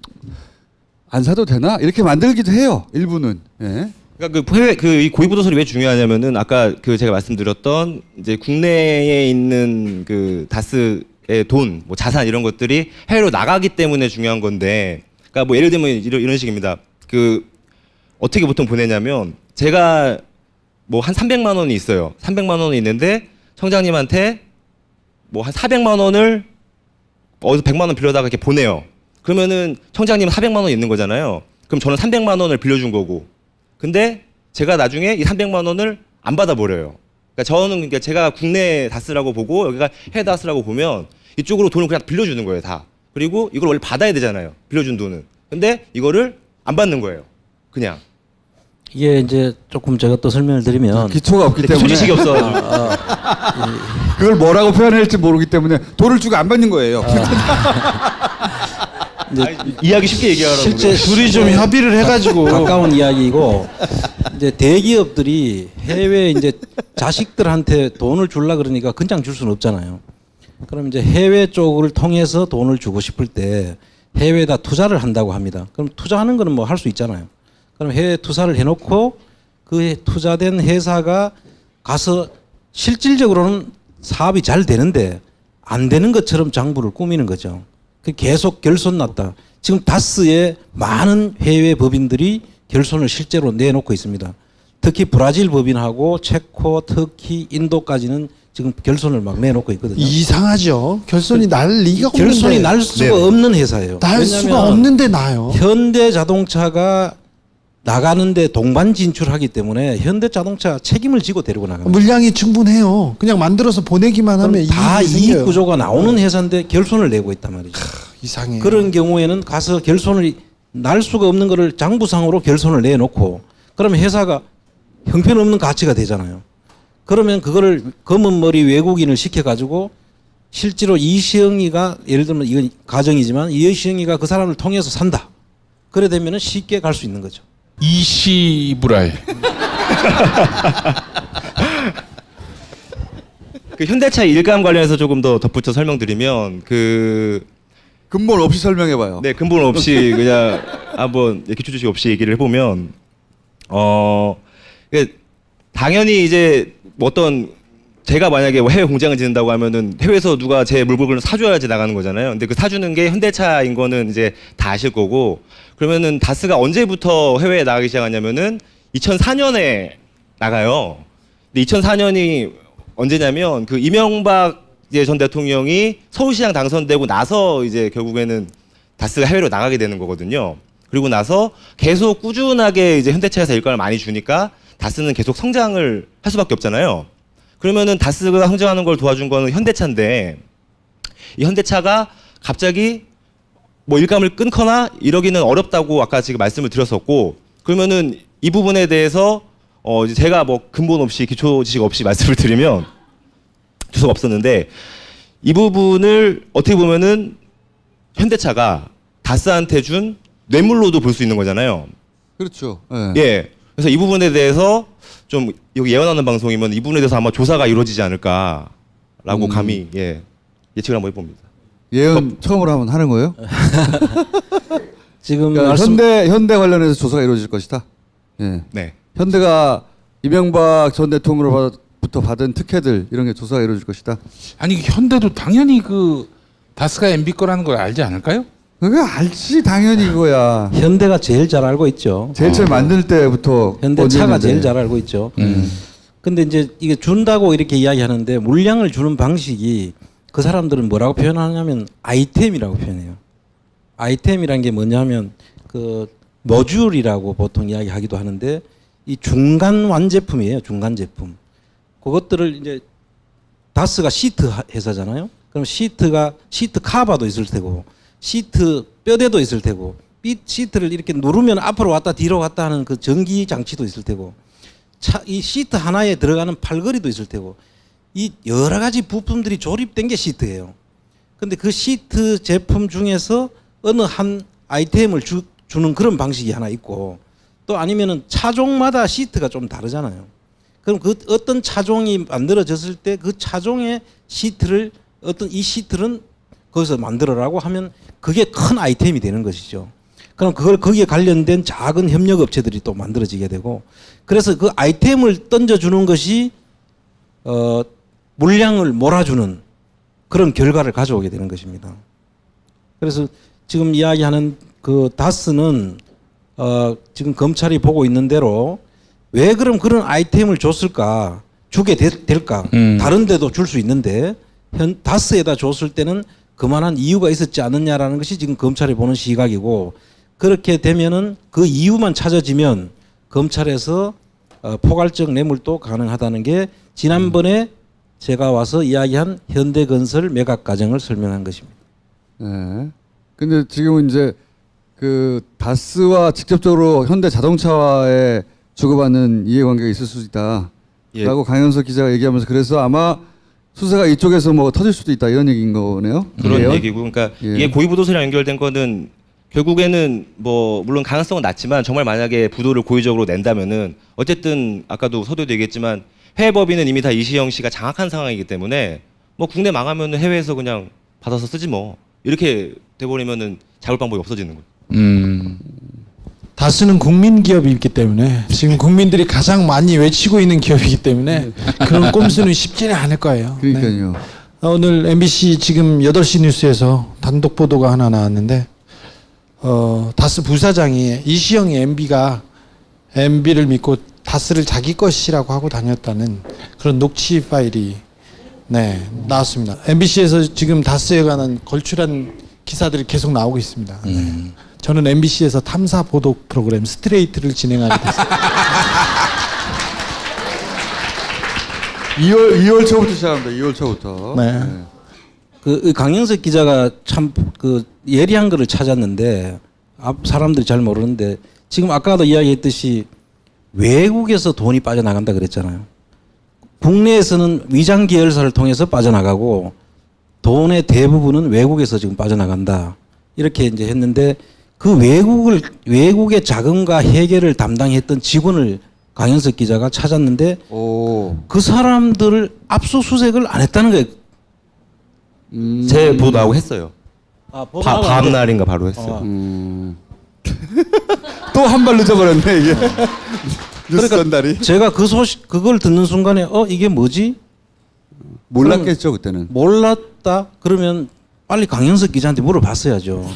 안 사도 되나? 이렇게 만들기도 해요. 일부는. 예. 그러니까 이 고위부도설이 왜 중요하냐면은 아까 그 제가 말씀드렸던 이제 국내에 있는 그 다스의 돈, 뭐 자산 이런 것들이 해외로 나가기 때문에 중요한 건데, 그러니까 뭐 예를 들면 이런 식입니다. 그 어떻게 보통 보내냐면 제가 뭐 한 300만 원이 있어요. 300만 원이 있는데 청장님한테 뭐 한 400만 원을 어디서 100만 원 빌려다가 이렇게 보내요. 그러면은 청장님은 400만 원 있는 거잖아요. 그럼 저는 300만 원을 빌려준 거고. 근데 제가 나중에 이 300만 원을 안 받아버려요. 그러니까 저는 그러니까 제가 국내 다스라고 보고 여기가 해외 다스라고 보면 이쪽으로 돈을 그냥 빌려주는 거예요, 다. 그리고 이걸 원래 받아야 되잖아요. 빌려준 돈은. 근데 이거를 안 받는 거예요. 그냥. 이게 이제 조금 제가 또 설명을 드리면 기초가 없기 때문에 기초 지식이 없어. 그걸 뭐라고 표현해야 할지 모르기 때문에 돈을 주고 안 받는 거예요. 이야기 쉽게 얘기하라고. 실제 둘이 좀 협의를 해가지고 가까운 이야기이고 이제 대기업들이 해외 이제 자식들한테 돈을 줄라 그러니까 그냥 줄 수는 없잖아요. 그럼 이제 해외 쪽을 통해서 돈을 주고 싶을 때 해외에다 투자를 한다고 합니다. 그럼 투자하는 거는 뭐 할 수 있잖아요. 그럼 해외 투자를 해놓고 그 투자된 회사가 가서 실질적으로는 사업이 잘 되는데 안 되는 것처럼 장부를 꾸미는 거죠. 그 계속 결손 났다. 지금 다스의 많은 해외 법인들이 결손을 실제로 내놓고 있습니다. 특히 브라질 법인하고 체코, 터키, 인도까지는 지금 결손을 막 내놓고 있거든요. 이상하죠. 결손이 날 리가 없는데. 결손이 날 수가 없는 회사예요. 날 수가 없는데 나요. 현대자동차가 나가는데 동반 진출하기 때문에 현대자동차가 책임을 지고 데리고 나갑니다. 물량이 충분해요. 그냥 만들어서 보내기만 하면 다 이익이 이익 생겨요. 구조가 나오는 회사인데 결손을 내고 있단 말이죠. 이상해요. 그런 경우에는 가서 결손을 날 수가 없는 거를 장부상으로 결손을 내놓고 그러면 회사가 형편없는 가치가 되잖아요. 그러면 그거를 검은 머리 외국인을 시켜가지고 실제로 이시영이가 예를 들면 이건 가정이지만 이시영이가 그 사람을 통해서 산다. 그래 되면은 쉽게 갈 수 있는 거죠. 이시불알. 그 현대차 일감 관련해서 조금 더 덧붙여 설명드리면 그 근본 없이 설명해봐요. 네, 근본 없이 그냥 한번 기초 지식 없이 얘기를 해보면 당연히 이제 뭐 어떤 제가 만약에 해외 공장을 짓는다고 하면은 해외에서 누가 제 물건을 사줘야지 나가는 거잖아요. 근데 그 사주는 게 현대차인 거는 이제 다 아실 거고 그러면은 다스가 언제부터 해외에 나가기 시작하냐면은 2004년에 나가요. 근데 2004년이 언제냐면 그 이명박 전 대통령이 서울시장 당선되고 나서 이제 결국에는 다스가 해외로 나가게 되는 거거든요. 그리고 나서 계속 꾸준하게 이제 현대차에서 일감을 많이 주니까 다스는 계속 성장을 할 수밖에 없잖아요. 그러면은 다스가 성장하는 걸 도와준 거는 현대차인데 이 현대차가 갑자기 뭐 일감을 끊거나 이러기는 어렵다고 아까 지금 말씀을 드렸었고 그러면은 이 부분에 대해서 이제 제가 뭐 근본 없이 기초 지식 없이 말씀을 드리면 수가 없었는데 이 부분을 어떻게 보면은 현대차가 다스한테 준 뇌물로도 볼 수 있는 거잖아요. 그렇죠. 예. 그래서 이 부분에 대해서 좀 여기 예언하는 방송이면 이 부분에 대해서 아마 조사가 이루어지지 않을까라고 감히 예측을 한번 해봅니다. 예언 처음으로 한번 하는 거예요? 지금 그러니까 현대 관련해서 조사가 이루어질 것이다. 예. 네. 현대가 이명박 전 대통령으로부터 받은 특혜들 이런 게 조사가 이루어질 것이다. 아니 현대도 당연히 그 다스가 MB 거라는 걸 알지 않을까요? 그게 알지 당연히 그거야. 현대가 제일 잘 알고 있죠. 제일 처음 만들 때부터 현대차가 제일 잘 알고 있죠. 근데 이제 이게 준다고 이렇게 이야기하는데 물량을 주는 방식이 그 사람들은 뭐라고 표현하냐면 아이템이라고 표현해요. 아이템이란 게 뭐냐면 그 모듈이라고 보통 이야기하기도 하는데 이 중간 완제품이에요. 중간 제품. 그것들을 이제 다스가 시트 회사잖아요. 그럼 시트 카바도 있을 테고 시트 뼈대도 있을 테고 시트를 이렇게 누르면 앞으로 왔다 뒤로 갔다 하는 그 전기 장치도 있을 테고 이 시트 하나에 들어가는 팔걸이도 있을 테고 이 여러 가지 부품들이 조립된 게 시트예요. 근데 그 시트 제품 중에서 어느 한 아이템을 주는 그런 방식이 하나 있고 또 아니면은 차종마다 시트가 좀 다르잖아요. 그럼 그 어떤 차종이 만들어졌을 때 그 차종의 시트를 어떤 이 시트는 거기서 만들어라고 하면 그게 큰 아이템이 되는 것이죠. 그럼 그걸 거기에 관련된 작은 협력 업체들이 또 만들어지게 되고 그래서 그 아이템을 던져주는 것이 물량을 몰아주는 그런 결과를 가져오게 되는 것입니다. 그래서 지금 이야기하는 그 다스는 지금 검찰이 보고 있는 대로 왜 그럼 그런 아이템을 줬을까? 주게 될까? 다른 데도 줄 수 있는데 다스에다 줬을 때는 그만한 이유가 있었지 않느냐라는 것이 지금 검찰이 보는 시각이고 그렇게 되면은 그 이유만 찾아지면 검찰에서 포괄적 뇌물도 가능하다는 게 지난번에 제가 와서 이야기한 현대건설 매각 과정을 설명한 것입니다. 네. 근데 지금은 이제 그 다스와 직접적으로 현대자동차와의 주고받는 이해관계가 있을 수 있다. 예. 라고 강현석 기자가 얘기하면서 그래서 아마 수사가 이쪽에서 뭐 터질 수도 있다 이런 얘기인 거네요. 그런 이게요? 얘기고, 그러니까 예. 이게 고위부도서랑 연결된 거는 결국에는 뭐 물론 가능성은 낮지만 정말 만약에 부도를 고의적으로 낸다면은 어쨌든 아까도 서두에도 얘기했지만 해외 법인은 이미 다 이시영 씨가 장악한 상황이기 때문에 뭐 국내 망하면은 해외에서 그냥 받아서 쓰지 뭐 이렇게 돼버리면은 잡을 방법이 없어지는 거예요. 다스는 국민 기업이기 때문에 지금 국민들이 가장 많이 외치고 있는 기업이기 때문에 그런 꼼수는 쉽지는 않을 거예요. 그러니까요. 네. 오늘 MBC 지금 8시 뉴스에서 단독 보도가 하나 나왔는데 다스 부사장이 이시영이 MB를 믿고 다스를 자기 것이라고 하고 다녔다는 그런 녹취 파일이 나왔습니다. MBC에서 지금 다스에 관한 걸출한 기사들이 계속 나오고 있습니다. 저는 MBC에서 탐사 보도 프로그램 스트레이트를 진행하게 됐어요. 2월 초부터 시작합니다. 2월 초부터. 네. 그 강영석 기자가 참 그 예리한 거를 찾았는데 사람들이 잘 모르는데 지금 아까도 이야기했듯이 외국에서 돈이 빠져나간다 그랬잖아요. 국내에서는 위장 계열사를 통해서 빠져나가고 돈의 대부분은 외국에서 지금 빠져나간다. 이렇게 이제 했는데 그 외국의 자금과 해결을 담당했던 직원을 강현석 기자가 찾았는데 그 사람들을 압수수색을 안 했다는 거예요. 제 보도하고 했어요. 다음 안 날인가 바로 했어요. 또 한 발 늦어버렸네 이게. 뉴스 전달이. 제가 그 소식 그걸 듣는 순간에 이게 뭐지? 몰랐겠죠 그때는. 몰랐다. 그러면 빨리 강영석 기자한테 물어봤어야죠.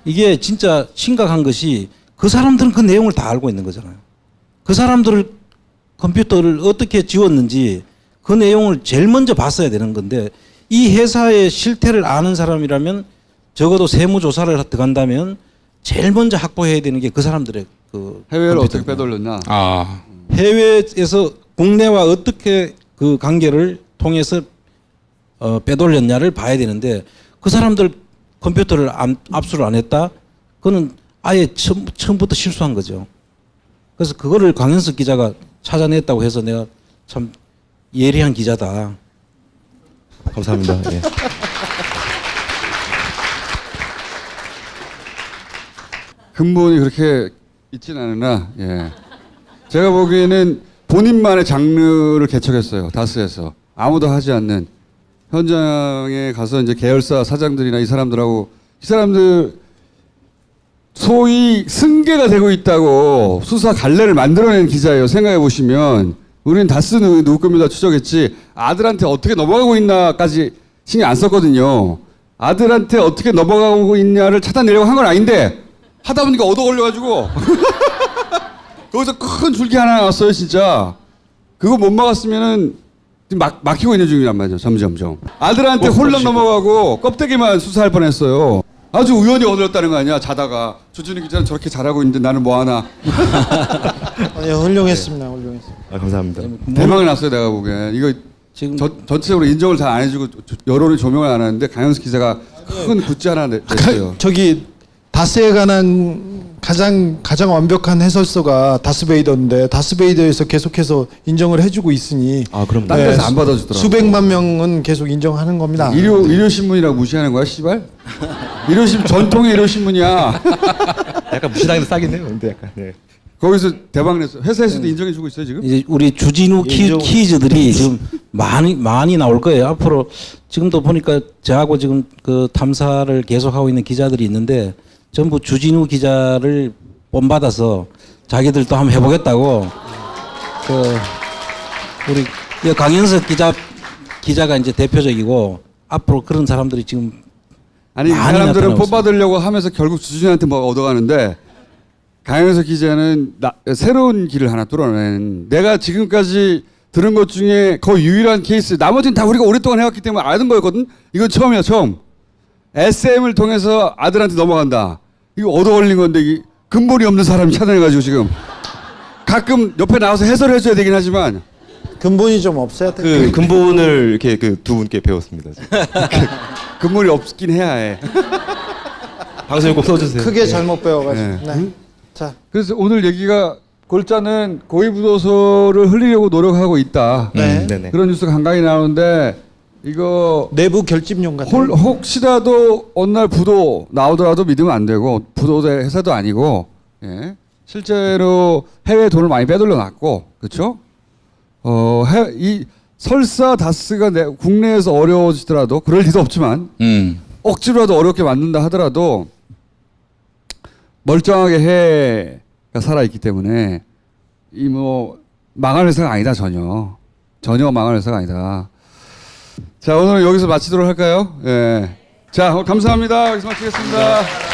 이게 진짜 심각한 것이 그 사람들은 그 내용을 다 알고 있는 거잖아요. 그 사람들을 컴퓨터를 어떻게 지웠는지 그 내용을 제일 먼저 봤어야 되는 건데 이 회사의 실태를 아는 사람이라면 적어도 세무조사를 들어간다면 제일 먼저 확보해야 되는 게 그 사람들의 그 해외로 어떻게 빼돌렸나. 해외에서 국내와 어떻게 그 관계를 통해서 빼돌렸냐를 봐야 되는데 그 사람들 컴퓨터를 압수를 안 했다? 그거는 아예 처음부터 실수한 거죠. 그래서 그거를 강현석 기자가 찾아냈다고 해서 내가 참 예리한 기자다. 감사합니다. 예. 근본이 그렇게 있진 않으나 제가 보기에는 본인만의 장르를 개척했어요. 다스에서 아무도 하지 않는 현장에 가서 이제 계열사 사장들이나 이 사람들하고 이 사람들 소위 승계가 되고 있다고 수사 갈래를 만들어낸 기자예요. 생각해 보시면 우리는 다스는 누구 겁니다 추적했지 아들한테 어떻게 넘어가고 있나까지 신경 안 썼거든요. 아들한테 어떻게 넘어가고 있냐를 찾아내려고 한 건 아닌데 하다 보니까 얻어 걸려가지고 거기서 큰 줄기 하나 나왔어요 진짜. 그거 못 막았으면은 지금 막히고 있는 중이란 말이죠. 점점점 아들한테 홀랑 넘어가고 껍데기만 수사할 뻔했어요. 아주 우연히 얻었다는 거 아니야. 자다가 조준희 기자는 저렇게 잘하고 있는데 나는 뭐 하나. 아니 훌륭했습니다. 훌륭했습니다. 감사합니다. 대박이 났어요 내가 보기엔. 이거 지금 전체적으로 인정을 잘 안 해주고 여론이 조명을 안 하는데 강현석 기자가 큰 굿즈 하나 냈어요. 저기 다스에 관한 가장 완벽한 해설서가 다스베이더인데 다스베이더에서 계속해서 인정을 해주고 있으니 그럼 딴 데서 안 받아주더라고. 수백만 명은 계속 인정하는 겁니다. 일요 신문이라고 무시하는 거야 씨발? 전통의 일요 신문이야. 약간 무시당해도 싸긴 해요. 근데 약간 거기서 대박 냈어. 회사에서도 인정해주고 있어요 지금? 이제 우리 주진우 퀴즈들이 지금 많이 나올 거예요. 앞으로 지금도 보니까 저하고 지금 그 탐사를 계속하고 있는 기자들이 있는데 전부 주진우 기자를 본받아서 자기들도 한번 해보겠다고 우리 강현석 기자가 이제 대표적이고 앞으로 그런 사람들이 지금 아니 이 사람들은 뽑아들려고 하면서 결국 주진우한테 뭐 얻어가는데 강현석 기자는 새로운 길을 하나 뚫어낸 내가 지금까지 들은 것 중에 거의 유일한 케이스. 나머지는 다 우리가 오랫동안 해왔기 때문에 아는 거였거든. 이건 처음이야 처음. SM을 통해서 아들한테 넘어간다. 이거 얻어 걸린 건데 이게 근본이 없는 사람이 찾아내가지고 지금 가끔 옆에 나와서 해설해줘야 되긴 하지만 근본이 좀 없어야 돼. 그 근본을 이렇게 그 두 분께 배웠습니다. 근본이 없긴 해야 해. 방송에 꼭 써주세요. 크게 잘못 배워가지고. 자. 그래서 오늘 얘기가 골자는 고위부도서를 흘리려고 노력하고 있다. 네네. 그런 뉴스가 간간히 나오는데 이거 내부 결집용 같은. 혹시라도 어느 날 부도 나오더라도 믿으면 안 되고 부도 회사도 아니고 예. 실제로 해외 돈을 많이 빼돌려 놨고 그렇죠? 이 설사 다스가 국내에서 어려워지더라도 그럴 리도 없지만 억지로라도 어렵게 만든다 하더라도 멀쩡하게 해가 살아있기 때문에 이 뭐 망할 회사가 아니다 전혀 망할 회사가 아니다. 자 오늘은 여기서 마치도록 할까요? 예. 자 감사합니다. 여기서 마치겠습니다.